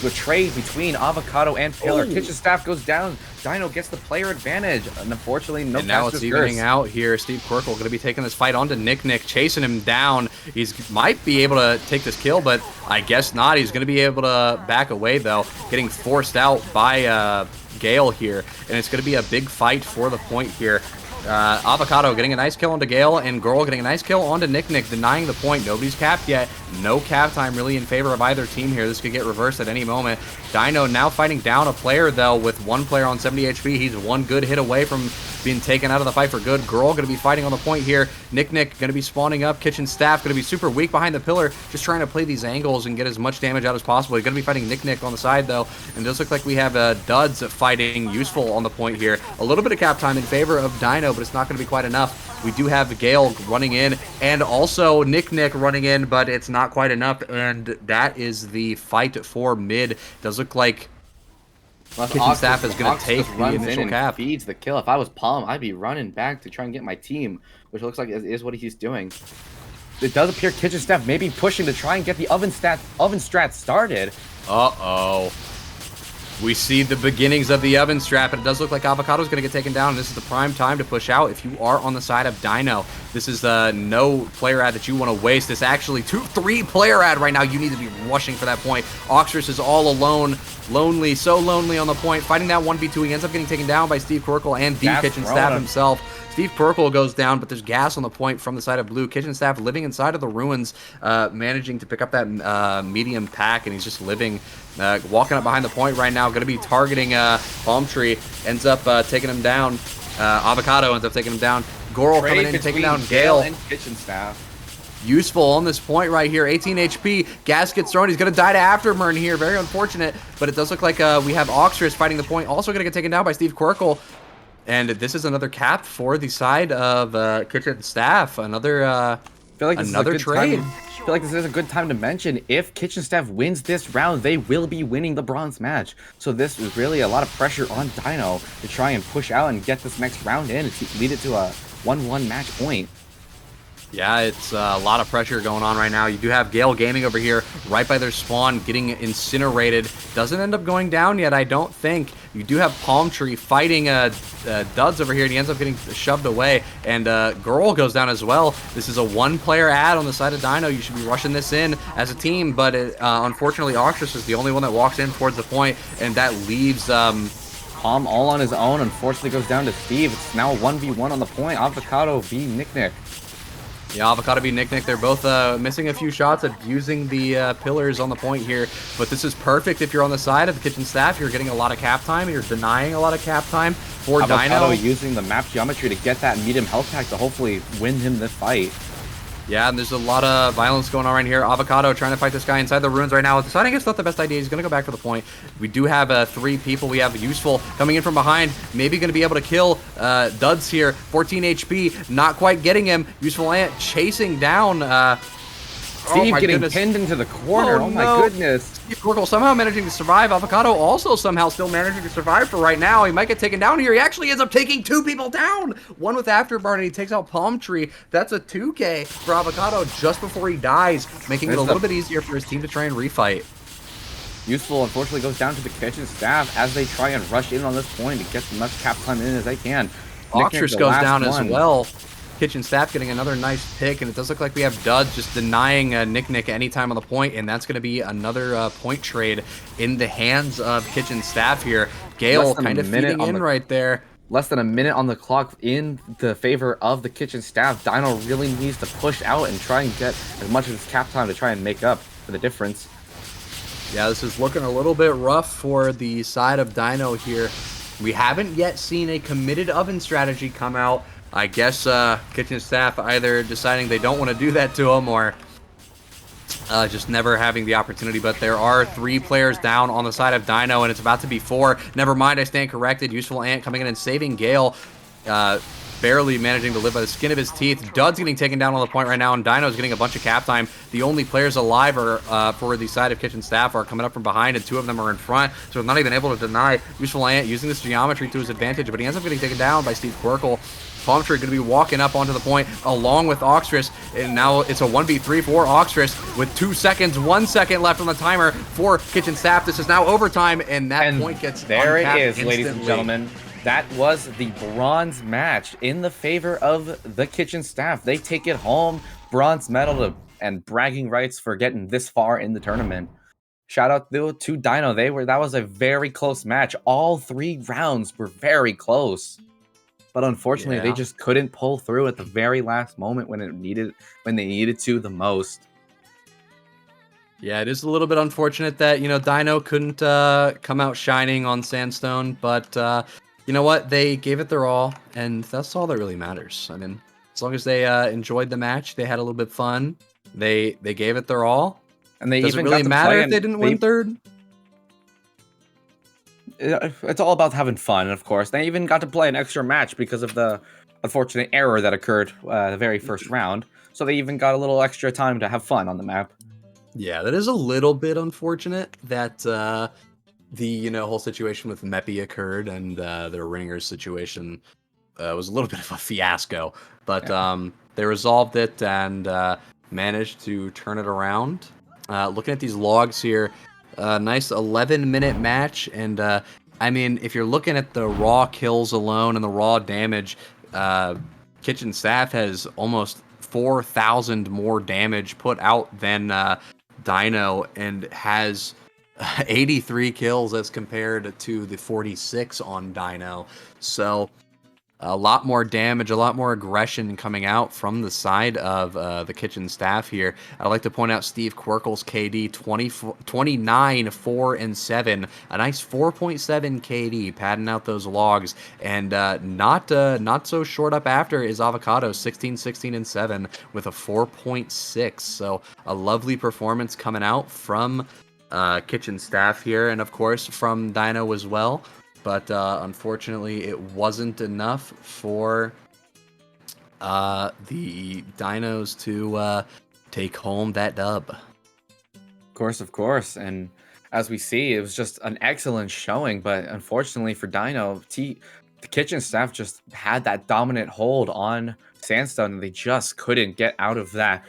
The trade between Avocado and Pillar. Kitchen Staff goes down. Dino gets the player advantage. And unfortunately, no. And now it's evening out here. Steve Quirkle going to be taking this fight on to Nick, chasing him down. He's might be able to take this kill, but I guess not. He's going to be able to back away, though. Getting forced out by Gale here. And it's going to be a big fight for the point here. Avocado getting a nice kill onto Gale, and Girl getting a nice kill onto Nick, denying the point. Nobody's capped yet. No cap time really in favor of either team here. This could get reversed at any moment. Dino now fighting down a player, though, with 1 player on 70 HP. He's 1 good hit away from being taken out of the fight for good. Girl going to be fighting on the point here. Nick going to be spawning up. Kitchen Staff going to be super weak behind the pillar, just trying to play these angles and get as much damage out as possible. He's going to be fighting Nick on the side, though, and it does look like we have Duds fighting Useful on the point here. A little bit of cap time in favor of Dino, but it's not going to be quite enough. We do have Gale running in, and also Nick running in, but it's not quite enough, and that is the fight for mid. Does look like Kitchen Staff is going to take the initial cap. Feeds the kill. If I was Palm, I'd be running back to try and get my team, which looks like is what he's doing. It does appear Kitchen Staff may be pushing to try and get the oven strat started. Uh-oh. We see the beginnings of the oven strap, and it does look like Avocado's going to get taken down, and this is the prime time to push out if you are on the side of Dino. This is no player ad that you want to waste. This actually 3 player ad right now. You need to be rushing for that point. Oxtrus is all alone, lonely, so lonely on the point, fighting that 1v2. He ends up getting taken down by Steve Quirkle and the Kitchen Staff himself. Steve Quirkle goes down, but there's gas on the point from the side of blue. Kitchen Staff living inside of the ruins, managing to pick up that medium pack, and he's just living, walking up behind the point right now. Going to be targeting Palm Tree, ends up taking him down. Avocado ends up taking him down. Goral coming in, taking down Gale. And Kitchen Staff. Useful on this point right here. 18 HP. Gas gets thrown. He's going to die to Afterburn here. Very unfortunate, but it does look like we have Oxtrus fighting the point. Also going to get taken down by Steve Quirkle. And this is another cap for the side of Kitchen Staff. Another another trade. I feel like this is a good time to mention, if Kitchen Staff wins this round, they will be winning the bronze match. So this is really a lot of pressure on Dino to try and push out and get this next round in to lead it to a 1-1 match point. Yeah, it's a lot of pressure going on right now. You do have Gale Gaming over here right by their spawn getting incinerated. Doesn't end up going down yet, I don't think. You do have Palm Tree fighting Duds over here, and he ends up getting shoved away. And Girl goes down as well. This is a 1-player ad on the side of Dino. You should be rushing this in as a team, but unfortunately, Oxtrus is the only one that walks in towards the point, and that leaves Palm all on his own. Unfortunately, goes down to Steve. It's now a 1v1 on the point. Avocado v Nick. Yeah, Avocado v Nick. They're both missing a few shots, abusing the pillars on the point here. But this is perfect if you're on the side of the Kitchen Staff. You're getting a lot of cap time. You're denying a lot of cap time for Avocado Dino. using the map geometry to get that medium health pack to hopefully win him this fight. Yeah, and there's a lot of violence going on right here. Avocado trying to fight this guy inside the ruins right now. Deciding it's not the best idea. He's going to go back to the point. We do have 3 people. We have Useful coming in from behind. Maybe going to be able to kill Duds here. 14 HP. Not quite getting him. Useful Ant chasing down... Steve getting pinned into the corner. Oh my goodness. Steve Quirkle somehow managing to survive. Avocado also somehow still managing to survive for right now. He might get taken down here. He actually ends up taking 2 people down. One with Afterburn, and he takes out Palm Tree. That's a 2K for Avocado just before he dies, making it a little bit easier for his team to try and refight. Useful, unfortunately, goes down to the kitchen staff as they try and rush in on this point to get as much cap time in as they can. Oxtress goes down as well. Kitchen staff getting another nice pick, and it does look like we have Duds just denying Nick anytime on the point, and that's going to be another point trade in the hands of kitchen staff here. Gale kind of feeding in right there. Less than a minute on the clock in the favor of the kitchen staff. Dino really needs to push out and try and get as much of his cap time to try and make up for the difference. Yeah, this is looking a little bit rough for the side of Dino here. We haven't yet seen a committed oven strategy come out. I guess kitchen staff either deciding they don't want to do that to him or just never having the opportunity. But there are 3 players down on the side of Dino, and it's about to be 4. Never mind, I stand corrected. Useful Ant coming in and saving Gale. Barely managing to live by the skin of his teeth. Dud's getting taken down on the point right now, and Dino's getting a bunch of cap time. The only players alive are for the side of kitchen staff are coming up from behind, and 2 of them are in front, so not even able to deny. Useful Ant using this geometry to his advantage, but he ends up getting taken down by Steve Quirkle. Palm Tree going to be walking up onto the point along with Oxtress, and now it's a 1v3 for Oxtress with 2 seconds, 1 second left on the timer for kitchen staff. This is now overtime, and that point gets there. It is, instantly. ladies and gentlemen. That was the bronze match in the favor of the kitchen staff. They take it home, bronze medal and bragging rights for getting this far in the tournament. Shout out to Dino. That was a very close match. All 3 rounds were very close. But unfortunately, they just couldn't pull through at the very last moment when they needed to the most. Yeah, it is a little bit unfortunate that, Dino couldn't come out shining on Sandstone, but you know what? They gave it their all, and that's all that really matters. I mean, as long as they enjoyed the match, they had a little bit of fun, they gave it their all, and they doesn't even really matter if they didn't win third. It's all about having fun, of course. They even got to play an extra match because of the unfortunate error that occurred the very first round. So they even got a little extra time to have fun on the map. Yeah, that is a little bit unfortunate that the whole situation with Meppy occurred, and their ringers situation was a little bit of a fiasco. But they resolved it and managed to turn it around. Looking at these logs here, nice 11-minute match, and I mean, if you're looking at the raw kills alone and the raw damage, kitchen staff has almost 4,000 more damage put out than Dino, and has 83 kills as compared to the 46 on Dino. So a lot more damage, a lot more aggression coming out from the side of the kitchen staff here. I'd like to point out Steve Quirkle's KD 29, 4, and 7. A nice 4.7 KD, padding out those logs. And not so short up after is Avocado, 16, 16, and 7 with a 4.6. So a lovely performance coming out from kitchen staff here, and of course from Dino as well. But unfortunately, it wasn't enough for the Dinos to take home that dub. Of course. And as we see, it was just an excellent showing. But unfortunately for Dino, the kitchen staff just had that dominant hold on Sandstone, and they just couldn't get out of that.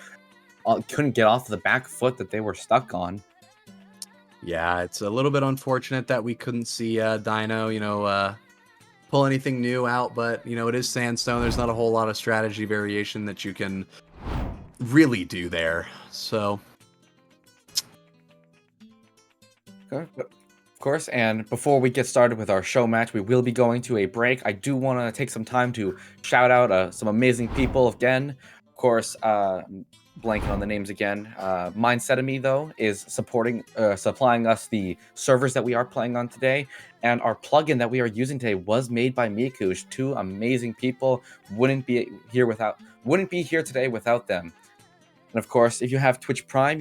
Couldn't get off the back foot that they were stuck on. Yeah, it's a little bit unfortunate that we couldn't see Dino, pull anything new out, but, it is Sandstone. There's not a whole lot of strategy variation that you can really do there, so. Okay. Of course, and before we get started with our show match, we will be going to a break. I do want to take some time to shout out some amazing people again. Of course, blanking on the names again. Mindsetemy, though, is supplying us the servers that we are playing on today, and our plugin that we are using today was made by Mikush. 2 amazing people. Wouldn't be here today without them. And of course, if you have Twitch Prime,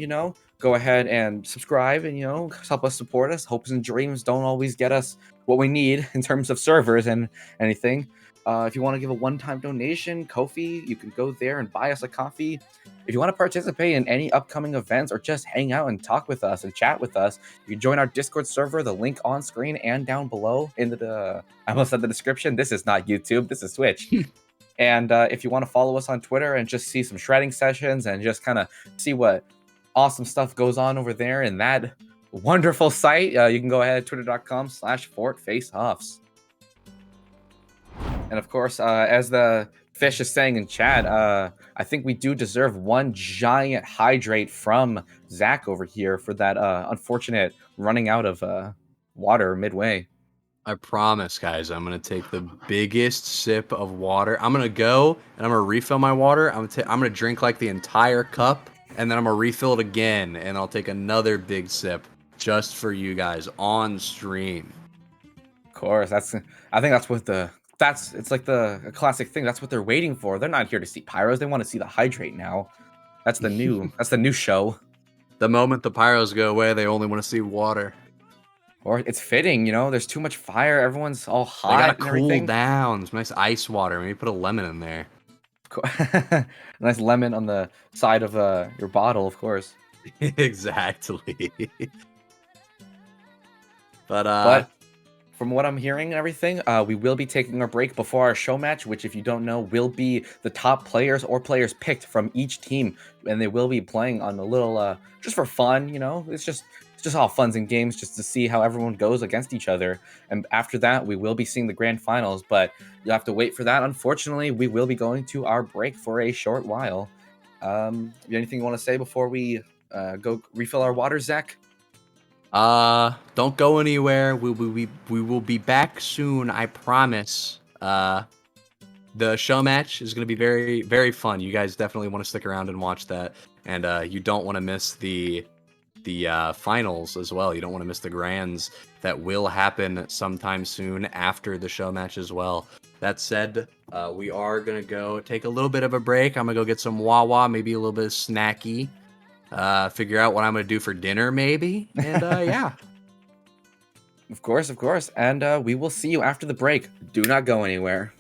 go ahead and subscribe and, help us support us. Hopes and dreams don't always get us what we need in terms of servers and anything. If you want to give a one-time donation, Ko-fi, you can go there and buy us a coffee. If you want to participate in any upcoming events or just hang out and talk with us and chat with us, you can join our Discord server, the link on screen and down below in the I almost said the description. This is not YouTube, this is Twitch. And if you want to follow us on Twitter and just see some shredding sessions and just kind of see what awesome stuff goes on over there in that wonderful site, you can go ahead twitter.com/FortFaceoffs. And of course, as the fish is saying in chat, I think we do deserve one giant hydrate from Zach over here for that unfortunate running out of water midway. I promise, guys, I'm gonna take the biggest sip of water. I'm gonna go and I'm gonna refill my water. I'm gonna drink like the entire cup, and then I'm gonna refill it again, and I'll take another big sip just for you guys on stream. Of course, I think that's what it's like a classic thing. That's what they're waiting for. They're not here to see pyros. They want to see the hydrate now. That's the new show. The moment the pyros go away, they only want to see water. Or it's fitting, there's too much fire. Everyone's all hot. They gotta and cool everything. down. Some nice ice water. Maybe put a lemon in there. Nice lemon on the side of your bottle, of course. Exactly. But from what I'm hearing and everything, we will be taking our break before our show match, which, if you don't know, will be the top players or players picked from each team, and they will be playing on a little, just for fun, It's just all funs and games, just to see how everyone goes against each other. And after that, we will be seeing the grand finals, but you'll have to wait for that. Unfortunately, we will be going to our break for a short while. Anything you want to say before we go refill our water, Zach? Don't go anywhere. We will be back soon, I promise. The show match is going to be very, very fun. You guys definitely want to stick around and watch that. And you don't want to miss the finals as well. You don't want to miss the grands that will happen sometime soon after the show match as well. That said, we are going to go take a little bit of a break. I'm going to go get some Wawa, maybe a little bit of snacky. Figure out what I'm going to do for dinner, maybe. And yeah. Of course. And we will see you after the break. Do not go anywhere.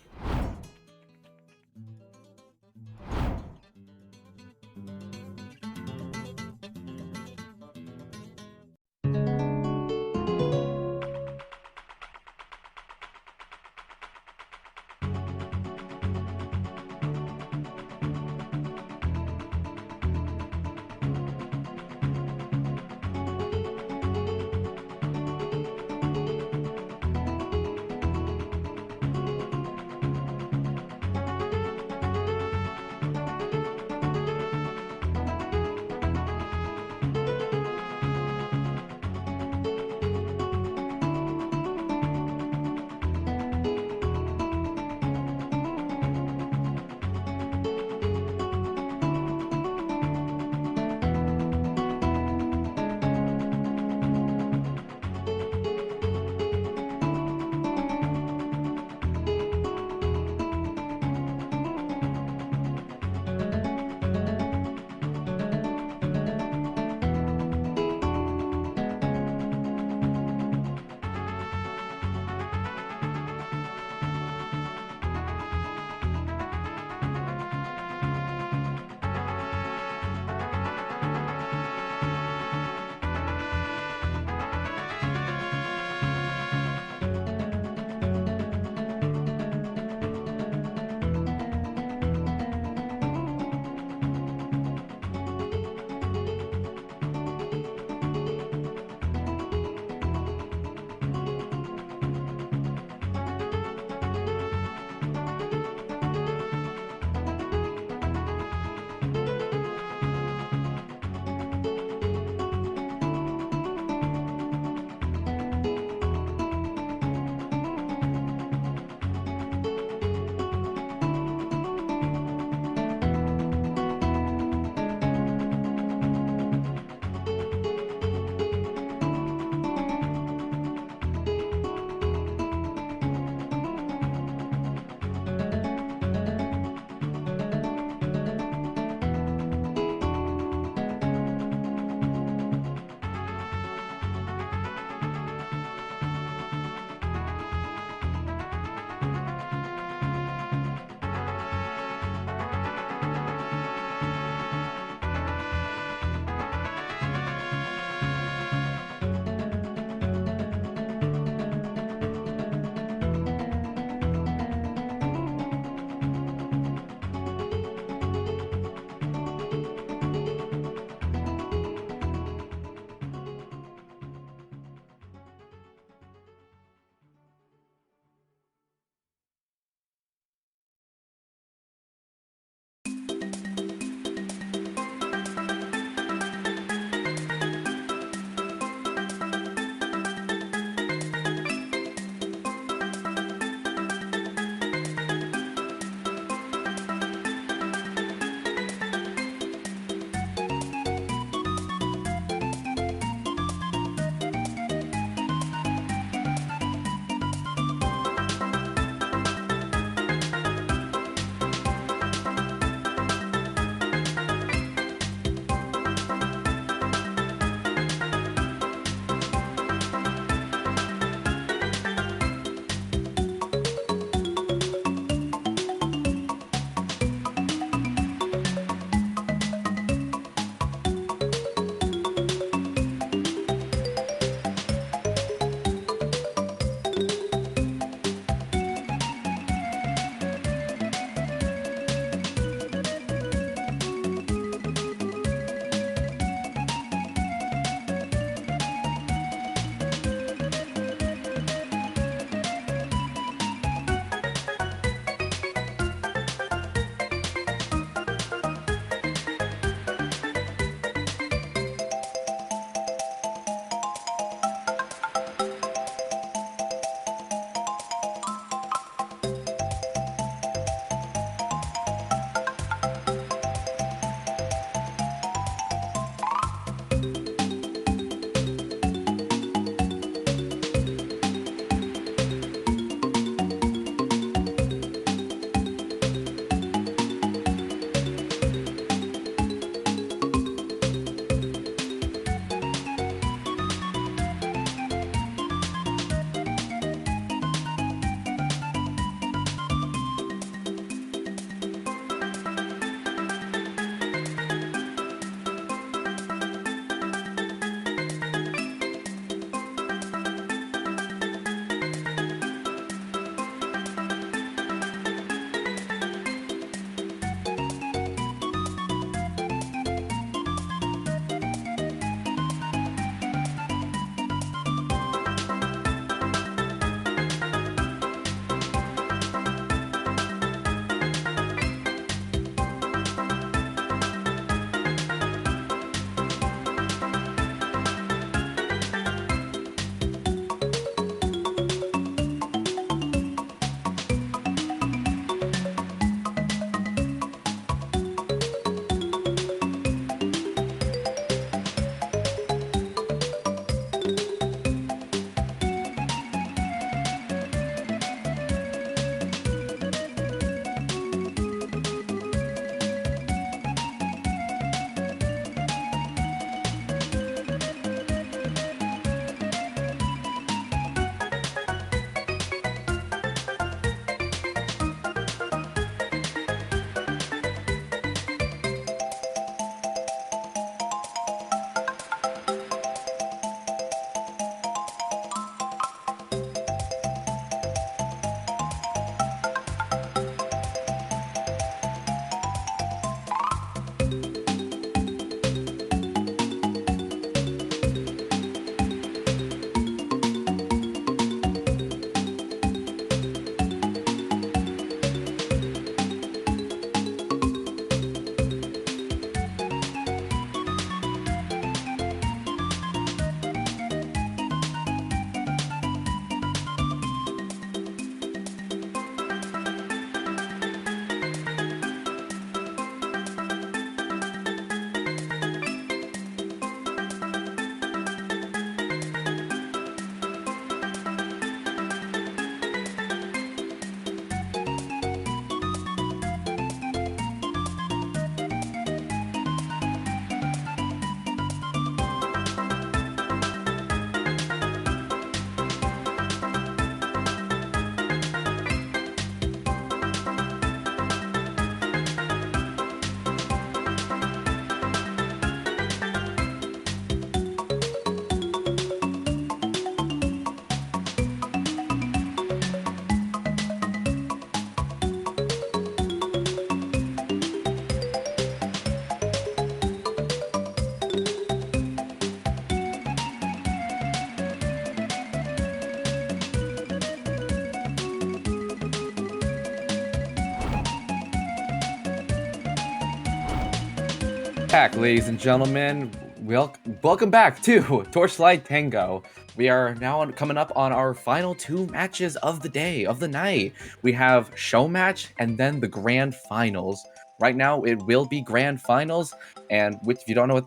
Back, ladies and gentlemen. Welcome back to Torchlight Tango. We are now coming up on our final 2 matches of the day, of the night. We have Showmatch and then the Grand Finals. Right now, it will be Grand Finals, and which if you don't know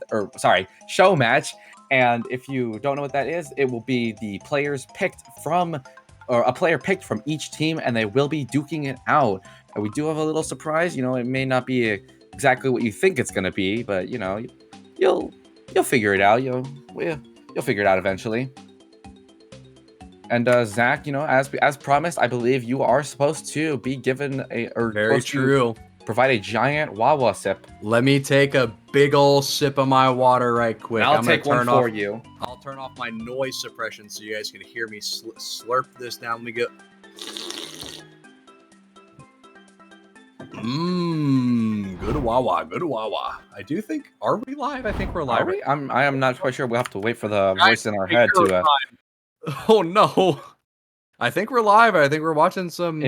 Showmatch. And if you don't know what that is, it will be the players picked from, or a player picked from each team, and they will be duking it out. And we do have a little surprise. You know, it may not be exactly what you think it's gonna be, but you know, you'll figure it out. You'll figure it out eventually. And Zach, you know, as promised, I believe you are supposed to be given Very true. Provide a giant Wawa sip. Let me take a big ol' sip of my water right quick. I'll take one for you. I'll turn off my noise suppression so you guys can hear me slurp this down. Let me go. Good Wawa, good Wawa. I do think, are we live? I think we're live. Are we? I am not quite sure. We'll have to wait for the voice in our head to. Oh no! I think we're live. I think we're watching some.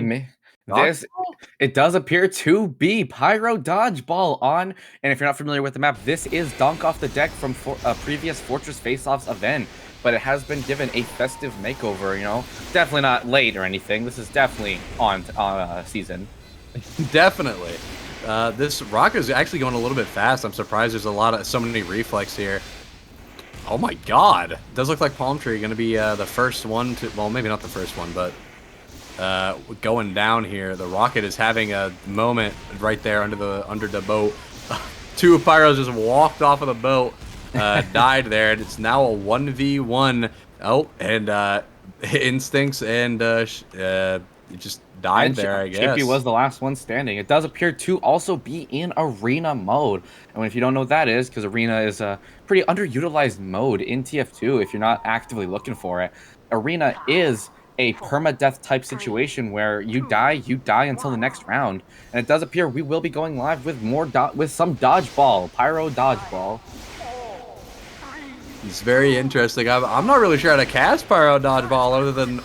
It does appear to be Pyro Dodgeball on, and if you're not familiar with the map, this is Dunk Off the Deck from a previous Fortress Faceoffs event, but it has been given a festive makeover. You know, definitely not late or anything. This is definitely on season. Definitely. This rock is actually going a little bit fast. I'm surprised there's so many reflex here. Oh my god. Does look like Palm Tree going to be the first one to, well, maybe not the first one, but going down here. The rocket is having a moment right there under the boat. 2 Pyros just walked off of the boat, died there, and it's now a 1v1. Oh, and Instincts and just died and there, I guess. Chippy was the last one standing. It does appear to also be in arena mode. And if you don't know what that is, because arena is a pretty underutilized mode in TF2 if you're not actively looking for it. Arena is a permadeath type situation where you die until the next round. And it does appear we will be going live with some dodgeball, Pyro Dodgeball. It's very interesting. I'm not really sure how to cast Pyro Dodgeball other than...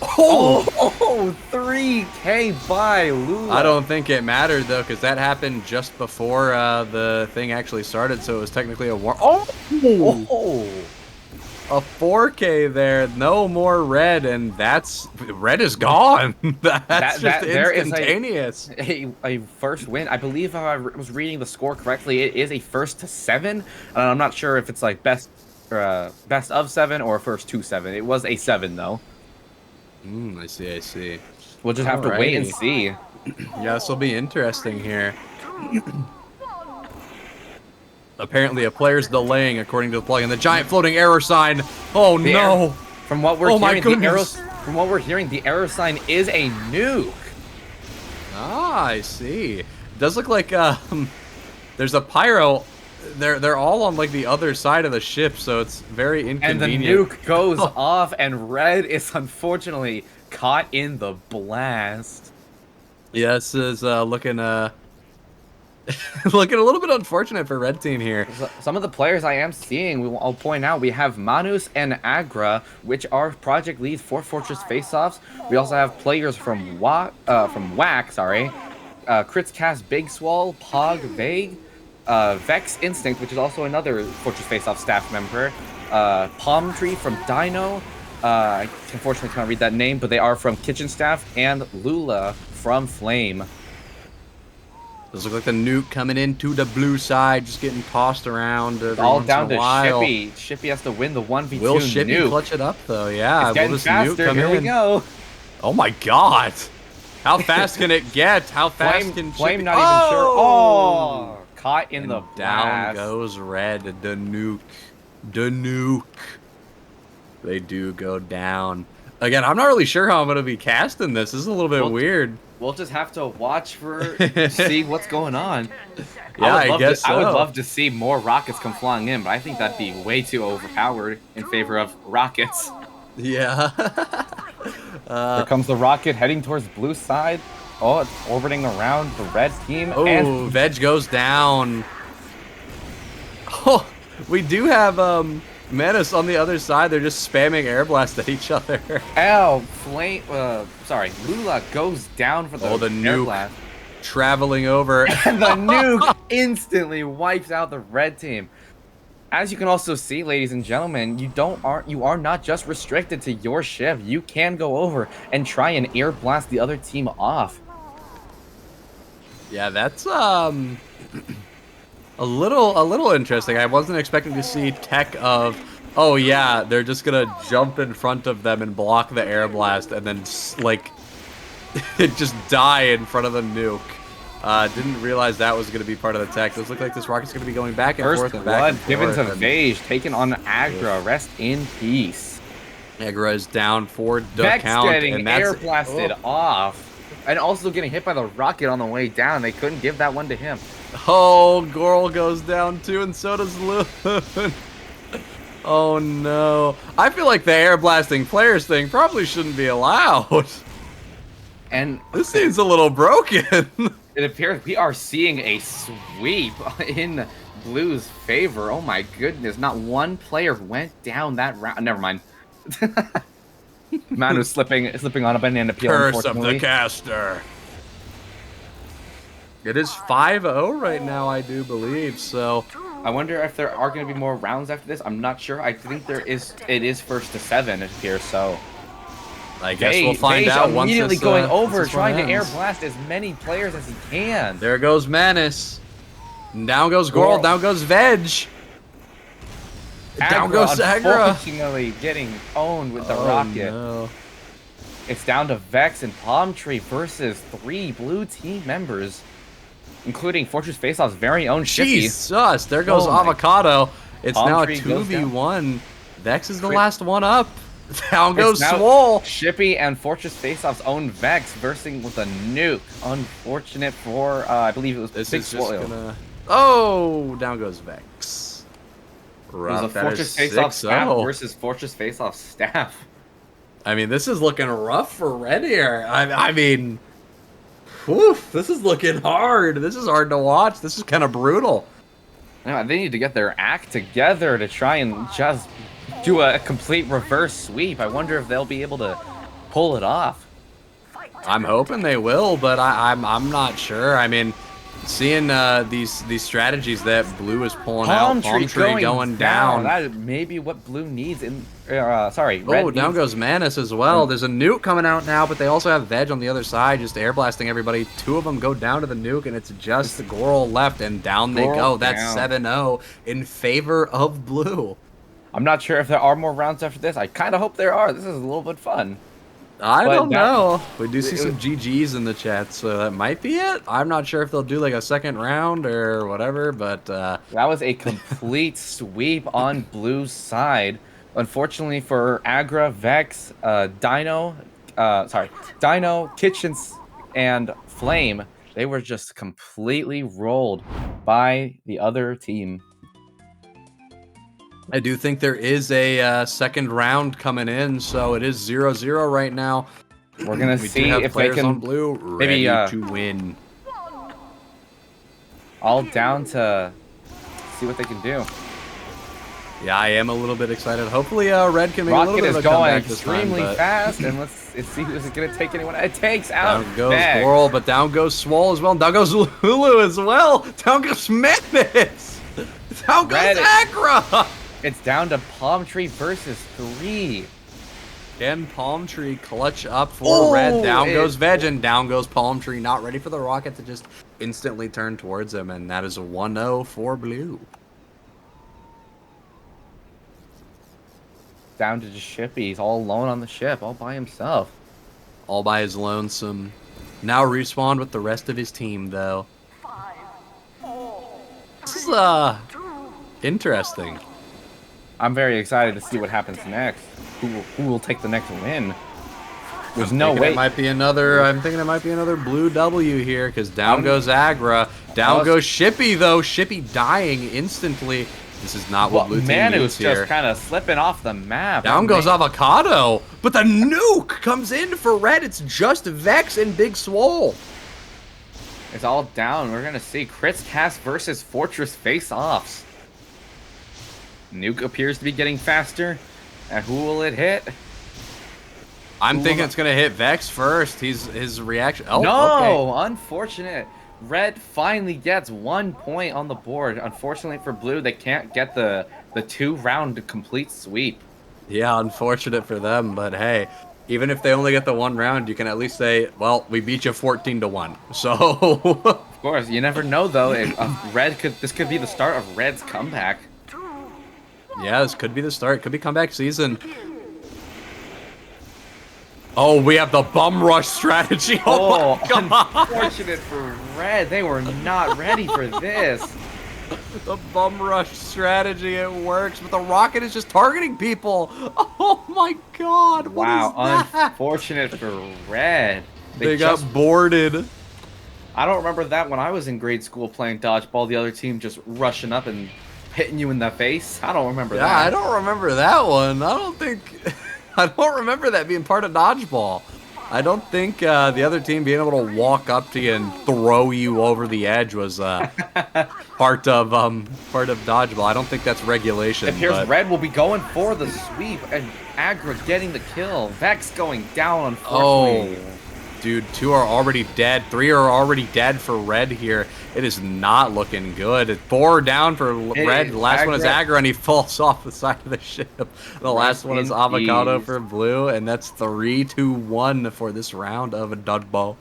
3K by Lula. I don't think it mattered, though, because that happened just before the thing actually started, so it was technically a war... A 4K there. No more red, and red is gone. That's just instantaneous. A first win. I believe I was reading the score correctly. It is a first to 7. I'm not sure if it's like best of 7 or first to 7. It was a 7 though. I see. We'll just have to wait and see. Yeah, this will be interesting here. Apparently a player's delaying according to the plugin. The giant floating error sign. Oh no. From what we're hearing, the error sign is a nuke. Ah, I see. It does look like there's a pyro. They're all on like the other side of the ship, so it's very inconvenient. And the nuke goes off, and red is unfortunately caught in the blast. Yeah, this is looking looking a little bit unfortunate for red team here. Some of the players I am seeing, I'll point out, we have Manus and Agra, which are project leads for Fortress Faceoffs. We also have players from WAC, Crits Cast Big Swall, Pog Vague, Vex Instinct, which is also another Fortress Faceoff staff member, Palm Tree from Dino, I unfortunately can't read that name, but they are from Kitchen Staff, and Lula from Flame. Does look like the nuke coming into the blue side, just getting tossed around. All down to Shippy. Shippy has to win the 1v2 Will Shippy nuke. clutch it up, though? Yeah. It's getting faster. Here we go. Oh, my God. How fast can it get? How fast can Flame Shippy... not even sure. Oh! Caught in the down blast. goes red. The nuke. The nuke. They do go down. Again, I'm not really sure how I'm going to be casting this. This is a little bit weird. We'll just have to watch for see what's going on. Yeah, I guess so. I would love to see more rockets come flying in, but I think that'd be way too overpowered in favor of rockets. Yeah. Here comes the rocket heading towards blue side. Oh, it's orbiting around the red team. Oh, and Veg goes down. Oh, we do have Menace on the other side. They're just spamming air blast at each other. Ow, Flame. Lula goes down for the nuke air blast. Traveling over. And the nuke instantly wipes out the red team. As you can also see, ladies and gentlemen, you are not just restricted to your ship. You can go over and try and air blast the other team off. Yeah, that's a little interesting. I wasn't expecting to see tech of, oh yeah, they're just gonna jump in front of them and block the air blast and then like just die in front of the nuke. Didn't realize that was gonna be part of the tech. Does look like this rocket's gonna be going back and forth and back and forth. Given to Vage, taken on Agra. Rest in peace. Agra is down for the Vex count, getting and that's air blasted off, and also getting hit by the rocket on the way down. They couldn't give that one to him. Oh, Goral goes down too, and so does Loon. Oh no. I feel like the air blasting players thing probably shouldn't be allowed. And this seems a little broken. It appears we are seeing a sweep in Blue's favor. Oh my goodness, not one player went down that round. Never mind. Manu's slipping on a banana peel, Curse of unfortunately. the caster. It is 5-0 right now, I do believe, so... I wonder if there are going to be more rounds after this. I'm not sure. I think there is. It is first to 7, it appears, so... I guess we'll find out once immediately this, going over, once this trying to one air ends. blast as many players as he can. There goes Manus. And down goes Goral, down goes Veg. Down goes Agra. Unfortunately getting owned with the rocket. No. It's down to Vex and Palm Tree versus 3 blue team members, including Fortress Faceoff's very own Shippy. Jesus, there goes Oh my- Avocado. It's Palm now a Tree goes down. 2v1. Vex is the last one up. Down goes It's now Swole. Shippy and Fortress Faceoff's own Vex versing with a nuke. Unfortunate for, I believe it was This Big is just Swole. gonna... Oh, down goes Vex. It was a Rough, that Fortress is Faceoff staff 6-0. versus Fortress Faceoff staff. I mean, this is looking rough for Red here. I mean, whew, this is looking hard. This is hard to watch. This is kind of brutal. Yeah, they need to get their act together to try and just do a complete reverse sweep. I wonder if they'll be able to pull it off. I'm hoping they will, but I'm not sure. I mean, seeing these strategies that Blue is pulling out, Palm Tree going down. That may be what Blue needs in. Sorry, Oh, Red down needs. goes Manus as well. There's a nuke coming out now, but they also have Veg on the other side, just air blasting everybody. 2 of them go down to the nuke, and it's just Goral left, and down they go. That's 7-0 in favor of Blue. I'm not sure if there are more rounds after this. I kind of hope there are. This is a little bit fun. I But don't that- know. We do see some GGs in the chat, so that might be it. I'm not sure if they'll do like a second round or whatever, but That was a complete sweep on Blue's side. Unfortunately for Agra, Vex, Dino, Kitchens, and Flame, they were just completely rolled by the other team. I do think there is a second round coming in, so it is 0-0 right now. We're gonna We see do have if they players can on Blue ready maybe, to win. all down to see what they can do. Yeah, I am a little bit excited. Hopefully, Red can make a little Rocket bit is of a going comeback this time, extremely but fast, and let's see who's gonna take anyone. It takes out down goes Vex. Goral, but down goes Swole as well. Down goes Lulu as well. Down goes Manus. Down goes Red- Agra. It's down to Palm Tree versus 3. Can Palm Tree clutch up for Red? Down goes Veg, and down goes Palm Tree. Not ready for the rocket to just instantly turn towards him, and that is a 1-0 for Blue. Down to just Shippy. He's all alone on the ship, all by himself. All by his lonesome. Now respawned with the rest of his team, though. This is, interesting. I'm very excited to see what happens next. Who will take the next win? There's no way. It might be another. I'm thinking it might be another Blue W here, because down goes Agra. Down goes Shippy, though. Shippy dying instantly. This is not what Blue team Manu's needs here. just kind of slipping off the map. Down goes Avocado, but the nuke comes in for Red. It's just Vex and Big Swole. It's all down. We're gonna see Crits Cast versus Fortress Faceoffs. Nuke appears to be getting faster. And who will it hit? I'm thinking it's gonna hit Vex first. His reaction. Oh, No, okay. unfortunate. Red finally gets 1 point on the board. Unfortunately for blue, they can't get the 2-round complete sweep. Yeah, unfortunate for them, but hey, even if they only get the 1 round, you can at least say, well, we beat you 14-1. So Of course, you never know though. If this could be the start of Red's comeback. yeah, this could be the start. Could be comeback season. Oh, we have the bum rush strategy. Oh, my God. Unfortunate for Red. They were not ready for this. The bum rush strategy, it works, but the rocket is just targeting people. Oh my God, what is that? Unfortunate for Red. They got boarded. I don't remember that when I was in grade school playing dodgeball, the other team just rushing up and hitting you in the face. I don't remember that. Yeah, I don't remember that one. I don't remember that being part of dodgeball. I don't think the other team being able to walk up to you and throw you over the edge was part of dodgeball. I don't think that's regulation. It appears Red will be going for the sweep and Agra getting the kill. Vex going down, unfortunately. Oh, dude, 2 are already dead. 3 are already dead for Red here. It is not looking good. 4 down for Red. The last one is Agra, and he falls off the side of the ship. The last one is Avocado for Blue, and that's 3-2-1 for this round of dodgeball.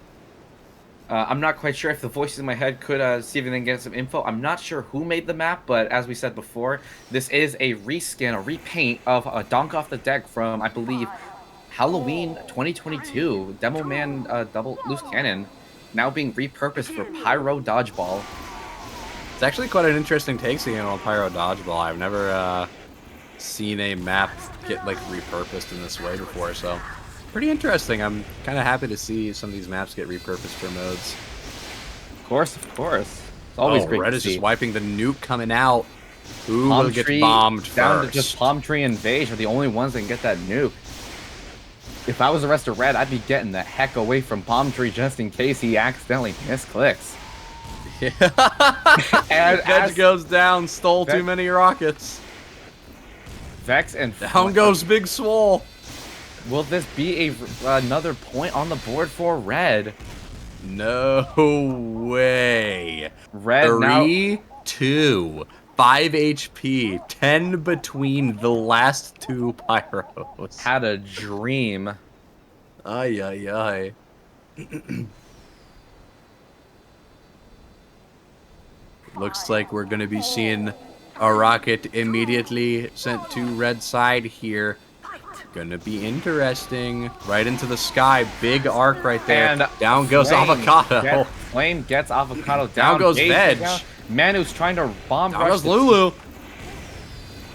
I'm not quite sure if the voices in my head could see if they can get some info. I'm not sure who made the map, but as we said before, this is a reskin, a repaint of a Donk Off the Deck from, I believe, Halloween 2022. Demo Man double loose cannon, now being repurposed for Pyro Dodgeball. It's actually quite an interesting take seeing on Pyro Dodgeball. I've never seen a map get like repurposed in this way before, so pretty interesting. I'm kind of happy to see some of these maps get repurposed for modes. Of course, of course. It's always great Red to is see. just wiping the nuke coming out. Who Palm will get Tree bombed down first? to just Palm Tree and Beige are the only ones that can get that nuke. If I was the rest of Red, I'd be getting the heck away from Palm Tree just in case he accidentally misclicks. Yeah. And Edge goes down, stole too many rockets. Vex and Down goes Big Swole. Will this be another point on the board for Red? No way. Red 3, 2, 5 HP, 10 between the last 2 pyros. Had a dream. Ay, ay, ay. Looks like we're going to be seeing a rocket immediately sent to Red side here. Gonna be interesting. Right into the sky. Big arc right there. And down goes Avocado. Flame gets Avocado down. Down goes Veg. Manu's trying to bomb rush. Down goes Lulu.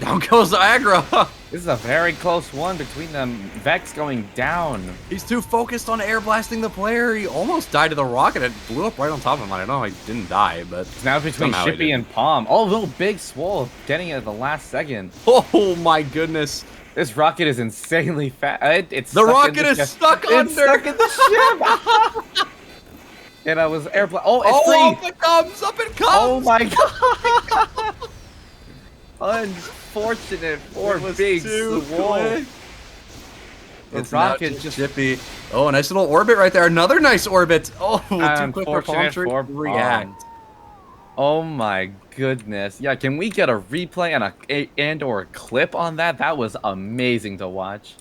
Down goes Agra. This is a very close one between them. Vex going down. He's too focused on air blasting the player. He almost died to the rocket. It blew up right on top of him. I don't know how he didn't die, but it's now between Shippy and Palm. Oh, little Big Swole getting it at the last second. Oh my goodness. This rocket is insanely fast. The rocket is stuck under. It's stuck in the ship. And I was airplane. Oh, it's free. Up it comes. Up it comes. Oh my God. Unfortunate for Big Swole. It's rocket just Shippy. Oh, a nice little orbit right there. Another nice orbit. Oh, too quick for Palm Tree to react. Oh my goodness. Yeah, can we get a replay and or a clip on that? That was amazing to watch.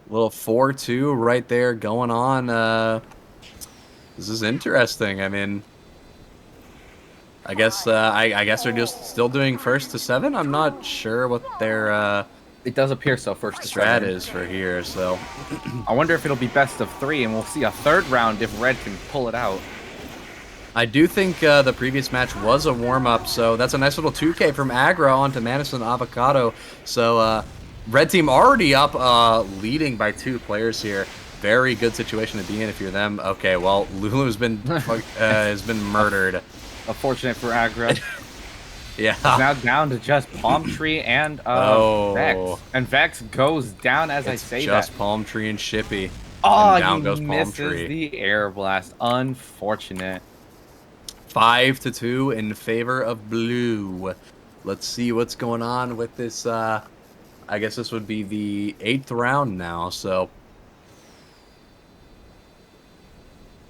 Little 4-2 right there going on. This is interesting. I mean, I guess I guess they're just still doing 1st to 7. I'm not sure what their it does appear so 1st to 7 is for here, so I wonder if it'll be best of 3 and we'll see a 3rd round if Red can pull it out. I do think the previous match was a warm-up, so that's a nice little 2K from Agra onto Madison Avocado. So Red team already up, leading by 2 players here. Very good situation to be in if you're them. Okay, well, Lulu's been has been murdered. Unfortunate for Agra. Yeah. He's now down to just Palm Tree and Vex. And Vex goes down as I say that. Just Palm Tree and Shippy. Oh, and down goes he Palm misses Tree. The air blast. Unfortunate. 5-2 in favor of blue. Let's see what's going on with this. I guess this would be the 8th round now. So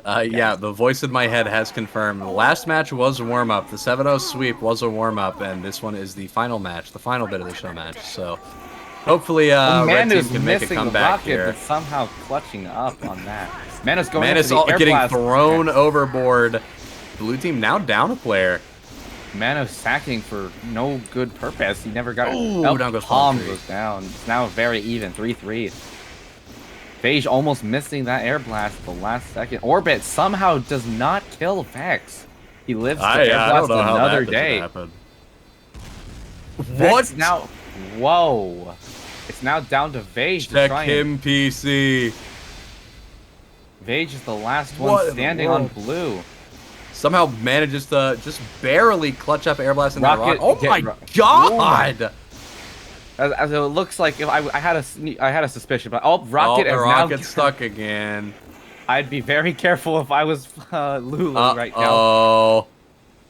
Yeah, the voice in my head has confirmed. The last match was a warm-up. The 7-0 sweep was a warm-up, and this one is the final match, the final bit of the show match. So hopefully Red Team Manu's can make a missing the comeback rocket, here. but somehow clutching up on that. Manu's going Manus into the air getting blast. thrown overboard. Blue Team now down a player. Manu's sacking for no good purpose. He never got. Ooh, down goes Palm Palm goes down. It's now very even, 3-3. Phage almost missing that air blast at the last second. Orbit somehow does not kill Vex. He lives to air blast another day. What? Now, whoa. It's now down to Phage to Check try him, PC. Phage is the last What one in the standing on world? blue. Somehow manages to just barely clutch up air blast in that rocket. Oh get my god! As it looks like, if I had a suspicion, but Rocket the is rocket's now stuck again. I'd be very careful if I was Lulu right now. Oh.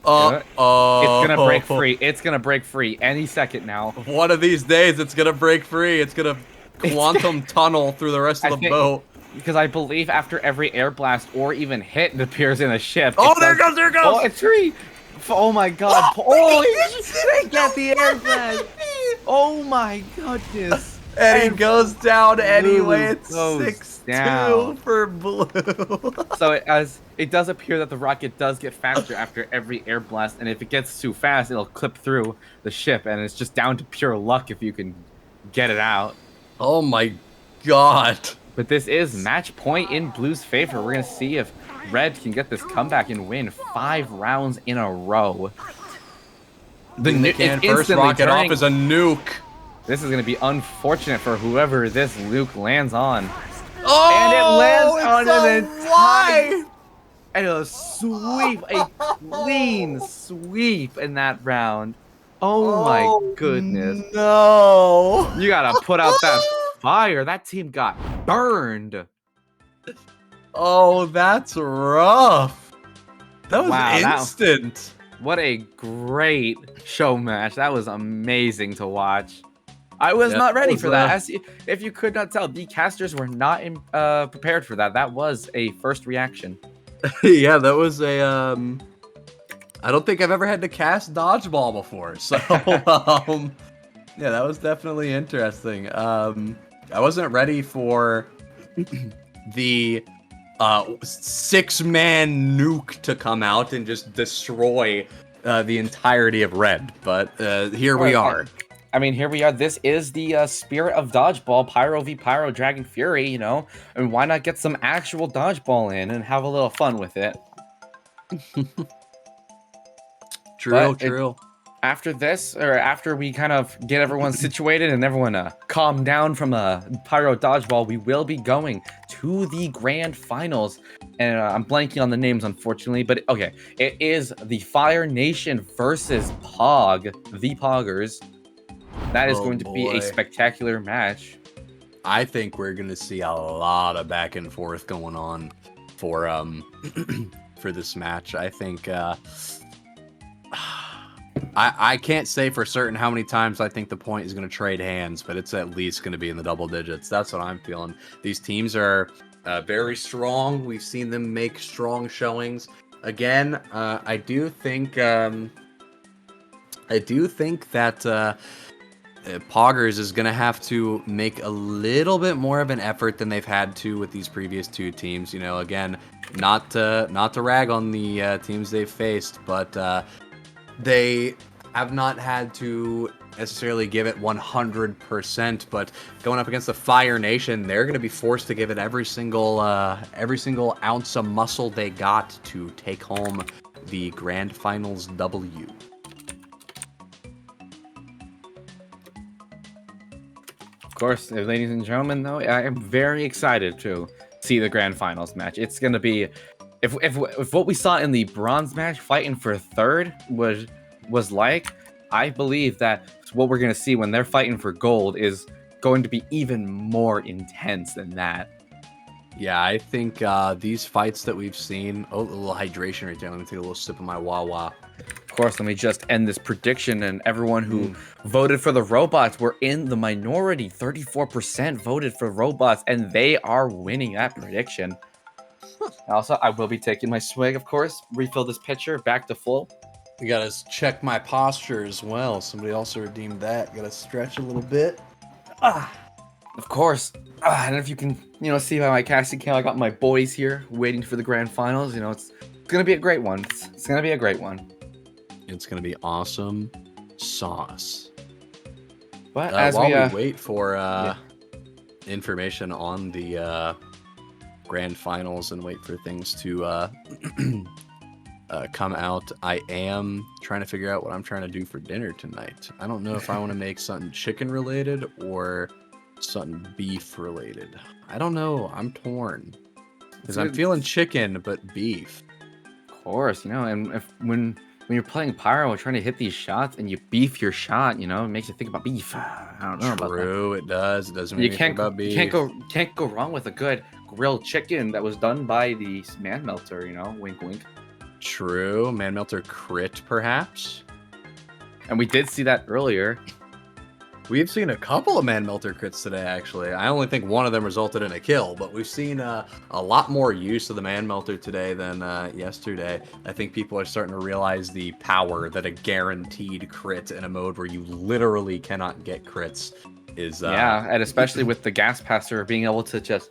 It's gonna break free. It's gonna break free any second now. One of these days, it's gonna break free. It's gonna quantum tunnel through the rest of the boat. Because I believe after every air blast or even hit, it appears in a ship. Oh, there it goes! There it goes! Oh, it's free! Oh my god! Oh, he got the air blast! Oh my goodness! And he goes down anyway. It's goes 6-2 down. for blue. So it does appear that the rocket does get faster after every air blast, and if it gets too fast, it'll clip through the ship, and it's just down to pure luck if you can get it out. Oh my god. But this is match point in Blue's favor. We're gonna see if Red can get this comeback and win 5 rounds in a row. First rocket off is a nuke. This is gonna be unfortunate for whoever this nuke lands on. Oh, And it lands on an why? and a sweep, a clean sweep in that round. Oh my goodness. No. You gotta put out that fire. That team got burned. Oh, that's rough. That was instant. What a great show match. That was amazing to watch. I was not ready for that. If you could not tell, the casters were not prepared for that. That was a first reaction. Yeah, that was a I don't think I've ever had to cast dodgeball before. So yeah, that was definitely interesting. I wasn't ready for the 6-man nuke to come out and just destroy the entirety of Red, but here we are. I mean, here we are. This is the spirit of dodgeball, Pyro v Pyro, Dragon Fury, you know? And why not get some actual dodgeball in and have a little fun with it? True. After this, or after we kind of get everyone situated and everyone calm down from Pyro dodgeball, we will be going to the grand finals. And I'm blanking on the names, unfortunately, but okay. It is the Fire Nation versus Pog, the Poggers. That is going to be a spectacular match. I think we're going to see a lot of back and forth going on for for this match. I think I can't say for certain how many times I think the point is going to trade hands, but it's at least going to be in the double digits. That's what I'm feeling. These teams are very strong. We've seen them make strong showings. Again, I do think that Poggers is going to have to make a little bit more of an effort than they've had to with these previous 2 teams. You know, again, not to rag on the teams they've faced, but they have not had to necessarily give it 100%. But going up against the Fire Nation, they're going to be forced to give it every single ounce of muscle they got to take home the Grand Finals W. Of course, ladies and gentlemen, though, I am very excited to see the grand finals match. It's going to be, if what we saw in the bronze match, fighting for third, was like, I believe that what we're going to see when they're fighting for gold is going to be even more intense than that. Yeah, I think these fights that we've seen... Oh, a little hydration right there. Let me take a little sip of my Wawa. Of course, let me just end this prediction, and everyone who voted for the robots were in the minority. 34% voted for robots, and they are winning that prediction. Also, I will be taking my swig, of course. Refill this pitcher back to full. We gotta check my posture as well. Somebody also redeemed that. Gotta stretch a little bit. Of course. I don't know if you can, see by my casting cam. I got my boys here waiting for the grand finals. It's gonna be a great one. It's gonna be a great one. It's gonna be awesome sauce. But as while we wait for information on the grand finals and wait for things to come out, I am trying to figure out what I'm trying to do for dinner tonight. I don't know if I want to make something chicken related or something beef related. I don't know. I'm torn because I'm feeling chicken but beef. Of course, and when you're playing Pyro and trying to hit these shots and you beef your shot, it makes you think about beef. I don't know about that. True, it does. It doesn't make me think about beef. You can't go wrong with a good grilled chicken that was done by the man melter. Wink, wink. True, man melter crit perhaps. And we did see that earlier. We've seen a couple of man melter crits today, actually. I only think one of them resulted in a kill, but we've seen a lot more use of the man melter today than yesterday. I think people are starting to realize the power that a guaranteed crit in a mode where you literally cannot get crits is. Yeah, and especially with the gas passer being able to just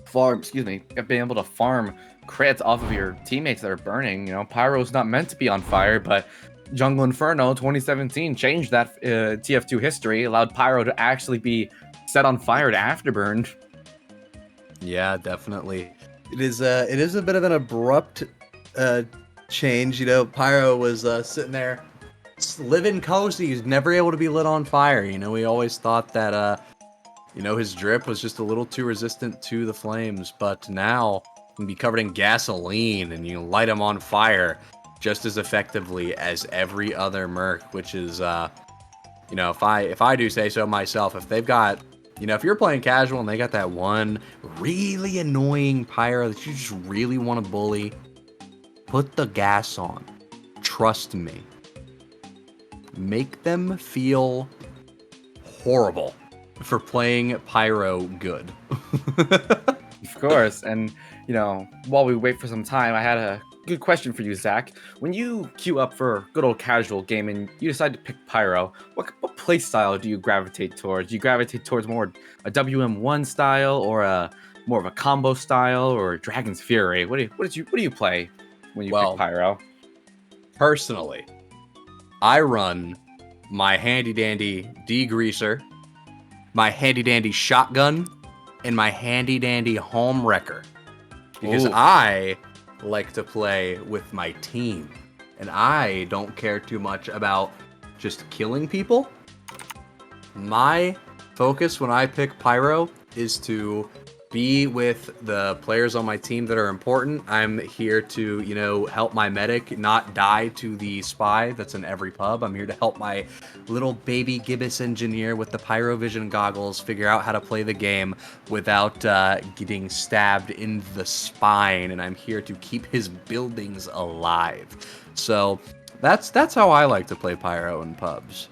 farm, being able to farm crits off of your teammates that are burning. Pyro's not meant to be on fire, but Jungle Inferno 2017 changed that TF2 history, allowed Pyro to actually be set on fire to afterburn. Yeah, definitely. It is a bit of an abrupt change. Pyro was sitting there living cozy. He's never able to be lit on fire. We always thought that his drip was just a little too resistant to the flames, but now he can be covered in gasoline and you light him on fire just as effectively as every other merc, which is, if I do say so myself, if they've got, if you're playing casual and they got that one really annoying Pyro that you just really want to bully, put the gas on. Trust me. Make them feel horrible for playing Pyro good. Of course, and, while we wait for some time, I had a good question for you, Zach. When you queue up for a good old casual game and you decide to pick Pyro, what play style do you gravitate towards? Do you gravitate towards more a WM1 style or more of a combo style or Dragon's Fury? What do you play when you pick Pyro? Personally, I run my handy dandy degreaser, my handy dandy shotgun, and my handy dandy home wrecker. Because I like to play with my team. And I don't care too much about just killing people. My focus when I pick Pyro is to be with the players on my team that are important. I'm here to, help my medic not die to the spy that's in every pub. I'm here to help my little baby gibbous engineer with the Pyrovision goggles figure out how to play the game without getting stabbed in the spine. And I'm here to keep his buildings alive. So that's how I like to play Pyro in pubs.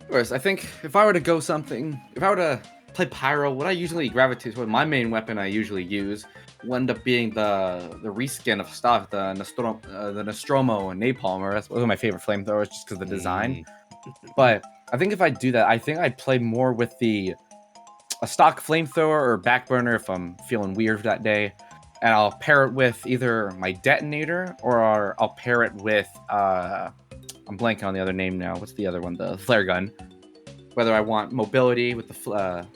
Of course, I think if I were to play Pyro, what I usually gravitate toward, my main weapon I usually use will end up being the reskin of stuff, the Nostromo and Napalmer. That's one of my favorite flamethrowers just because of the design. But I think if I do that, I think I'd play more with a stock flamethrower or backburner if I'm feeling weird that day. And I'll pair it with either my detonator or I'll pair it with, I'm blanking on the other name now. What's the other one? The flare gun. Whether I want mobility with the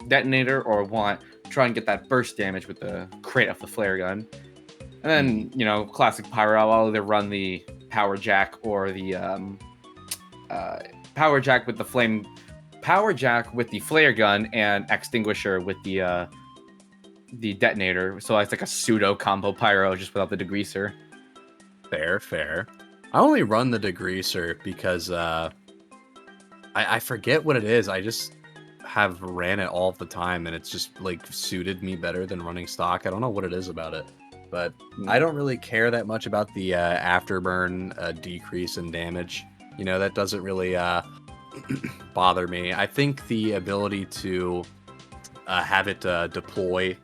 detonator or try and get that burst damage with the crit of the flare gun. And then, classic Pyro, I'll either run the power jack or the power jack with the flare gun and extinguisher with the detonator. So it's like a pseudo combo Pyro just without the degreaser. Fair. I only run the degreaser because I forget what it is. I just have ran it all the time, and it's just suited me better than running stock. I don't know what it is about it, but I don't really care that much about the afterburn decrease in damage. That doesn't really bother me. I think the ability to have it deploy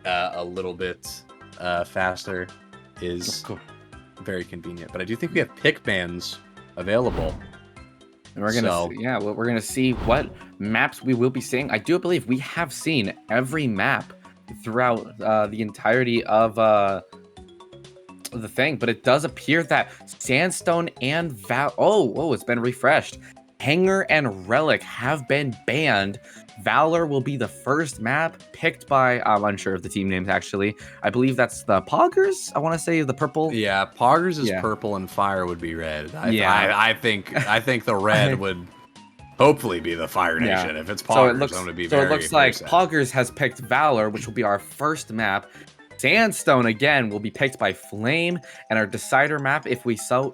a little bit faster is very convenient. But I do think we have pick bans available. And we're gonna So see, yeah, we're gonna see what maps we will be seeing. I do believe we have seen every map throughout the entirety of the thing, but it does appear that Sandstone and it's been refreshed. Hanger and Relic have been banned. Valor will be the first map picked by, I'm unsure of the team names actually. I believe that's the Poggers. I want to say the purple. yeah, Poggers is Yeah. purple and Fire would be red. Yeah. I think the red would hopefully be the Fire Nation. If it's Poggers, So I'm gonna be so very, it looks very like sad. Poggers has picked Valor, which will be our first map. Sandstone again will be picked by Flame, and our decider map, if we so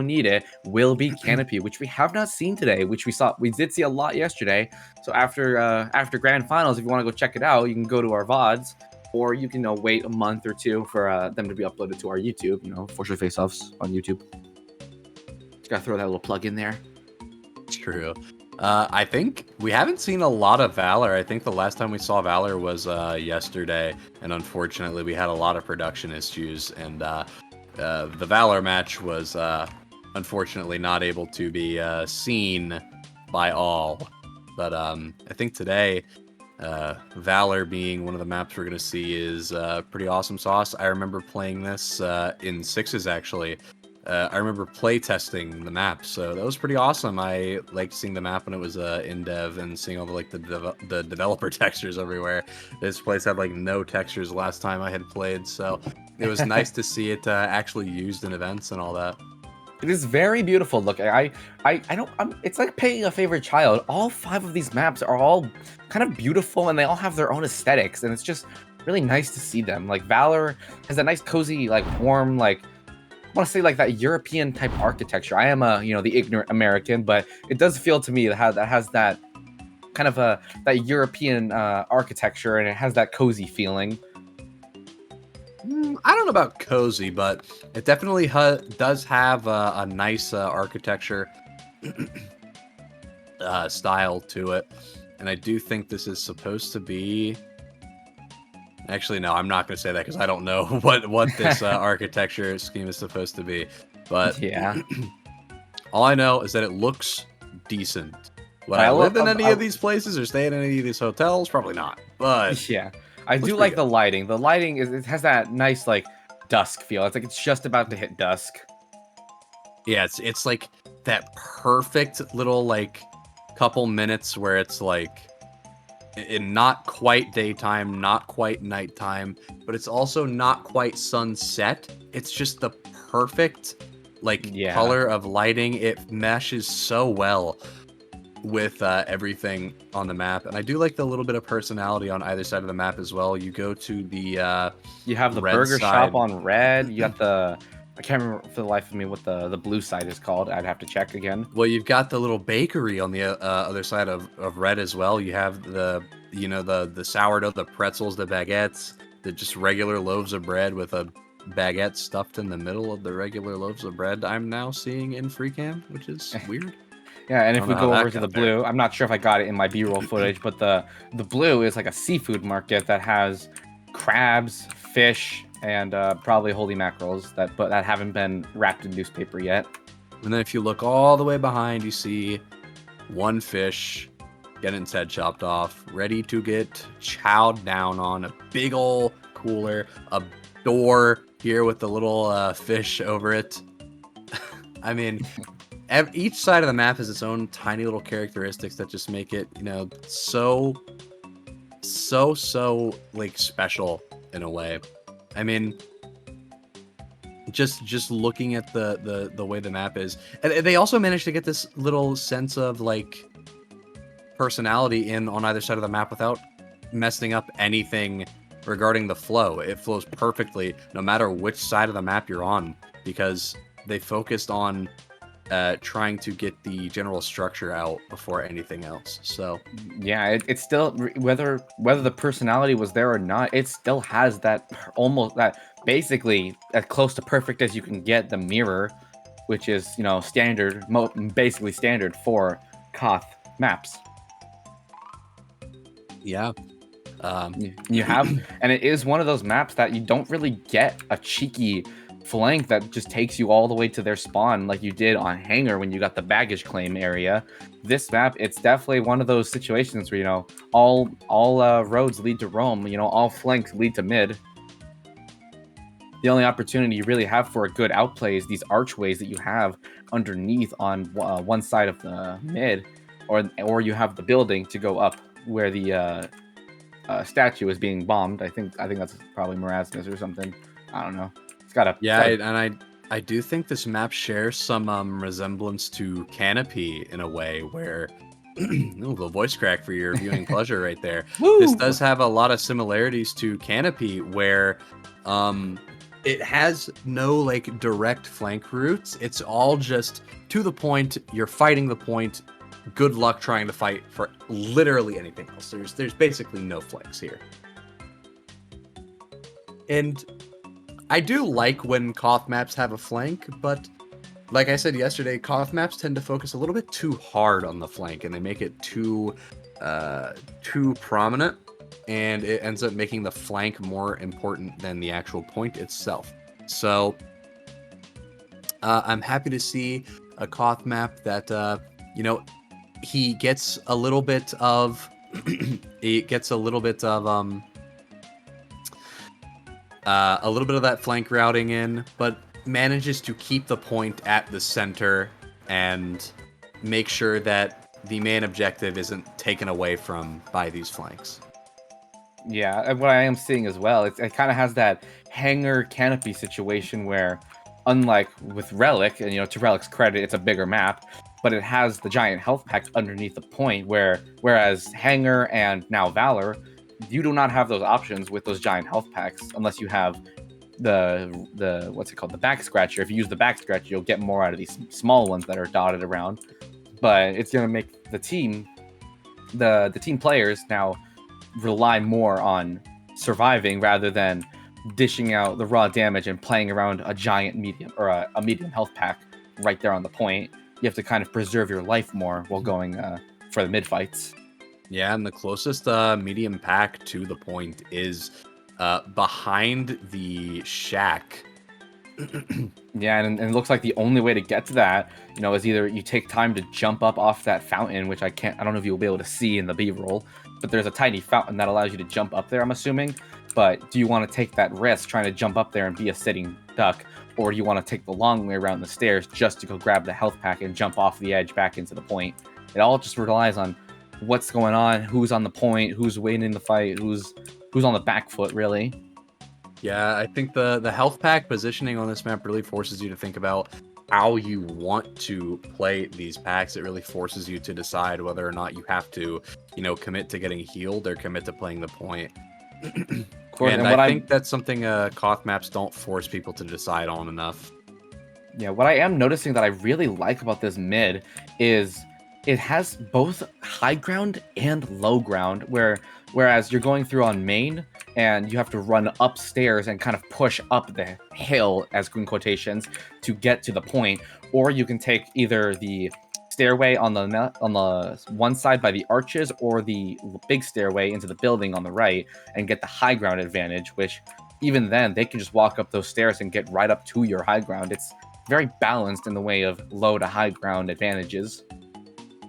need it, will be Canopy, which we have not seen today. Which we did see a lot yesterday. So after grand finals, if you want to go check it out, you can go to our VODs, or you can wait a month or two for them to be uploaded to our YouTube. Fortunately, Faceoffs on YouTube. Just gotta throw that little plug in there. It's true. I think we haven't seen a lot of Valor. I think the last time we saw Valor was yesterday, and unfortunately we had a lot of production issues, and the Valor match was unfortunately not able to be seen by all. But I think today, Valor being one of the maps we're going to see is pretty awesome sauce. I remember playing this in sixes, actually. I remember play testing the map, so that was pretty awesome. I liked seeing the map when it was in dev and seeing all the developer textures everywhere. This place had like no textures last time I had played, so it was nice to see it actually used in events and all that. It is very beautiful. Look, it's like picking a favorite child. All 5 of these maps are all kind of beautiful, and they all have their own aesthetics, and it's just really nice to see them. Like Valor has a nice, cozy, like warm, like I want to say like that European type architecture. I am the ignorant American, but it does feel to me that has that kind of that European architecture, and it has that cozy feeling. I don't know about cozy, but it definitely does have a nice architecture style to it. And I do think this is supposed to be... Actually, no, I'm not going to say that because I don't know what this architecture scheme is supposed to be. But Yeah. all I know is that it looks decent. Would I live in any of these places or stay in any of these hotels? Probably not. But yeah, I do like the lighting. The lighting it has that nice like dusk feel. It's like it's just about to hit dusk. Yeah, it's like that perfect little like couple minutes where it's like in not quite daytime, not quite nighttime, but it's also not quite sunset. It's just the perfect color of lighting. It meshes so well with everything on the map, and I do like the little bit of personality on either side of the map as well. You go to the you have the burger shop on red. You got the I can't remember for the life of me what the blue side is called. I'd have to check again. Well, you've got the little bakery on the other side of red as well. You have the sourdough, the pretzels, the baguettes, the just regular loaves of bread with a baguette stuffed in the middle of the regular loaves of bread I'm now seeing in free cam, which is weird. Yeah, and if we go over to the blue, I'm not sure if I got it in my B-roll footage, but the blue is like a seafood market that has crabs, fish, and probably holy mackerels that haven't been wrapped in newspaper yet. And then if you look all the way behind, you see one fish getting its head chopped off, ready to get chowed down on. A big ol' cooler, a door here with the little fish over it. I mean, each side of the map has its own tiny little characteristics that just make it, so like special in a way. I mean, just looking at the way the map is, and they also managed to get this little sense of like personality in on either side of the map without messing up anything regarding the flow. It flows perfectly no matter which side of the map you're on, because they focused on trying to get the general structure out before anything else. So yeah, it's still whether the personality was there or not, it still has that almost that basically as close to perfect as you can get the mirror, which is standard, basically standard for Koth maps. Yeah. You have, and it is one of those maps that you don't really get a cheeky flank that just takes you all the way to their spawn like you did on Hangar when you got the baggage claim area. This map, it's definitely one of those situations where, you know, all roads lead to Rome, you know, all flanks lead to mid. The only opportunity you really have for a good outplay is these archways that you have underneath on one side of the mid, or you have the building to go up where the statue is being bombed. I think that's probably Marasmus or something. I don't know. It's got a I do think this map shares some resemblance to Canopy in a way where ooh, a little voice crack for your viewing pleasure right there. This does have a lot of similarities to Canopy where it has no like direct flank routes. It's all just to the point. You're fighting the point. Good luck trying to fight for literally anything else. There's basically no flanks here. And I do like when Koth maps have a flank, but like I said yesterday, Koth maps tend to focus a little bit too hard on the flank, and they make it too prominent, and it ends up making the flank more important than the actual point itself. So I'm happy to see a Koth map that you know, he gets a little bit of a little bit of that flank routing in, but manages to keep the point at the center and make sure that the main objective isn't taken away from by these flanks. Yeah, and what I am seeing as well, it kind of has that Hangar Canopy situation where, unlike with Relic, and you know, to Relic's credit, it's a bigger map, but it has the giant health packs underneath the point, whereas Hangar and now Valor, you do not have those options with those giant health packs unless you have the what's it called, the back scratcher. If you use the back scratcher, you'll get more out of these small ones that are dotted around. But it's gonna make the team players now rely more on surviving rather than dishing out the raw damage and playing around a giant medium or a medium health pack right there on the point. You have to kind of preserve your life more while going for the mid fights. Yeah, and the closest medium pack to the point is behind the shack. Yeah, and it looks like the only way to get to that, you know, is either you take time to jump up off that fountain, which I don't know if you'll be able to see in the B-roll, but there's a tiny fountain that allows you to jump up there, I'm assuming. But do you want to take that risk trying to jump up there and be a sitting duck, or do you want to take the long way around the stairs just to go grab the health pack and jump off the edge back into the point? It all just relies on what's going on, who's on the point, who's winning the fight, who's on the back foot, really. Yeah, I think the health pack positioning on this map really forces you to think about how you want to play these packs. It really forces you to decide whether or not you have to, you know, commit to getting healed or commit to playing the point. And I think that's something Koth maps don't force people to decide on enough. Yeah, what I am noticing that I really like about this mid is it has both high ground and low ground, whereas you're going through on main and you have to run upstairs and kind of push up the hill, as in quotations, to get to the point, or you can take either the stairway on the one side by the arches or the big stairway into the building on the right and get the high ground advantage, which even then they can just walk up those stairs and get right up to your high ground. It's very balanced in the way of low to high ground advantages.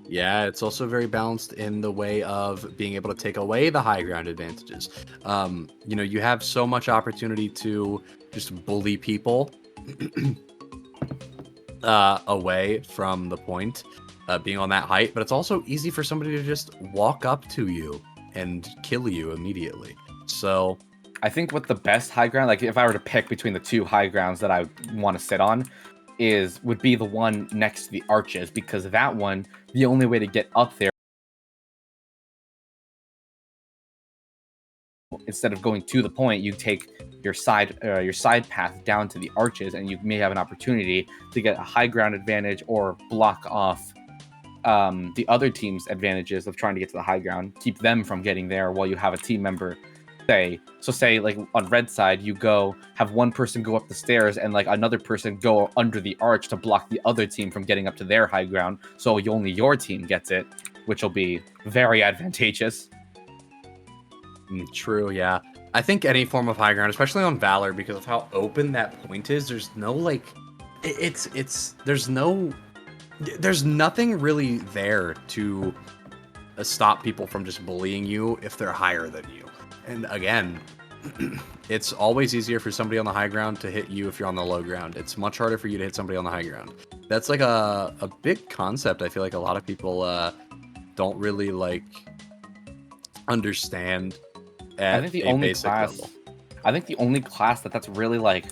Yeah, it's also very balanced in the way of being able to take away the high ground advantages. You know, you have so much opportunity to just bully people away from the point, being on that height, but it's also easy for somebody to just walk up to you and kill you immediately. So I think what the best high ground, like if I were to pick between the two high grounds that I want to sit on, would be the one next to the arches, because that one, the only way to get up there, instead of going to the point, you take your side path down to the arches, and you may have an opportunity to get a high ground advantage or block off the other team's advantages of trying to get to the high ground, keep them from getting there while you have a team member say like on red side, you have one person go up the stairs and like another person go under the arch to block the other team from getting up to their high ground, so only your team gets it, which will be very advantageous. True, yeah. I think any form of high ground, especially on Valor, because of how open that point is, there's no like, there's nothing really there to stop people from just bullying you if they're higher than you. And again, it's always easier for somebody on the high ground to hit you if you're on the low ground. It's much harder for you to hit somebody on the high ground. That's like a big concept. I feel like a lot of people don't really like understand at I think the a only basic class, level. I think the only class that's really like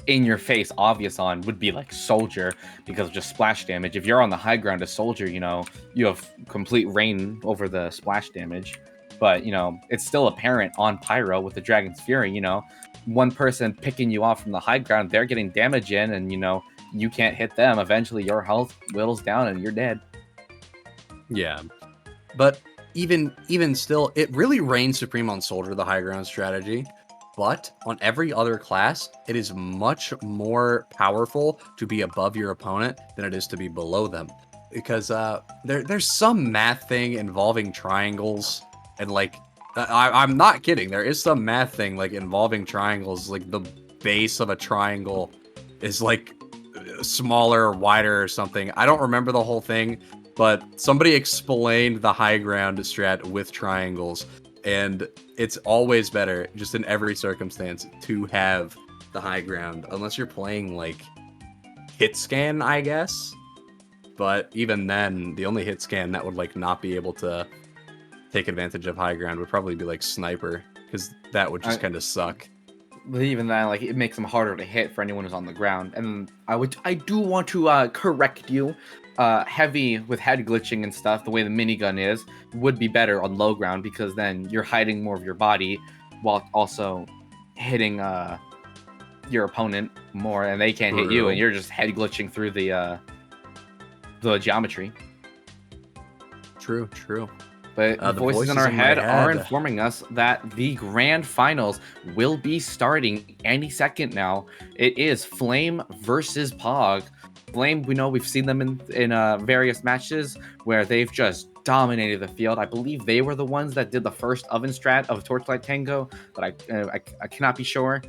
in your face obvious on would be like soldier, because of just splash damage. If you're on the high ground as soldier, you know, you have complete reign over the splash damage. But you know, it's still apparent on Pyro with the Dragon's Fury. You know, one person picking you off from the high ground, they're getting damage in, and you know, you can't hit them. Eventually, your health whittles down, and you're dead. Yeah, but even still, it really reigns supreme on soldier, the high ground strategy. But on every other class, it is much more powerful to be above your opponent than it is to be below them. Because there's some math thing involving triangles, and like, I'm not kidding. There is some math thing like involving triangles. Like the base of a triangle is like smaller or wider or something. I don't remember the whole thing, but somebody explained the high ground strat with triangles. And it's always better, just in every circumstance, to have the high ground, unless you're playing like hit scan, I guess. But even then, the only hit scan that would like not be able to take advantage of high ground would probably be like sniper, because that would just kind of suck. But even then, like, it makes them harder to hit for anyone who's on the ground. And I do want to correct you. Heavy with head glitching and stuff, the way the minigun is, would be better on low ground, because then you're hiding more of your body while also hitting your opponent more, and they can't hit you, and you're just head glitching through the geometry. True. But the voices in our head are informing us that the grand finals will be starting any second now. It is Flame versus Pog. Flame, we know we've seen them in various matches where they've just dominated the field. I believe they were the ones that did the first oven strat of Torchlight Tango, but I cannot be sure.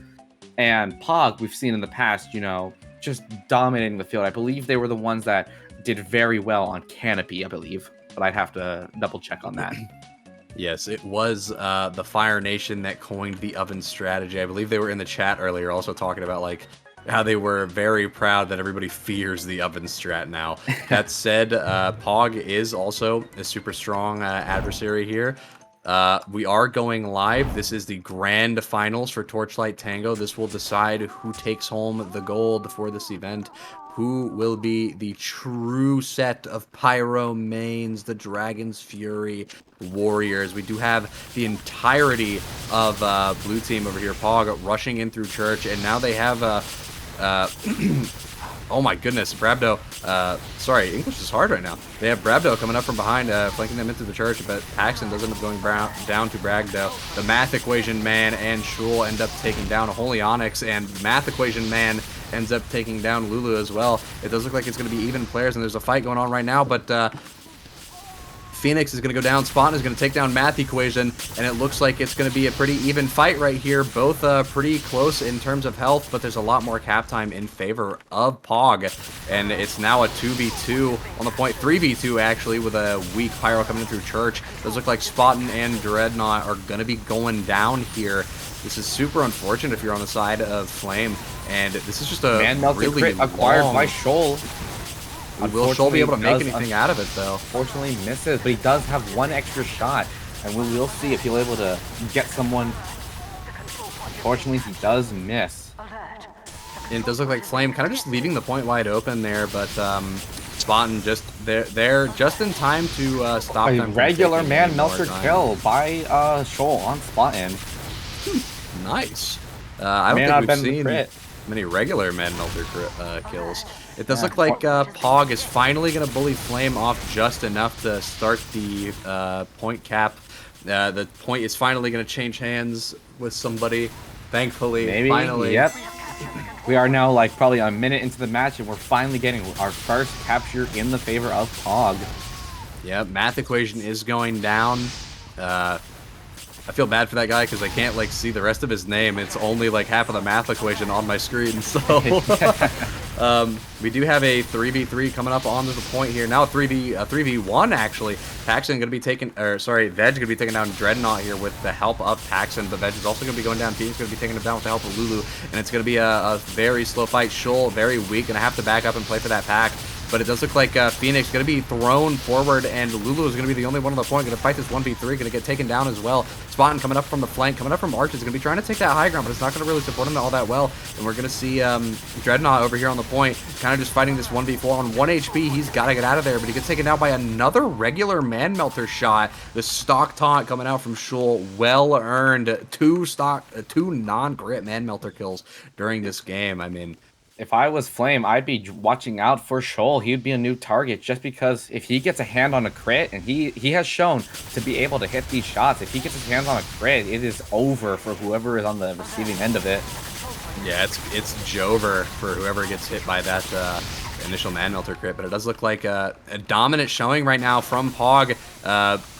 And Pog, we've seen in the past, you know, just dominating the field. I believe they were the ones that did very well on Canopy, I believe. But I'd have to double check on that. Yes, it was the Fire Nation that coined the oven strategy. I believe they were in the chat earlier also talking about like how they were very proud that everybody fears the oven strat now. That said, Pog is also a super strong adversary here. We are going live. This is the grand finals for Torchlight Tango. This will decide who takes home the gold for this event. Who will be the true set of Pyro mains, the Dragon's Fury warriors. We do have the entirety of blue team over here, Pog, rushing in through Church, and now they have oh my goodness, Brabdo. Sorry, English is hard right now. They have Brabdo coming up from behind, flanking them into the Church, but Paxton does end up going down to Bragdo. The Math Equation Man and Shul end up taking down Holy Onyx, and Math Equation Man ends up taking down Lulu as well. It does look like it's going to be even players, and there's a fight going on right now, but Phoenix is going to go down, Spawn is going to take down Math Equation, and it looks like it's going to be a pretty even fight right here. Both pretty close in terms of health, but there's a lot more cap time in favor of Pog, and it's now a 2v2 on the point, 3v2 actually, with a weak Pyro coming in through Church. Does look like Spawn and Dreadnought are going to be going down here. This is super unfortunate if you're on the side of Flame, and this is just a really crit acquired by Shoal. Will Shoal be able to make anything out of it, though? Unfortunately misses, but he does have one extra shot, and we'll see if he'll able to get someone. Unfortunately, he does miss. And it does look like Flame kind of just leaving the point wide open there, but Spawn just they're just in time to stop them. A regular man melter kill by Shoal on Spawn. Nice. I don't think we've seen many regular man melter kills. It does look like Pog is finally going to bully Flame off just enough to start the point cap. The point is finally going to change hands with somebody. Thankfully, maybe. Finally. Yep. We are now like probably a minute into the match, and we're finally getting our first capture in the favor of Pog. Yeah, Math Equation is going down. I feel bad for that guy because I can't like see the rest of his name. It's only like half of the math equation on my screen. So we do have a 3v3 coming up on the point here. Now a 3v1 actually. Paxton gonna be taking, or sorry, Veg gonna be taking down Dreadnought here with the help of Paxton, but Veg is also gonna be going down. Phoenix gonna be taking him down with the help of Lulu, and it's gonna be a very slow fight. Shul very weak, gonna have to back up and play for that pack. But it does look like Phoenix going to be thrown forward, and Lulu is going to be the only one on the point. Going to fight this 1v3, going to get taken down as well. Spartan coming up from the flank, coming up from Arches, going to be trying to take that high ground, but it's not going to really support him all that well. And we're going to see Dreadnought over here on the point, kind of just fighting this 1v4 on 1 HP. He's got to get out of there, but he gets taken down by another regular Man Melter shot. The stock taunt coming out from Shul, well earned. Two non-grit Man Melter kills during this game. I mean, if I was Flame, I'd be watching out for Shoal. He'd be a new target just because if he gets a hand on a crit, and he has shown to be able to hit these shots, if he gets his hands on a crit, it is over for whoever is on the receiving end of it. Yeah, it's Jover for whoever gets hit by that initial Man Melter crit, but it does look like a dominant showing right now from Pog.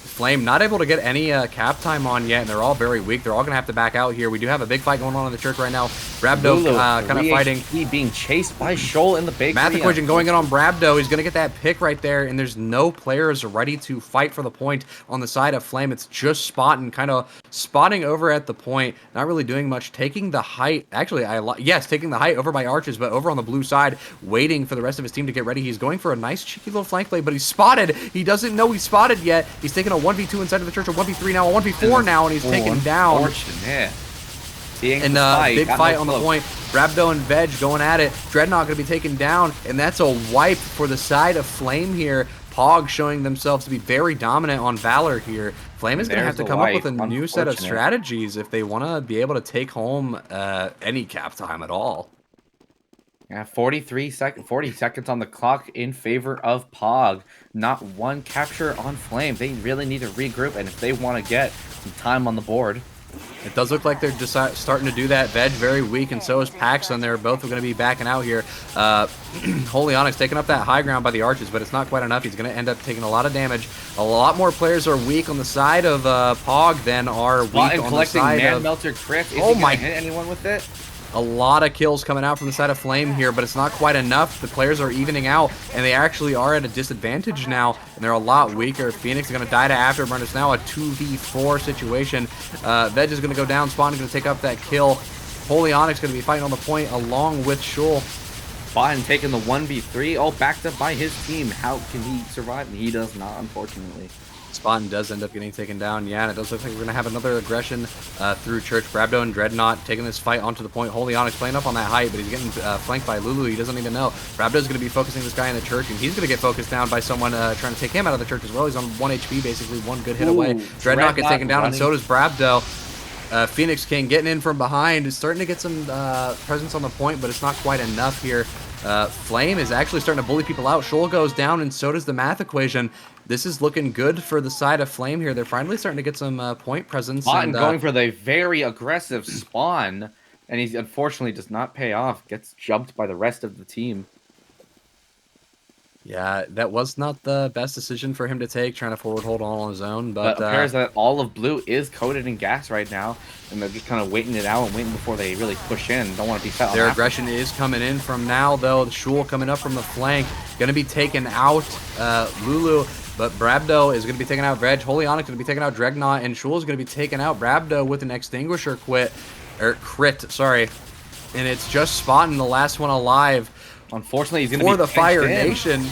Flame not able to get any cap time on yet, and they're all very weak. They're all going to have to back out here. We do have a big fight going on in the church right now. Brabdo kind of fighting. He being chased by Shoal in the bakery. Math equation going in on Brabdo. He's going to get that pick right there, and there's no players ready to fight for the point on the side of Flame. It's just Spotting, kind of spotting over at the point, not really doing much, taking the height. Actually, yes, taking the height over by Arches, but over on the blue side, waiting for the rest of his team to get ready. He's going for a nice cheeky little flank play, but he's spotted. He doesn't know he's spotted yet. He's taking a 1v2 inside of the church, a 1v3 now, a 1v4 now, and he's taken down. Yeah. And big fight on the point. Brabdo and Veg going at it. Dreadnought going to be taken down, and that's a wipe for the side of Flame here. Pog showing themselves to be very dominant on Valor here. Flame is going to have to come up with a new set of strategies if they want to be able to take home any cap time at all. Yeah, 40 seconds on the clock in favor of Pog. Not one capture on Flame. They really need to regroup, and if they want to get some time on the board. It does look like they're just starting to do that. Veg very weak, and so is Paxton. They're both going to be backing out here. Holy Onyx taking up that high ground by the Arches, but it's not quite enough. He's going to end up taking a lot of damage. A lot more players are weak on the side of Pog than are weak on the side of... collecting Man Melter crit. Is he going to hit anyone with it? A lot of kills coming out from the side of Flame here, but it's not quite enough. The players are evening out, and they actually are at a disadvantage now, and they're a lot weaker. Phoenix is going to die to Afterburn. It's now a 2v4 situation. Veg is going to go down. Spawn is going to take up that kill. Holy Onyx going to be fighting on the point along with Shul. Spawn taking the 1v3, all backed up by his team. How can he survive? He does not, unfortunately. Spawn does end up getting taken down. Yeah, and it does look like we're going to have another aggression through Church. Brabdo and Dreadnought taking this fight onto the point. Holy Onyx playing up on that height, but he's getting flanked by Lulu. He doesn't even know. Brabdo's going to be focusing this guy in the Church, and he's going to get focused down by someone trying to take him out of the Church as well. He's on 1 HP, basically. One good hit away. Dreadnought gets taken down, and so does Brabdo. Phoenix King getting in from behind is starting to get some presence on the point, but it's not quite enough here. Flame is actually starting to bully people out. Shoal goes down, and so does the math equation. This is looking good for the side of Flame here. They're finally starting to get some point presence. Spawn going for the very aggressive spawn, and he unfortunately does not pay off. Gets jumped by the rest of the team. Yeah, that was not the best decision for him to take, trying to forward hold on his own. But it appears that all of blue is coated in gas right now, and they're just kind of waiting it out and waiting before they really push in. Don't want to be felt. Their aggression is coming in from now, though. Shul coming up from the flank, going to be taken out. Lulu, but Brabdo is going to be taking out Veg. Holy Onyx going to be taking out Dreadnought, and Shul is going to be taking out Brabdo with an extinguisher crit. Sorry, and it's just Spotting the last one alive. Unfortunately, he's going to be for the Fire in. Nation.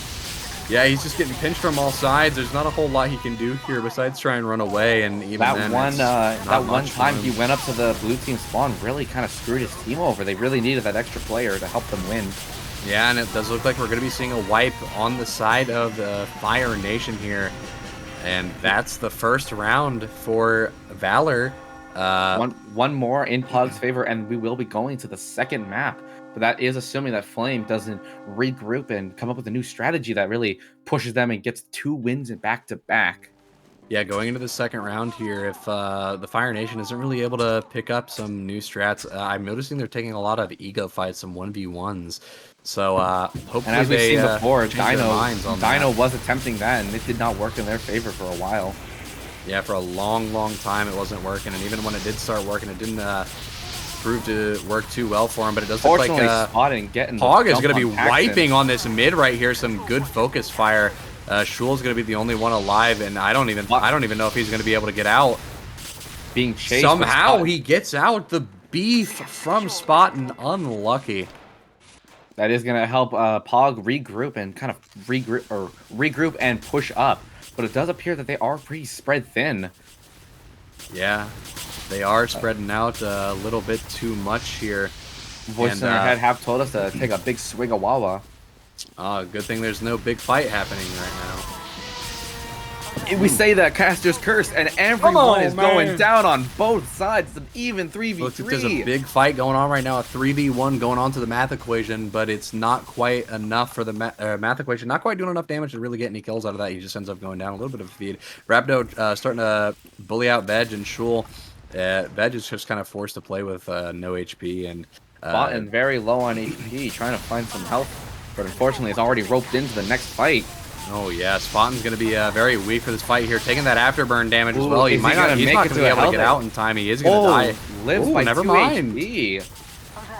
Yeah, he's just getting pinched from all sides. There's not a whole lot he can do here besides try and run away. And even that then, one time he went up to the blue team spawn really kind of screwed his team over. They really needed that extra player to help them win. Yeah, and it does look like we're going to be seeing a wipe on the side of the Fire Nation here. And that's the first round for Valor. One more in Pug's favor, and we will be going to the second map. But that is assuming that Flame doesn't regroup and come up with a new strategy that really pushes them and gets 2 wins in back-to-back. Yeah, going into the second round here, if the Fire Nation isn't really able to pick up some new strats, I'm noticing they're taking a lot of ego fights, some 1v1s. So hopefully and as we've seen before, Dino was attempting that, and it did not work in their favor for a while. Yeah, for a long time it wasn't working, and even when it did start working, it didn't prove to work too well for him. But it does look like Pog is going to be wiping on this mid right here. Some good focus fire. Shul's going to be the only one alive, and I don't even know if he's going to be able to get out. Being chased. Somehow he gets out. The beef from Spaten, unlucky. That is going to help Pog regroup and kind of regroup and push up. But it does appear that they are pretty spread thin. Yeah, they are spreading out a little bit too much here. Voice in their head have told us to take a big swig of Wawa. Good thing there's no big fight happening right now. We say that Caster's cursed, and everyone is going down on both sides. It's an even 3v3. Looks like there's a big fight going on right now, a 3v1 going on to the math equation, but it's not quite enough for the math equation. Not quite doing enough damage to really get any kills out of that. He just ends up going down. A little bit of a feed. Rabdo starting to bully out Veg and Shul. Veg is just kind of forced to play with no HP. And Spaten very low on HP, trying to find some health, but unfortunately it's already roped into the next fight. Oh yeah, Spaten's going to be very weak for this fight here, taking that afterburn damage as well. He's not going to be able to get out in time. He is going to die. Lives by never 2 mind. HP.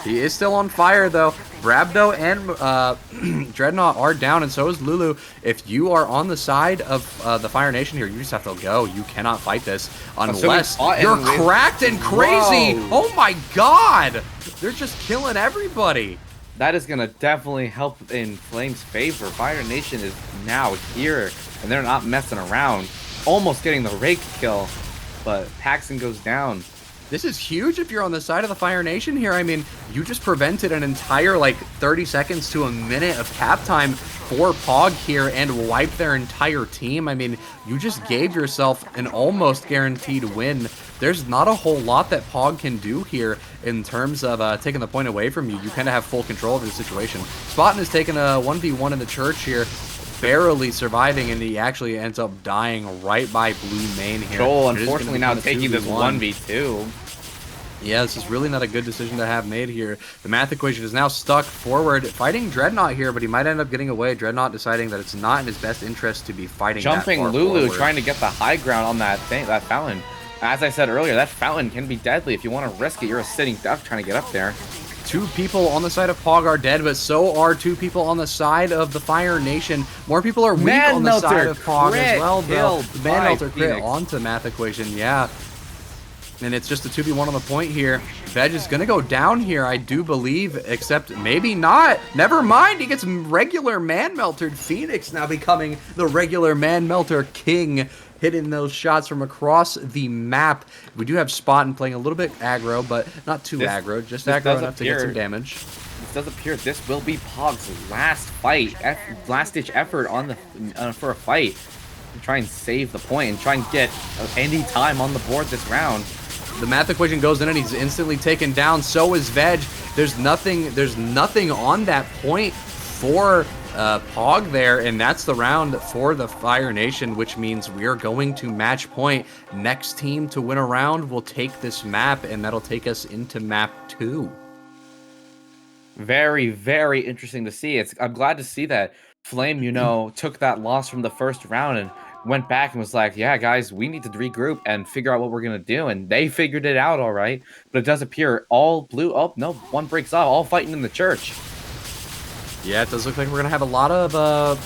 He is still on fire though. Rabdo and Dreadnought are down, and so is Lulu. If you are on the side of the Fire Nation here, you just have to go. You cannot fight this unless you're cracked and crazy. Whoa. Oh my god! They're just killing everybody. That is going to definitely help in Flame's favor. Fire Nation is now here, and they're not messing around. Almost getting the rake kill, but Paxton goes down. This is huge if you're on the side of the Fire Nation here. I mean, you just prevented an entire, like, 30 seconds to a minute of cap time for Pog here and wiped their entire team. I mean, you just gave yourself an almost guaranteed win. There's not a whole lot that Pog can do here in terms of taking the point away from you. You kind of have full control of the situation. Spaten is taking a 1v1 in the church here, barely surviving, and he actually ends up dying right by blue main here. Joel, unfortunately, now taking this 1v2. Yeah, this is really not a good decision to have made here. The math equation is now stuck forward, fighting Dreadnought here, but he might end up getting away. Dreadnought deciding that it's not in his best interest to be fighting Jumping that far Lulu, forward. trying to get the high ground on that fountain. As I said earlier, that fountain can be deadly. If you want to risk it, you're a sitting duck trying to get up there. 2 people on the side of Pog are dead, but so are 2 people on the side of the Fire Nation. More people are weak on the side of Pog as well, though. The Man Melter crit onto the math equation, yeah. And it's just a 2v1 on the point here. Veg is going to go down here, I do believe, except maybe not. Never mind, he gets regular man-meltered. Phoenix now becoming the regular man-melter king, hitting those shots from across the map. We do have Spaten playing a little bit aggro, but not too aggro, just aggro enough to get some damage. This does appear this will be Pog's last fight, last-ditch effort on the for a fight. Try and save the point and try and get any time on the board this round. The math equation goes in and he's instantly taken down. So is Veg. There's nothing on that point for Pog there, and that's the round for the Fire Nation, which means we are going to match point. Next team to win a round will take this map, and that'll take us into map 2. Very, very interesting to see. I'm glad to see that Flame, took that loss from the first round and went back and was like, yeah, guys, we need to regroup and figure out what we're going to do. And they figured it out all right. But it does appear all blue. Oh, no, one breaks off, all fighting in the church. Yeah, it does look like we're going to have a lot of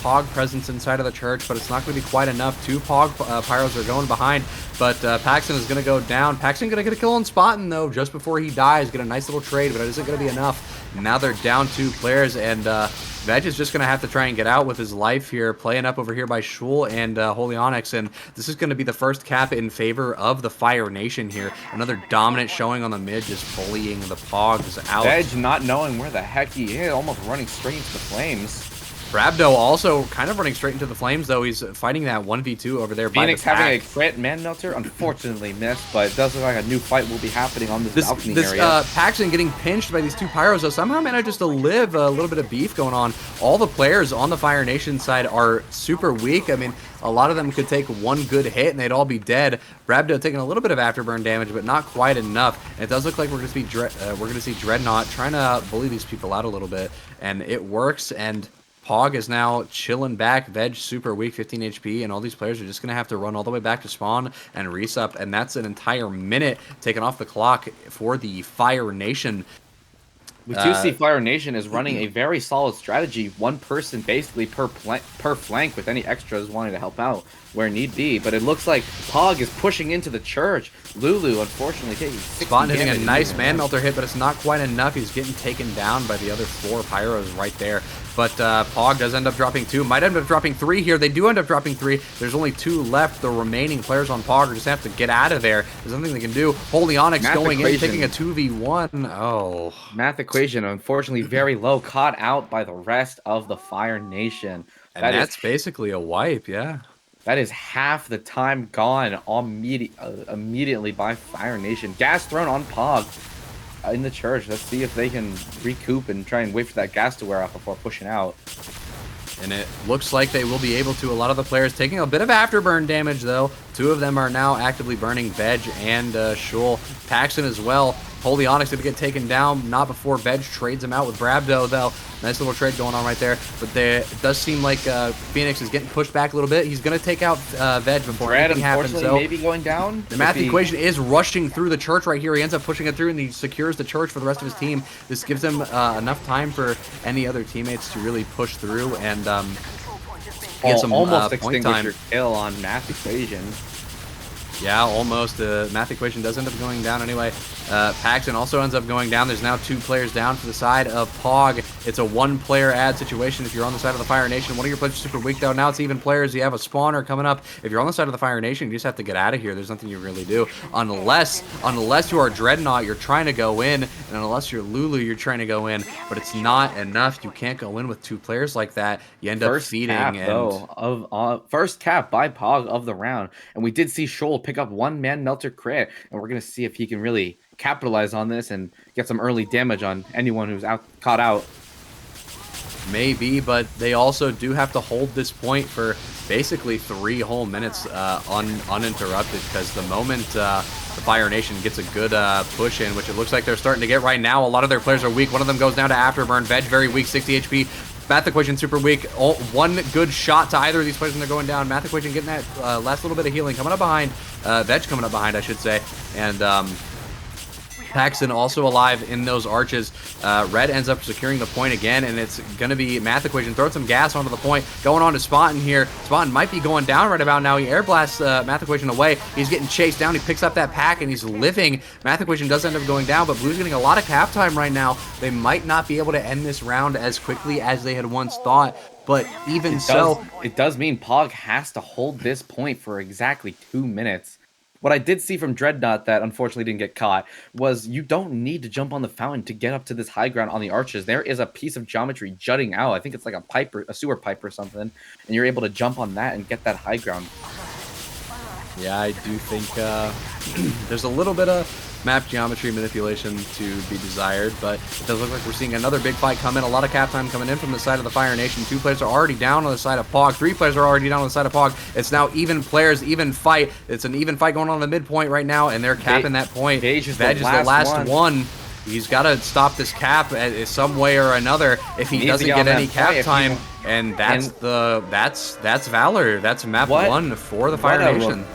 Pog presence inside of the church, but it's not going to be quite enough. 2 Pog Pyros are going behind, but Paxton is going to go down. Paxton going to get a kill on Spaten, though, just before he dies. Get a nice little trade, but it isn't going to be enough. Now they're down 2 players, and Veg is just going to have to try and get out with his life here, playing up over here by Shul and Holy Onyx, and this is going to be the first cap in favor of the Fire Nation here. Another dominant showing on the mid, just bullying the Pogs out. Veg not knowing where the heck he is, almost running straight into the flames. Rabdo also kind of running straight into the flames, though. He's fighting that 1v2 over there by the Phoenix having a crit man melter, unfortunately missed, but it does look like a new fight will be happening on this balcony area. Paxton getting pinched by these 2 Pyros, though, somehow manages to live. A little bit of beef going on. All the players on the Fire Nation side are super weak. I mean, a lot of them could take one good hit and they'd all be dead. Rabdo taking a little bit of afterburn damage, but not quite enough. And it does look like we're going to see Dreadnought trying to bully these people out a little bit, and it works. And Pog is now chilling back. Veg super weak, 15 HP, and all these players are just going to have to run all the way back to spawn and resup, and that's an entire minute taken off the clock for the Fire Nation. We do see Fire Nation is running a very solid strategy. One person basically per flank with any extras wanting to help out where need be. But it looks like Pog is pushing into the church. Lulu, unfortunately, taking 60 Spawn hitting a damage. nice man melter hit, but it's not quite enough. He's getting taken down by the other 4 Pyros right there. But Pog does end up dropping 2. Might end up dropping 3 here. They do end up dropping 3. There's only 2 left. The remaining players on Pog are just have to get out of there. There's nothing they can do. Holy Onyx Math going equation. in, taking a 2v1. Oh. Math equation, unfortunately, very low. Caught out by the rest of the Fire Nation. And that's basically a wipe, yeah. That is half the time gone immediately by Fire Nation. Gas thrown on Pog in the church. Let's see if they can recoup and try and wait for that gas to wear off before pushing out. And it looks like they will be able to. A lot of the players taking a bit of afterburn damage, though. 2 of them are now actively burning, Veg and Shul. Paxton as well. Holy Onyx going to get taken down, not before Veg trades him out with Brabdo, though. Nice little trade going on right there. But it does seem like Phoenix is getting pushed back a little bit. He's going to take out Veg before anything happens. So maybe going down. the math equation is rushing through the church right here. He ends up pushing it through, and he secures the church for the rest of his team. This gives him enough time for any other teammates to really push through and get some almost point extinguish time. your kill on Math equation. Yeah, almost. Math equation does end up going down anyway. Paxton also ends up going down. There's now 2 players down for the side of Pog. It's a 1-player ad situation if you're on the side of the Fire Nation. One of your players is super weak, though. Now it's even players. You have a spawner coming up. If you're on the side of the Fire Nation, you just have to get out of here. There's nothing you really do. Unless you are Dreadnought, you're trying to go in. And unless you're Lulu, you're trying to go in. But it's not enough. You can't go in with 2 players like that. You end up feeding. First cap by Pog of the round. And we did see Shoal pick up 1-man melter crit. And we're going to see if he can really capitalize on this and get some early damage on anyone who's caught out. Maybe, but they also do have to hold this point for basically 3 whole minutes uninterrupted, because the moment the Fire Nation gets a good push in, which it looks like they're starting to get right now, a lot of their players are weak. One of them goes down to Afterburn. Veg very weak, 60 HP. Math equation super weak. One good shot to either of these players when they're going down. Math equation getting that last little bit of healing. Coming up behind. Veg coming up behind, I should say. And Paxton also alive in those arches. Red ends up securing the point again, and it's going to be Math equation. Throw some gas onto the point. Going on to Spontan here. Spontan might be going down right about now. He air blasts Math equation away. He's getting chased down. He picks up that pack, and he's living. Math equation does end up going down, but Blue's getting a lot of cap time right now. They might not be able to end this round as quickly as they had once thought. But even so, it does mean Pog has to hold this point for exactly 2 minutes. What I did see from Dreadnought that unfortunately didn't get caught was you don't need to jump on the fountain to get up to this high ground on the arches. There is a piece of geometry jutting out. I think it's like a pipe or a sewer pipe or something, and you're able to jump on that and get that high ground. Yeah, I do think there's a little bit of map geometry manipulation to be desired, but it does look like we're seeing another big fight come in. A lot of cap time coming in from the side of the Fire Nation. 2 players are already down on the side of Pog. 3 players are already down on the side of Pog. It's now even players, even fight. It's an even fight going on in the midpoint right now, and they're capping that point. Veg is the last one. He's got to stop this cap some way or another if he doesn't get any cap time. And that's Valor. That's map 1 for the Fire Nation.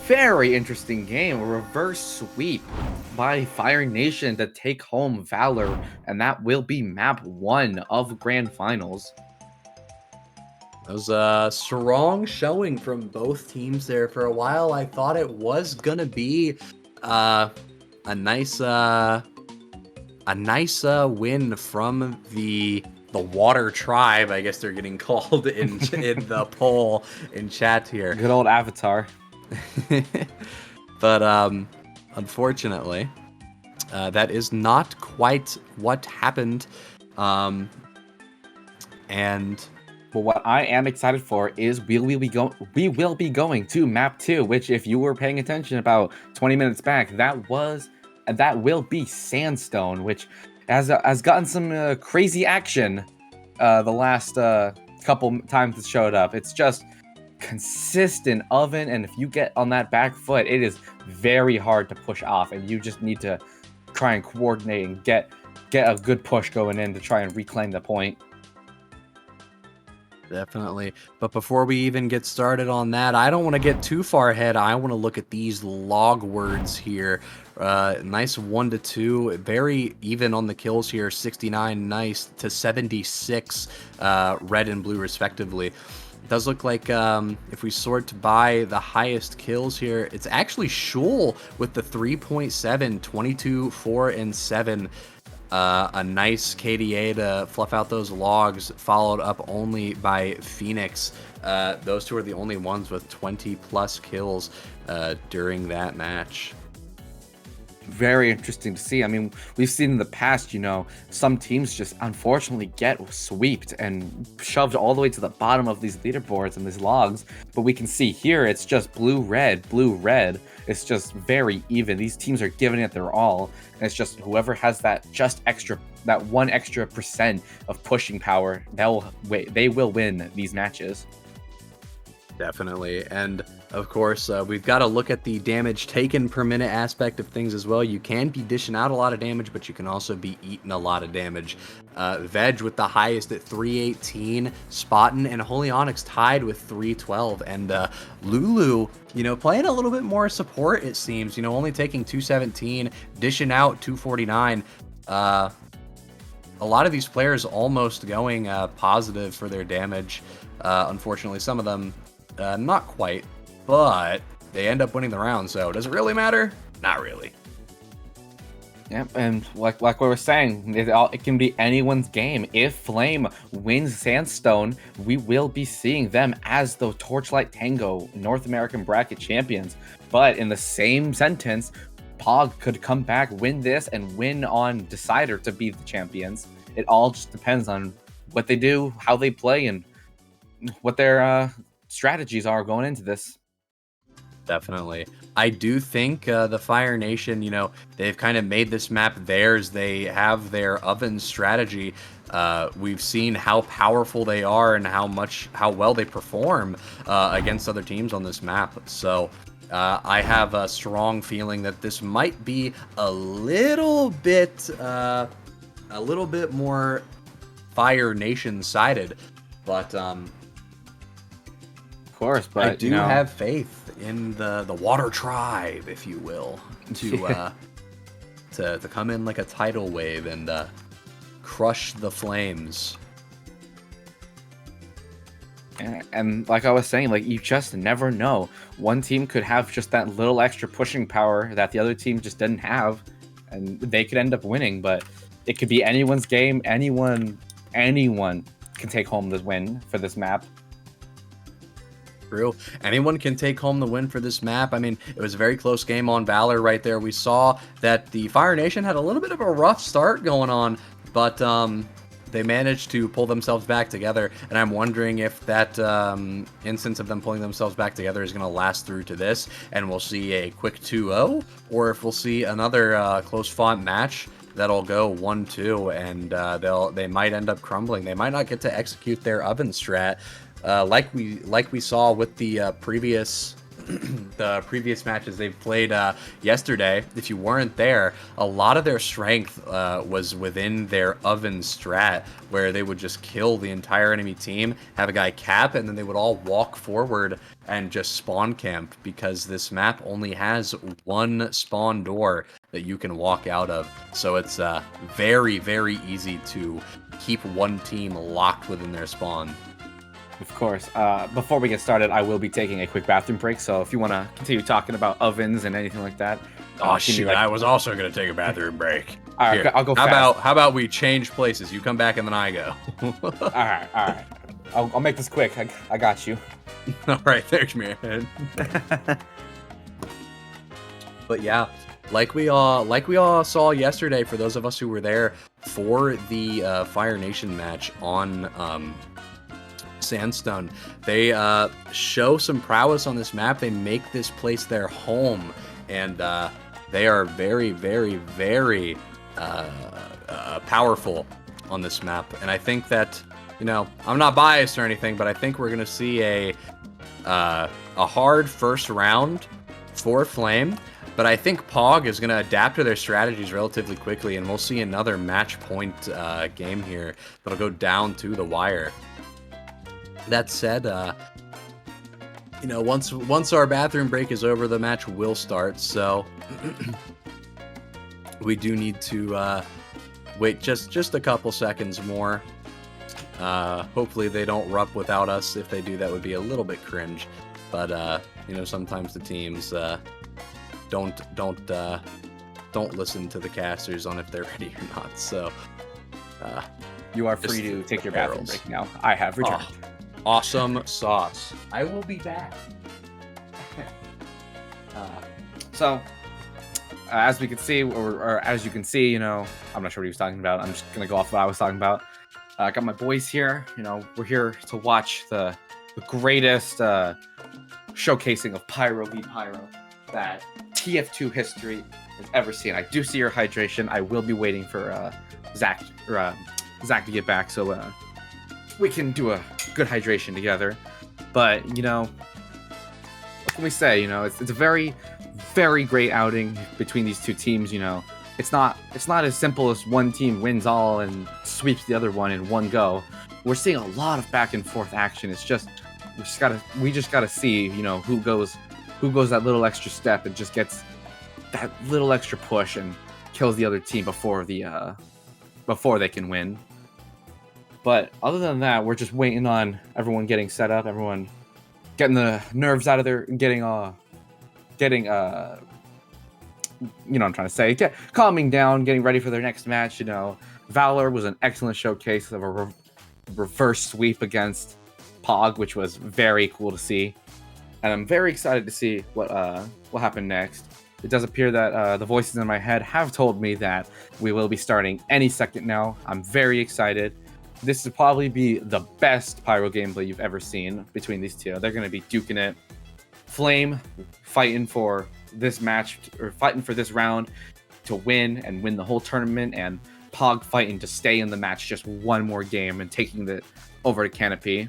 Very interesting game. A reverse sweep by Fire Nation to take home Valor, and that will be map 1 of Grand Finals. That was a strong showing from both teams there. For a while, I thought it was gonna be a nice win from the Water Tribe, I guess they're getting called in the poll in chat here. Good old Avatar. But unfortunately, that is not quite what happened. But what I am excited for is we will be going to map 2, which, if you were paying attention about 20 minutes back, that will be Sandstone, which has gotten some crazy action the last couple times it showed up. It's just consistent oven, and if you get on that back foot, it is very hard to push off, and you just need to try and coordinate and get a good push going in to try and reclaim the point. Definitely. But before we even get started on that, I don't want to get too far ahead. I want to look at these log words here. Nice 1 to 2, very even on the kills here. 69 nice to 76 red and blue respectively. It does look like if we sort by the highest kills here, it's actually Shul with the 3.7, 22, 4, and 7. A nice KDA to fluff out those logs, followed up only by Phoenix. Those two are the only ones with 20 plus kills during that match. Very interesting to see. I mean, we've seen in the past, you know, some teams just unfortunately get sweeped and shoved all the way to the bottom of these leaderboards and these logs. But we can see here, it's just blue, red, blue, red. It's just very even. These teams are giving it their all. And it's just whoever has that just extra, that 1 extra percent of pushing power, they will win these matches. Definitely. And of course, we've got to look at the damage taken per minute aspect of things as well. You can be dishing out a lot of damage, but you can also be eating a lot of damage. Veg with the highest at 318, Spottin and Holy Onyx tied with 312, and Lulu, you know, playing a little bit more support, it seems, you know, only taking 217, dishing out 249. A lot of these players almost going positive for their damage. Unfortunately, some of them not quite, but they end up winning the round. So does it really matter? Not really. Yep, and like we were saying, it can be anyone's game. If Flame wins Sandstone, we will be seeing them as the Torchlight Tango North American bracket champions. But in the same sentence, Pog could come back, win this, and win on Decider to be the champions. It all just depends on what they do, how they play, and what their strategies are going into this. Definitely. I do think the Fire Nation, you know, they've kind of made this map theirs. They have their oven strategy. We've seen how powerful they are and how well they perform against other teams on this map. So I have a strong feeling that this might be a little bit more Fire Nation sided, but of course, but I do have faith in the Water Tribe, if you will, to to come in like a tidal wave and crush the flames. And like I was saying, like, you just never know. One team could have just that little extra pushing power that the other team just didn't have, and they could end up winning. But it could be anyone's game. Anyone can take home the win for this map. True. Anyone can take home the win for this map. I mean, it was a very close game on Valor right there. We saw that the Fire Nation had a little bit of a rough start going on, but they managed to pull themselves back together. And I'm wondering if that instance of them pulling themselves back together is going to last through to this, and we'll see a quick 2-0, or if we'll see another close fought match that'll go 1-2, and they might end up crumbling. They might not get to execute their oven strat. Like we saw with the previous matches they've played yesterday. If you weren't there, a lot of their strength was within their oven strat, where they would just kill the entire enemy team, have a guy cap, and then they would all walk forward and just spawn camp, because this map only has one spawn door that you can walk out of. So it's very, very easy to keep one team locked within their spawn. Of course. Before we get started, I will be taking a quick bathroom break. So if you want to continue talking about ovens and anything like that. Oh, shoot. I was also going to take a bathroom break. All right, here, I'll go fast. How about we change places? You come back and then I go. All right. I'll make this quick. I got you. All right, there's man. But yeah, like we all saw yesterday, for those of us who were there for the Fire Nation match on Sandstone, they show some prowess on this map. They make this place their home, and they are very, very, very powerful on this map. And I think that, you know, I'm not biased or anything, but I think we're gonna see a hard first round for Flame. But I think Pog is going to adapt to their strategies relatively quickly, and we'll see another match point game here that'll go down to the wire. That said, you know, once our bathroom break is over, the match will start. So we do need to wait just a couple seconds more. Hopefully they don't rup without us. If they do, that would be a little bit cringe. But you know, sometimes the teams don't listen to the casters on if they're ready or not. So You are free to take your bathroom break now. I have returned. Oh, awesome sauce. I will be back. So, as we can see, or as you can see, you know, I'm not sure what he was talking about. I'm just gonna go off what I was talking about. I got my boys here. You know, we're here to watch the greatest showcasing of Pyro v Pyro that TF2 history has ever seen. I do see your hydration. I will be waiting for Zach to get back so we can do a good hydration together. But you know, what can we say? You know, it's a very, very great outing between these two teams. You know, it's not as simple as one team wins all and sweeps the other one in one go. We're seeing a lot of back and forth action. It's just we just gotta see, you know, who goes that little extra step and just gets that little extra push and kills the other team before they can win. But other than that, we're just waiting on everyone getting set up, everyone getting the nerves out of their, getting you know what I'm trying to say, calming down, getting ready for their next match. You know, Valor was an excellent showcase of a reverse sweep against Pog, which was very cool to see, and I'm very excited to see what will happen next. It does appear that the voices in my head have told me that we will be starting any second now. I'm very excited. This will probably be the best Pyro gameplay you've ever seen between these two. They're going to be duking it. Flame fighting for this match, or fighting for this round to win and win the whole tournament, and Pog fighting to stay in the match just one more game and taking it over to Canopy.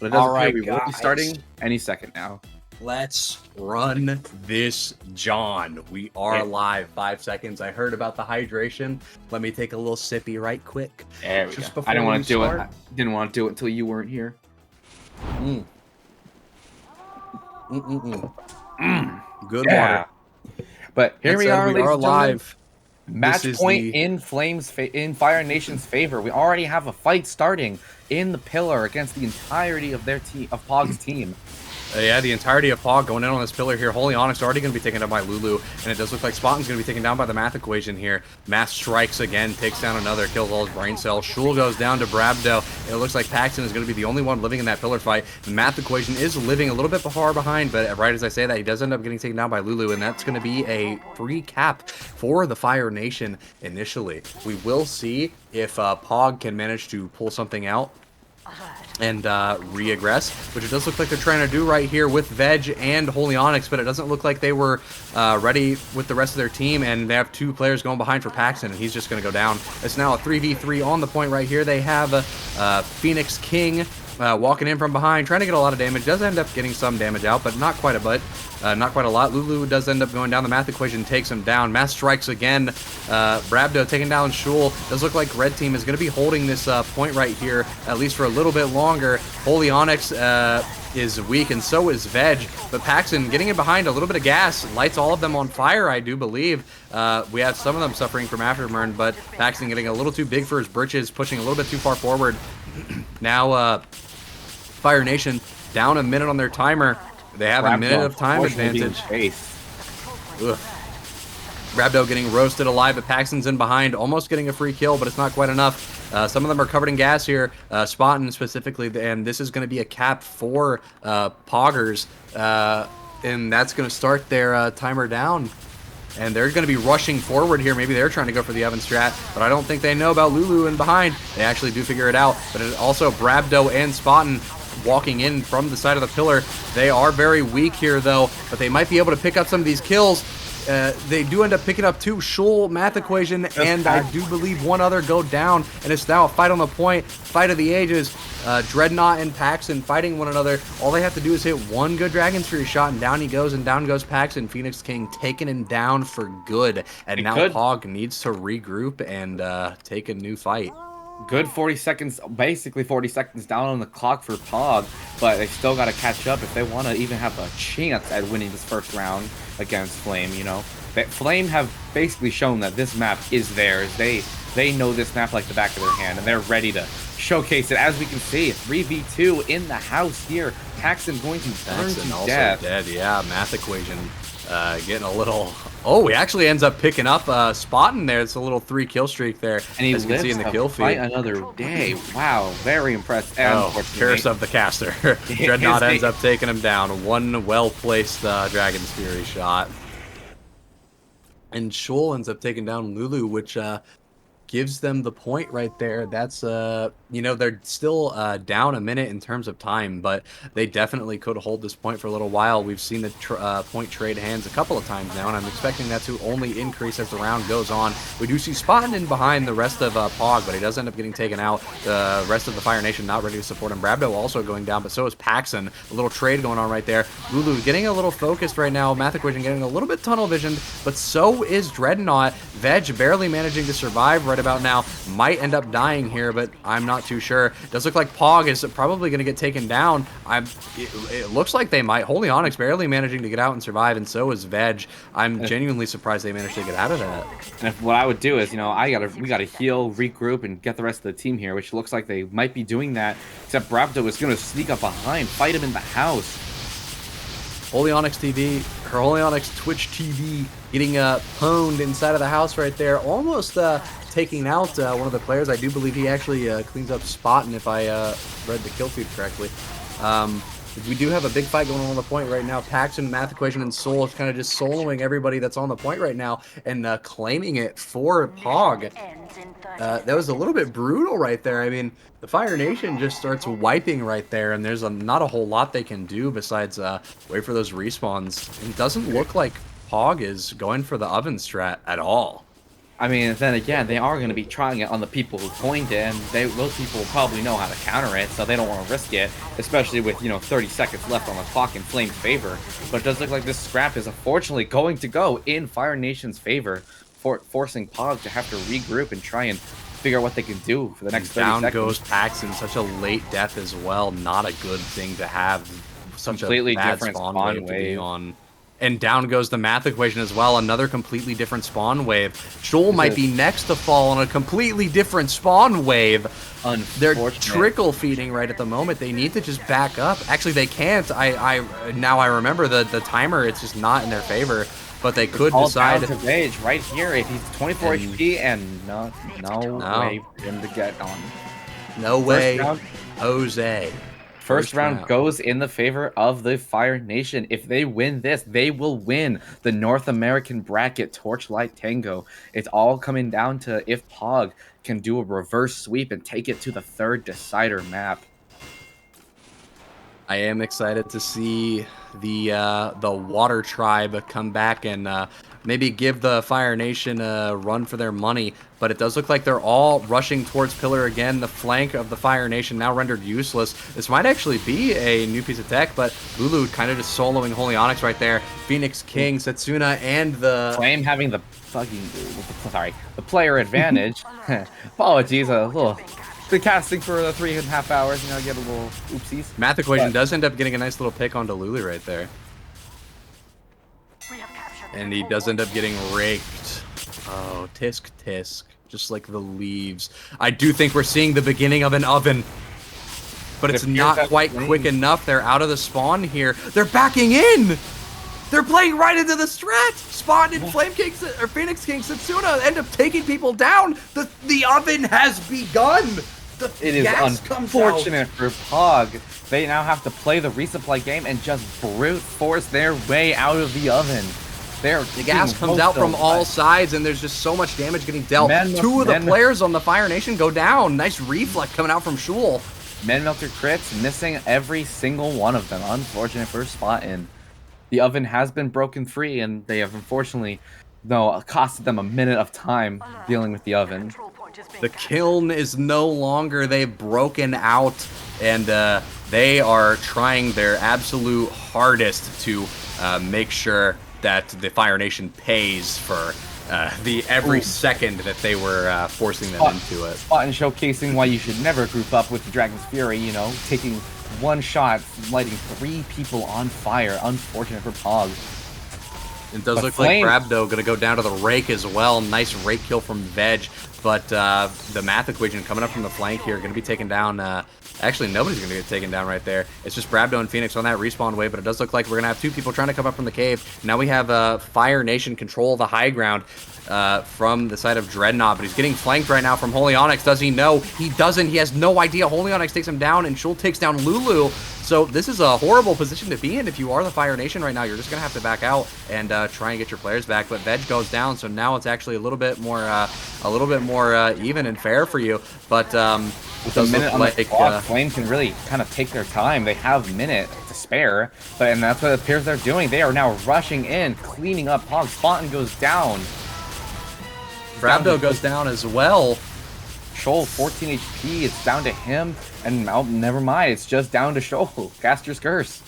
But it does appear we will be starting any second now. Let's run this, John. We are live. 5 seconds. I heard about the hydration. Let me take a little sippy right quick. There we go. I didn't want to do it. I didn't want to do it until you weren't here. Good water. But here we are, ladies and gentlemen. Live. Match point in in Fire Nation's favor. We already have a fight starting in the pillar against the entirety of their team, of Pog's team. Yeah, the entirety of Pog going in on this pillar here. Holy Onyx already going to be taken down by Lulu, and it does look like Spotton's going to be taken down by the math equation here. Mass strikes again, takes down another, kills all his brain cells. Shul goes down to Brabdo. It looks like Paxton is going to be the only one living in that pillar fight. The math equation is living a little bit far behind, but right as I say that, he does end up getting taken down by Lulu, and that's going to be a free cap for the Fire Nation initially. We will see if Pog can manage to pull something out and re-aggress, which it does look like they're trying to do right here with Veg and Holy Onyx, but it doesn't look like they were ready with the rest of their team, and they have two players going behind for Paxton, and he's just going to go down. It's now a 3v3 on the point right here. They have Phoenix King walking in from behind, trying to get a lot of damage. Does end up getting some damage out, but not quite a lot. Lulu does end up going down. The math equation takes him down. Mass strikes again. Brabdo taking down Shul. Does look like red team is going to be holding this point right here, at least for a little bit longer. Holy Onyx is weak, and so is Veg. But Paxton getting in behind, a little bit of gas, lights all of them on fire, I do believe. We have some of them suffering from afterburn, but Paxton getting a little too big for his britches, pushing a little bit too far forward. Now, Fire Nation down a minute on their timer. They have a minute of time advantage. Brabdo getting roasted alive, but Paxton's in behind, almost getting a free kill, but it's not quite enough. Some of them are covered in gas here, Spotton specifically, and this is going to be a cap for Poggers, and that's going to start their timer down. And they're going to be rushing forward here. Maybe they're trying to go for the Evan strat, but I don't think they know about Lulu in behind. They actually do figure it out, but it also Brabdo and Spotton walking in from the side of the pillar. They are very weak here, though, but they might be able to pick up some of these kills. They do end up picking up two Shul math equation, and I do believe one other go down, and it's now a fight on the point, fight of the ages. Dreadnought and Paxton fighting one another. All they have to do is hit one good Dragon's Fury shot, and down he goes, and down goes Paxton. Phoenix King taking him down for good, and now Pog needs to regroup and take a new fight. Good 40 seconds, basically 40 seconds down on the clock for Pog, but they still got to catch up if they want to even have a chance at winning this first round against Flame, you know. Flame have basically shown that this map is theirs. They know this map like the back of their hand, and they're ready to showcase it. As we can see, 3v2 in the house here. Paxton going to burn Paxton to also death. dead, yeah. Math equation getting a little... Oh, he actually ends up picking up a spot in there. It's a little 3-kill streak there, And he as you can see in the lives kill to fight feed. another day. Wow, very impressed. And Oh, unfortunately, curse of the caster. Dreadnought ends up taking him down. One well-placed Dragon's Fury shot. And Shoal ends up taking down Lulu, which gives them the point right there. That's you know, they're still down a minute in terms of time, but they definitely could hold this point for a little while. We've seen the point trade hands a couple of times now, and I'm expecting that to only increase as the round goes on. We do see Spottin in behind the rest of Pog, but he does end up getting taken out. The rest of the Fire Nation not ready to support him. Brabdo also going down, but so is Paxton. A little trade going on right there. Lulu getting a little focused right now. Math equation getting a little bit tunnel visioned, but so is Dreadnought. Veg barely managing to survive right about now. Might end up dying here, but I'm not too sure. Does look like Pog is probably going to get taken down. It looks like they might. Holy Onyx barely managing to get out and survive, and so is Veg. I'm genuinely surprised they managed to get out of that. And if what I would do is, you know, we gotta heal, regroup, and get the rest of the team here, which looks like they might be doing that. Except Brabdo is gonna sneak up behind, fight him in the house. Holy Onyx TV, her Holy Onyx Twitch TV getting pwned inside of the house right there, almost taking out one of the players. I do believe he actually cleans up Spottin', if I read the kill feed correctly. We do have a big fight going on the point right now. Paxton, Math Equation, and Soul is kind of just soloing everybody that's on the point right now and claiming it for Pog. That was a little bit brutal right there. I mean, the Fire Nation just starts wiping right there, and there's not a whole lot they can do besides wait for those respawns. It doesn't look like Pog is going for the oven strat at all. I mean, then again, they are going to be trying it on the people who coined it, and those people will probably know how to counter it, so they don't want to risk it, especially with, you know, 30 seconds left on the clock in Flame's favor. But it does look like this scrap is unfortunately going to go in Fire Nation's favor, forcing Pog to have to regroup and try and figure out what they can do for the next 30 seconds. Down goes Paxton, such a late death as well. Not a good thing to have. Such Completely a bad different spawn spawn wave to wave. be on. And down goes the Math Equation as well. Another completely different spawn wave. Shoal might be next to fall on a completely different spawn wave. They're trickle feeding right at the moment. They need to just back up. Actually, they can't. Now I remember the timer. It's just not in their favor. But they could decide to Rage right here if he's 24 HP and no way for him to get on. No way, Jose. First round goes in the favor of the Fire Nation. If they win this, they will win the North American bracket Torchlight Tango. It's all coming down to if Pog can do a reverse sweep and take it to the third decider map. I am excited to see the Water Tribe come back and maybe give the Fire Nation a run for their money. But it does look like they're all rushing towards Pillar again. The flank of the Fire Nation now rendered useless. This might actually be a new piece of tech, but Lulu kind of just soloing Holy Onyx right there. Phoenix King, Setsuna, and the... Flame having the the player advantage. Apologies, a little... The casting for the 3.5 hours, you know, get a little oopsies. Math Equation does end up getting a nice little pick onto Lulu right there. And he does end up getting raked. Oh, tisk tisk. Just like the leaves. I do think we're seeing the beginning of an oven. But it's not quite quick enough. They're out of the spawn here. They're backing in! They're playing right into the strat! Spawn and Flame King, or Phoenix King Setsuna end up taking people down! The oven has begun! It is unfortunate for Pog. They now have to play the resupply game and just brute force their way out of the oven. The gas comes out from all sides, and there's just so much damage getting dealt. Two of the players on the Fire Nation go down. Nice reflect coming out from Shoal. Men Melter crits, missing every single one of them. Unfortunate for Spottin'. The oven has been broken free, and they have unfortunately, costed them a minute of time dealing with the oven. The kiln is no longer. They've broken out, and they are trying their absolute hardest to make sure that the Fire Nation pays for every second that they were forcing them into it. Spot and showcasing why you should never group up with the Dragon's Fury, you know, taking one shot, lighting 3 people on fire. Unfortunate for Pog. It does But look Flame- like Brabdo going to go down to the rake as well. Nice rake kill from Veg. But the math equation coming up from the flank here, going to be taken down. Actually, nobody's going to get taken down right there. It's just Brabdo and Phoenix on that respawn wave, but it does look like we're going to have 2 people trying to come up from the cave. Now we have Fire Nation control the high ground from the side of Dreadnought, but he's getting flanked right now from Holy Onyx. Does he know? He doesn't. He has no idea. Holy Onyx takes him down, and Shul takes down Lulu. So this is a horrible position to be in if you are the Fire Nation right now. You're just going to have to back out and try and get your players back. But Veg goes down, so now it's actually a little bit more even and fair for you. But with a minute on the clock, Flame can really kind of take their time. They have a minute to spare, and that's what it appears they're doing. They are now rushing in, cleaning up Pog. Spontan goes down. Brabdo goes down as well. Shoal, 14 HP. It's down to him, and never mind. It's just down to Shoal. Caster's Curse.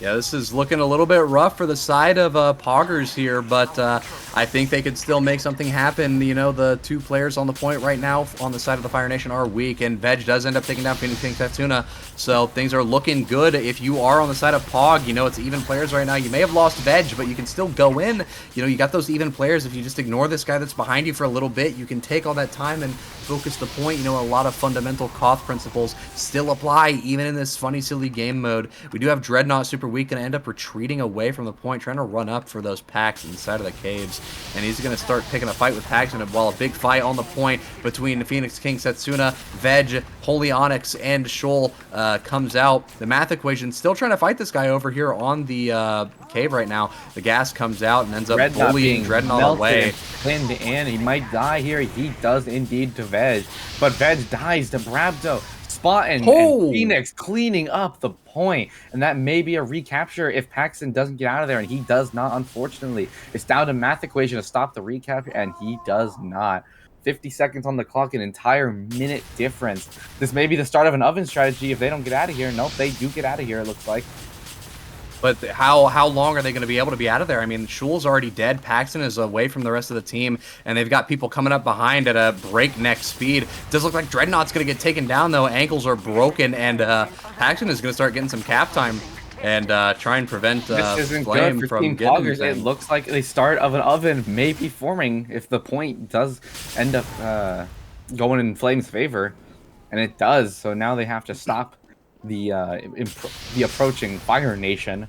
Yeah, this is looking a little bit rough for the side of Poggers here, but I think they could still make something happen. You know, the 2 players on the point right now on the side of the Fire Nation are weak, and Veg does end up taking down Phoenix King Tatsuna, so things are looking good. If you are on the side of Pog, you know, it's even players right now. You may have lost Veg, but you can still go in. You know, you got those even players. If you just ignore this guy that's behind you for a little bit, you can take all that time and focus the point. You know, a lot of fundamental Koth principles still apply, even in this funny, silly game mode. We do have Dreadnought super weak, going to end up retreating away from the point, trying to run up for those packs inside of the caves, and he's going to start picking a fight with Paxton while a big fight on the point between Phoenix King Setsuna, Veg, Holy Onyx, and Shoal comes out. The math equation still trying to fight this guy over here on the cave right now. The gas comes out and ends up bullying Dreadnought away. Pinned in, he might die here. He does indeed to Veg, but Veg dies to Brabdo. Spot and Phoenix cleaning up the point, and that may be a recapture if Paxton doesn't get out of there, and he does not, unfortunately. It's down to math equation to stop the recapture, and he does not. 50 seconds on the clock, an entire minute difference. This may be the start of an oven strategy if they don't get out of here. Nope, they do get out of here, it looks like. But how long are they going to be able to be out of there? I mean, Shul's already dead. Paxton is away from the rest of the team, and they've got people coming up behind at a breakneck speed. Does look like Dreadnought's going to get taken down, though. Ankles are broken, and Paxton is going to start getting some cap time and try and prevent Flame from getting anything. It looks like the start of an oven may be forming if the point does end up going in Flame's favor, and it does. So now they have to stop the approaching Fire Nation.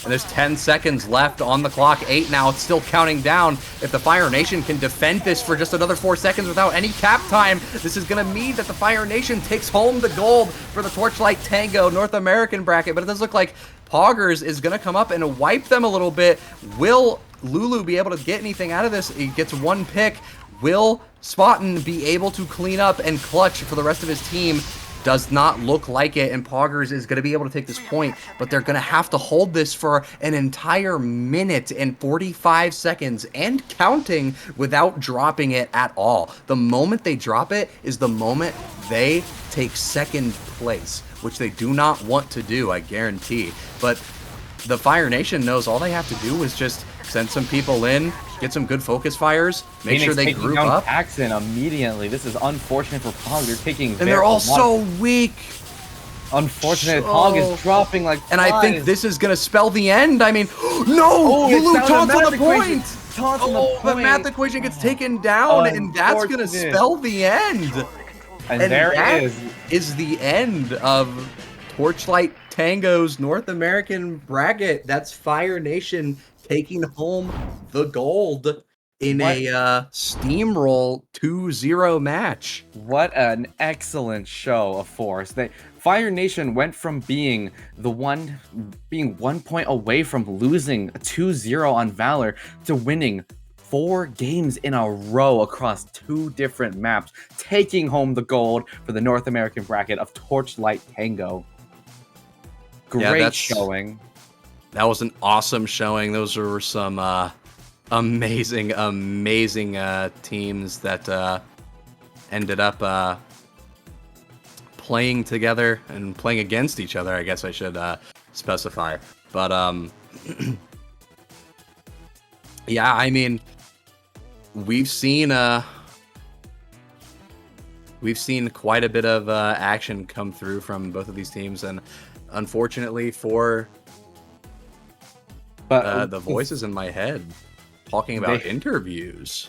And there's 10 seconds left on the clock. 8 now. It's still counting down. If the Fire Nation can defend this for just another 4 seconds without any cap time, this is going to mean that the Fire Nation takes home the gold for the Torchlight Tango North American bracket. But it does look like Poggers is going to come up and wipe them a little bit. Will Lulu be able to get anything out of this? He gets 1 pick. Will Spotton be able to clean up and clutch for the rest of his team? Does not look like it, and Poggers is going to be able to take this point, but they're going to have to hold this for an entire minute and 45 seconds and counting without dropping it at all. The moment they drop it is the moment they take 2nd place, which they do not want to do, I guarantee. But the Fire Nation knows all they have to do is just send some people in, get some good focus fires, make sure they group up. Paxton immediately. This is unfortunate for Pog. They're taking, and they're all so weak. Unfortunate. Pog is dropping like flies. And I think this is gonna spell the end. I mean, no, Lulu taunts on the point. The math equation gets taken down, and that's gonna spell the end. And there it is the end of Torchlight Tango's North American bracket. That's Fire Nation taking home the gold in a steamroll 2-0 match. What an excellent show of force. Fire Nation went from being 1 point away from losing 2-0 on Valor to winning 4 games in a row across 2 different maps, taking home the gold for the North American bracket of Torchlight Tango. Great showing. That was an awesome showing. Those were some amazing teams that ended up playing together and playing against each other, I guess I should specify. But Yeah, I mean, we've seen quite a bit of action come through from both of these teams, and unfortunately for But the voices in my head talking about interviews.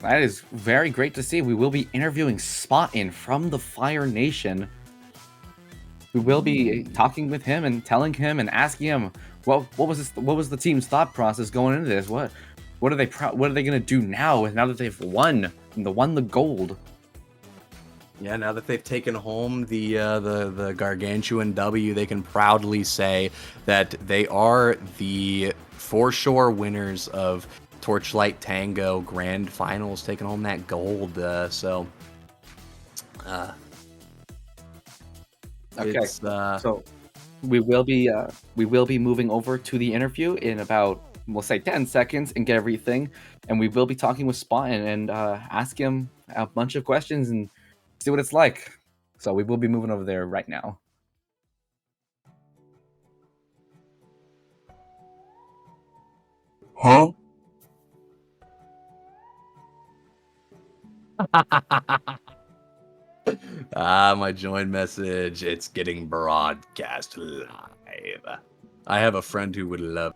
that is very great to see. We will be interviewing Spot-In from the Fire Nation. We will be talking with him and telling him and asking him what was the team's thought process going into this? What are they gonna do now that they've won the gold? Yeah, now that they've taken home the gargantuan W, they can proudly say that they are the for sure winners of Torchlight Tango Grand Finals, taking home that gold. So Okay, so we will be moving over to the interview in about, we'll say, 10 seconds and get everything, and we will be talking with Spot and ask him a bunch of questions and see what it's like. So we will be moving over there right now. Huh? My join message. It's getting broadcast live. I have a friend who would love.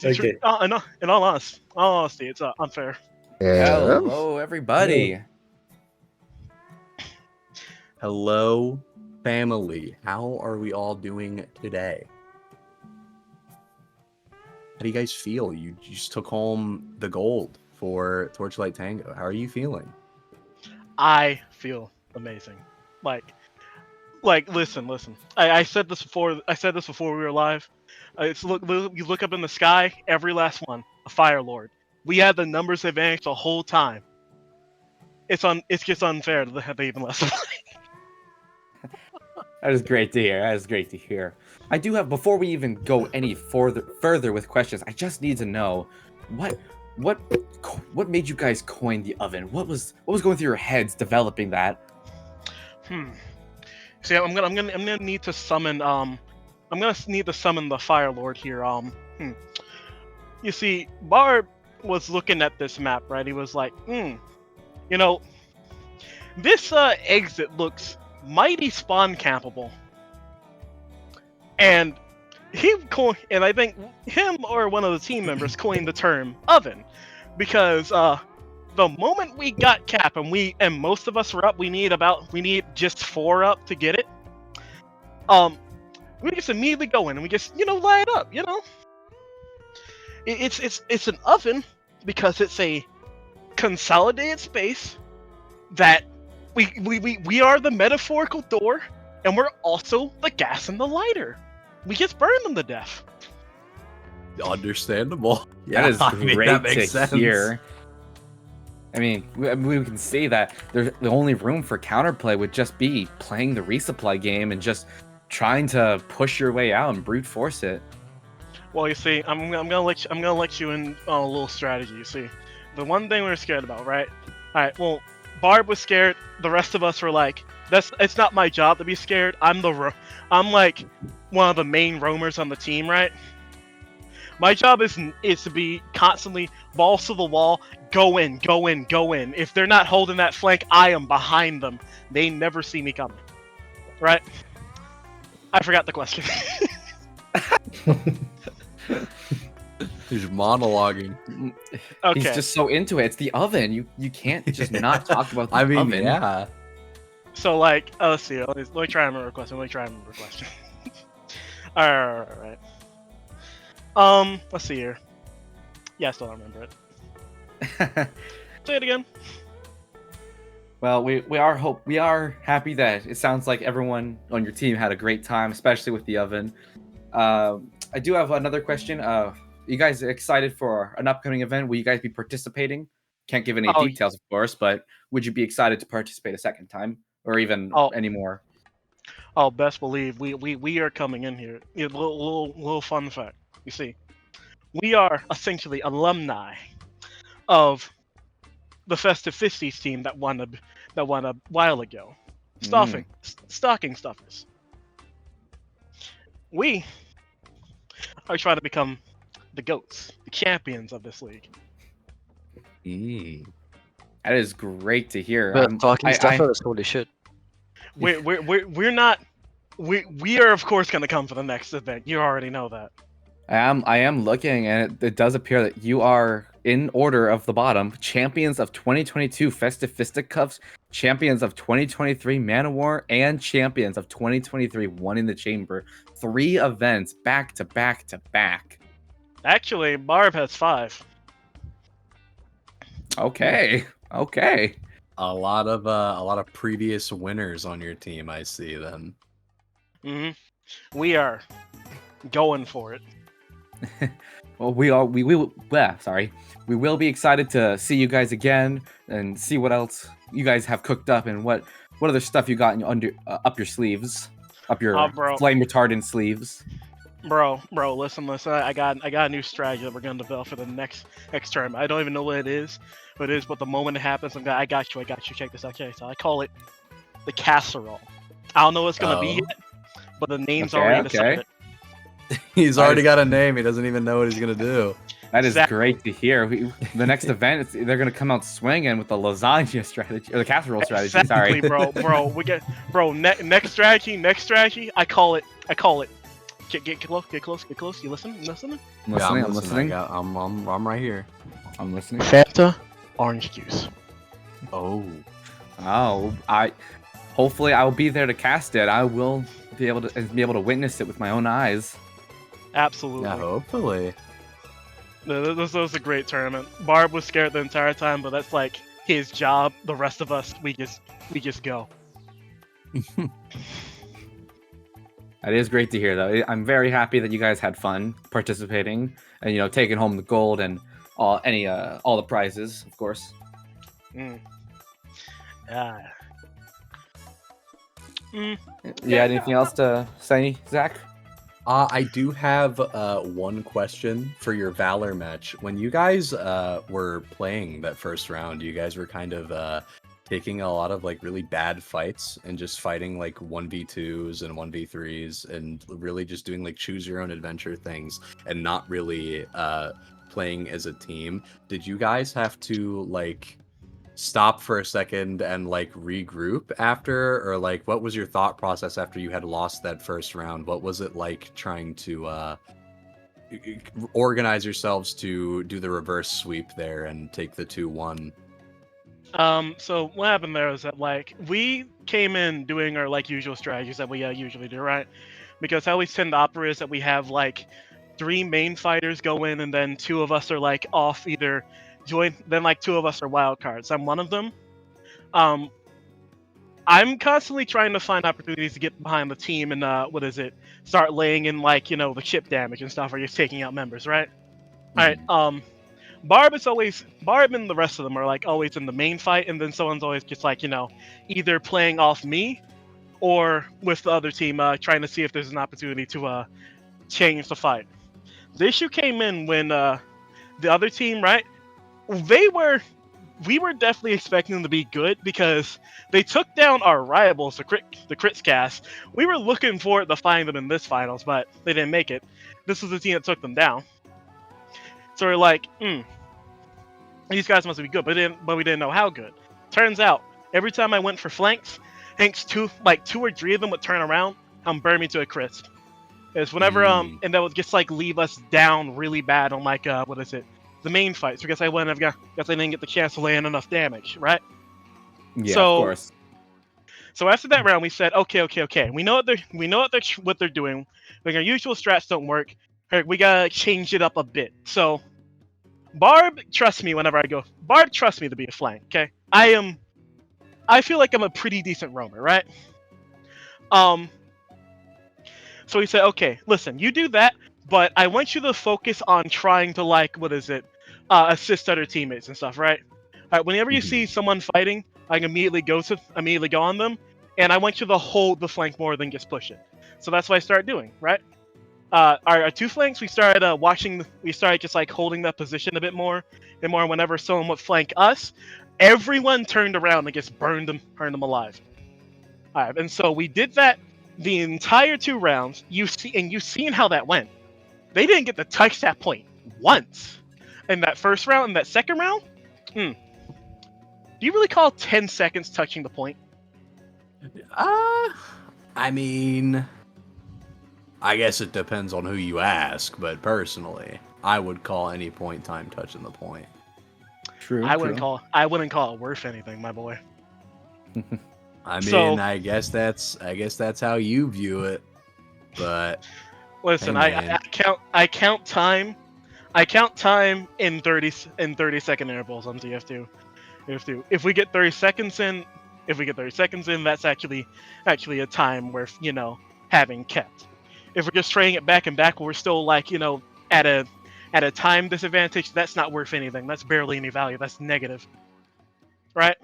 Okay. In all honesty, it's unfair. Hello, everybody. Hello, family. How are we all doing today? How do you guys feel? You just took home the gold for Torchlight Tango. How are you feeling? I feel amazing. Listen. I said this before. I said this before we were live. You look up in the sky. Every last one, a Fire Lord. We had the numbers advantage the whole time. It's just unfair to have even less. That is great to hear. I do have, before we even go any further with questions, I just need to know what made you guys coin the oven? What was going through your heads developing that? See, I'm gonna need to summon the Fire Lord here. You see, Barb was looking at this map, right? He was like, this exit looks mighty spawn campable. And I think him or one of the team members coined the term oven, because the moment we got cap and most of us were up, we need just 4 up to get it. We just immediately go in and we just light it up. It's an oven because it's a consolidated space that we are the metaphorical door, and we're also the gas and the lighter. We just burn them to death. Understandable. That is great that makes to sense. hear. I mean, we can say that the only room for counterplay would just be playing the resupply game and just trying to push your way out and brute force it. Well, you see, I'm gonna let you in on a little strategy. You see, the one thing we were scared about, right? All right. Well, Barb was scared. The rest of us were like, it's not my job to be scared. I'm like one of the main roamers on the team, right? My job is to be constantly balls to the wall, go in. If they're not holding that flank, I am behind them. They never see me coming, right? I forgot the question. He's monologuing. Okay. He's just so into it. It's the oven. You can't just not talk about the oven. Yeah. So, like, let's see. Let me try and remember a question. All right. Let's see here. Yeah, I still don't remember it. Say it again. Well, we are happy that it sounds like everyone on your team had a great time, especially with the oven. I do have another question. You guys excited for an upcoming event? Will you guys be participating? Can't give any details, of course, but would you be excited to participate a second time, or even any more? Oh, best believe we are coming in here. A little fun fact. You see, we are essentially alumni of the Festive Fisties team that won a while ago. Stocking stuffers. We are trying to become the goats, the champions of this league. That is great to hear. But talking stuff I, out is holy shit. We're not. We are of course gonna come for the next event. You already know that. I am looking, and it does appear that you are in order of the bottom. Champions of 2022 Festive Fisticuffs, champions of 2023 Man of War, and champions of 2023 One in the Chamber. 3 events back to back to back. Actually, Barb has 5. Okay. Okay. A lot of previous winners on your team, I see then. We are going for it. Well, we will. Sorry, we will be excited to see you guys again and see what else you guys have cooked up and what other stuff you got in under up your sleeves, up your Bro. flame retardant sleeves. Bro, listen. I got a new strategy that we're gonna develop for the next term. I don't even know what it is, but the moment it happens, I got you. Check this out. Okay, so I call it the casserole. I don't know what it's gonna be yet, but the name's already decided. He's already got a name. He doesn't even know what he's gonna do. That is great to hear. The next event, they're gonna come out swinging with the lasagna strategy or the casserole strategy. Exactly, Sorry, bro. Next strategy. I call it. Get close. You listen? I'm listening. I'm right here. I'm listening. Fanta, orange juice. Oh. Hopefully I will be there to cast it. I will be able to witness it with my own eyes. Absolutely. Yeah, hopefully. This was a great tournament. Barb was scared the entire time, but that's like his job. The rest of us, we just go. That is great to hear, though. I'm very happy that you guys had fun participating and taking home the gold and all the prizes, of course. Yeah. Yeah. Anything else to say, Zach? I do have one question for your Valor match. When you guys were playing that first round, you guys were kind of taking a lot of like really bad fights and just fighting like 1v2s and 1v3s and really just doing like choose your own adventure things and not really playing as a team. Did you guys have to like stop for a second and like regroup after, or like what was your thought process after you had lost that first round? What was it like trying to organize yourselves to do the reverse sweep there and take the 2-1? So what happened there is that like we came in doing our like usual strategies that we usually do, right? Because how we tend to operate is that we have like 3 main fighters go in and then 2 of us are like off either join, then like 2 of us are wild cards. I'm one of them. I'm constantly trying to find opportunities to get behind the team and start laying in like the chip damage and stuff, or just taking out members, right? All right. Barb and the rest of them are like always in the main fight, and then someone's always just like either playing off me or with the other team trying to see if there's an opportunity to change the fight. The issue came in when the other team, right? We were definitely expecting them to be good because they took down our rivals, the Crits cast. We were looking forward to find them in this finals, but they didn't make it. This was the team that took them down. So we're like, these guys must be good, but we didn't know how good. Turns out, every time I went for flanks, Hank's 2 or 3 of them would turn around and burn me to a crisp. It's whenever and that would just like leave us down really bad on like the main fights, because I didn't get the chance to lay in enough damage, right? Yeah, so, of course. So after that round, we said, okay. We know what they're doing. Like our usual strats don't work. We gotta change it up a bit. So Barb trusts me whenever I go. Barb trusts me to be a flank. Okay, I feel like I'm a pretty decent roamer, right? So he said, okay, listen, you do that, but I want you to focus on trying to like assist other teammates and stuff, right? All right. Whenever you see someone fighting, I can immediately go on them, and I want you to hold the flank more than just push it. So that's what I started doing, right? Our 2 flanks, we started just like holding that position a bit more and more. Whenever someone would flank us, everyone turned around and just burned them alive. All right, and so we did that the entire 2 rounds. You've seen how that went. They didn't get to touch that point once in that first round. In that second round, do you really call 10 seconds touching the point? I mean, I guess it depends on who you ask, but personally, I would call any point time touching the point. True. I wouldn't call it worth anything, my boy. I mean, So- I guess that's how you view it. But Listen, hey, I count time. I count time in 30-second intervals on TF2. If we get 30 seconds in, that's actually a time worth, having kept. If we're just trading it back and back, we're still like, at a time disadvantage. That's not worth anything. That's barely any value. That's negative, right?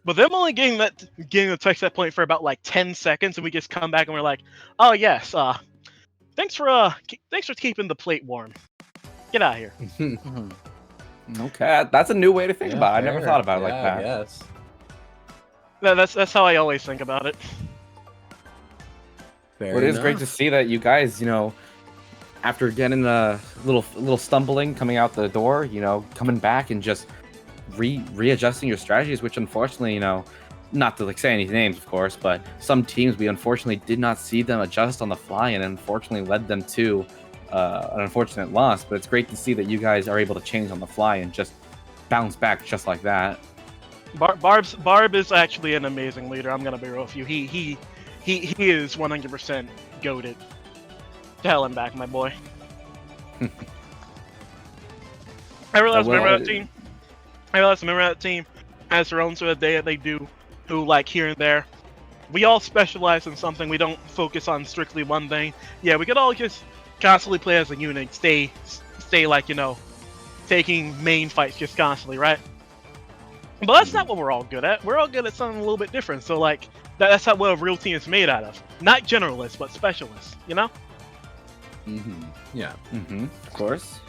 But them only getting to touch that point for about like 10 seconds, and we just come back and we're like, oh yes, thanks for keeping the plate warm. Get out of here. Okay, that's a new way to think about it. I never thought about it like that. Yes. That's how I always think about it. Well, it is great to see that you guys, after getting a little stumbling coming out the door, coming back and just readjusting your strategies, which unfortunately, not to say any names, of course, but some teams we unfortunately did not see them adjust on the fly, and unfortunately led them to an unfortunate loss. But it's great to see that you guys are able to change on the fly and just bounce back just like that. Barb is actually an amazing leader. I'm gonna be real with you. He is 100% goated. To hell and back, my boy. I realize member that team has their own sort of day that they do, who like here and there. We all specialize in something. We don't focus on strictly one thing. Yeah, we could all just constantly play as a unit, stay like, taking main fights just constantly, right? But that's not what we're all good at. We're all good at something a little bit different. So like that's what a real team is made out of. Not generalists, but specialists, Yeah. Of course.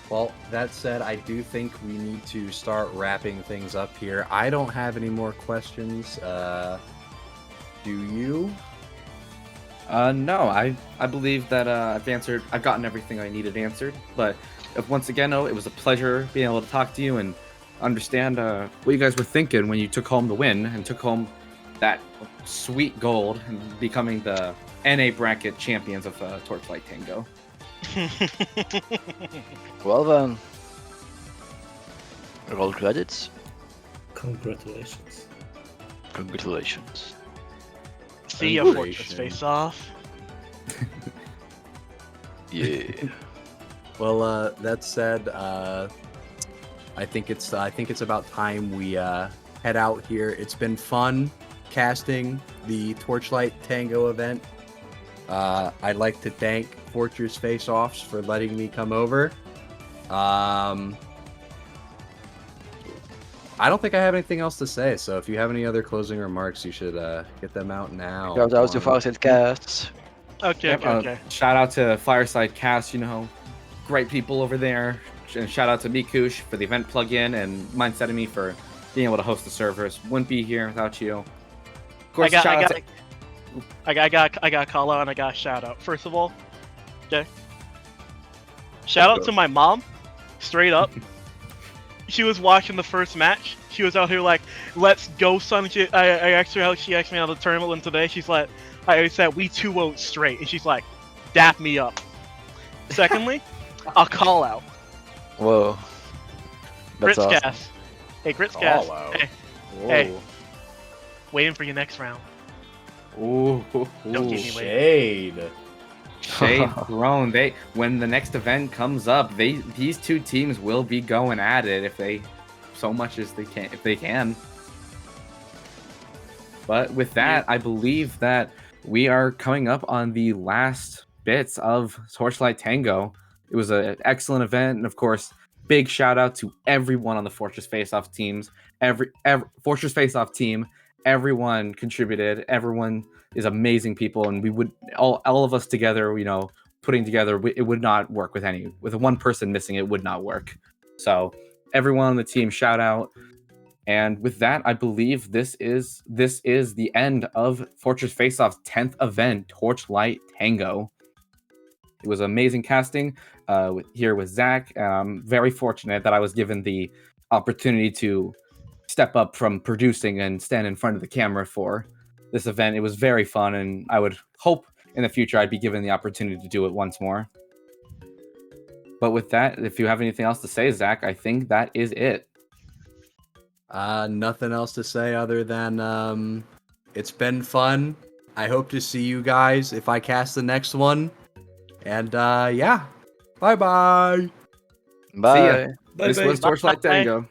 Well, that said, I do think we need to start wrapping things up here. I don't have any more questions. Do you? No, I believe that I've gotten everything I needed answered. But once again, it was a pleasure being able to talk to you and understand what you guys were thinking when you took home the win and took home that sweet gold and becoming the NA bracket champions of Torchlight Tango. Well then, roll credits. Congratulations. Congratulations. See ya, Fortress Face-Off. Yeah. Well, that said, I think it's about time we head out here. It's been fun casting the Torchlight Tango event. I'd like to thank Fortress Faceoffs for letting me come over. I don't think I have anything else to say, so if you have any other closing remarks, you should get them out now. Shout out to Fireside Casts. Okay. Shout out to Fireside Cast, great people over there. And shout out to Mikush for the event plugin and Mindset of Me for being able to host the servers. Wouldn't be here without you. Of course, I got a call out and I got a shout out. First of all, okay. Shout out to my mom, straight up. She was watching the first match. She was out here like, "Let's go, son." She asked her how she asked me how the tournament went today. She's like, I said we 2-0 straight, and she's like, "Dap me up." Secondly, a call out. Whoa. That's awesome. Gritscast. Hey, Gritscast. Call out. Hey, waiting for your next round. Ooh, Don't keep me waiting. Shade. shade thrown. When the next event comes up, these two teams will be going at it if they can. But with that, I believe that we are coming up on the last bits of Torchlight Tango. It was an excellent event, and of course, big shout out to everyone on the Fortress Face-Off teams. Every Fortress Face-Off team, everyone contributed. Everyone is amazing people, and we would all of us together, putting together, it would not work with one person missing. It would not work. So everyone on the team, shout out. And with that, I believe this is the end of Fortress Faceoff's 10th event, Torchlight Tango. It was amazing casting here with Zach. Very fortunate that I was given the opportunity to step up from producing and stand in front of the camera for this event. It was very fun, and I would hope in the future I'd be given the opportunity to do it once more. But with that, if you have anything else to say, Zach, I think that is it. Nothing else to say other than it's been fun. I hope to see you guys if I cast the next one. And yeah, bye-bye. See ya. Bye. This Bye-bye. was Torchlight Bye. Tango.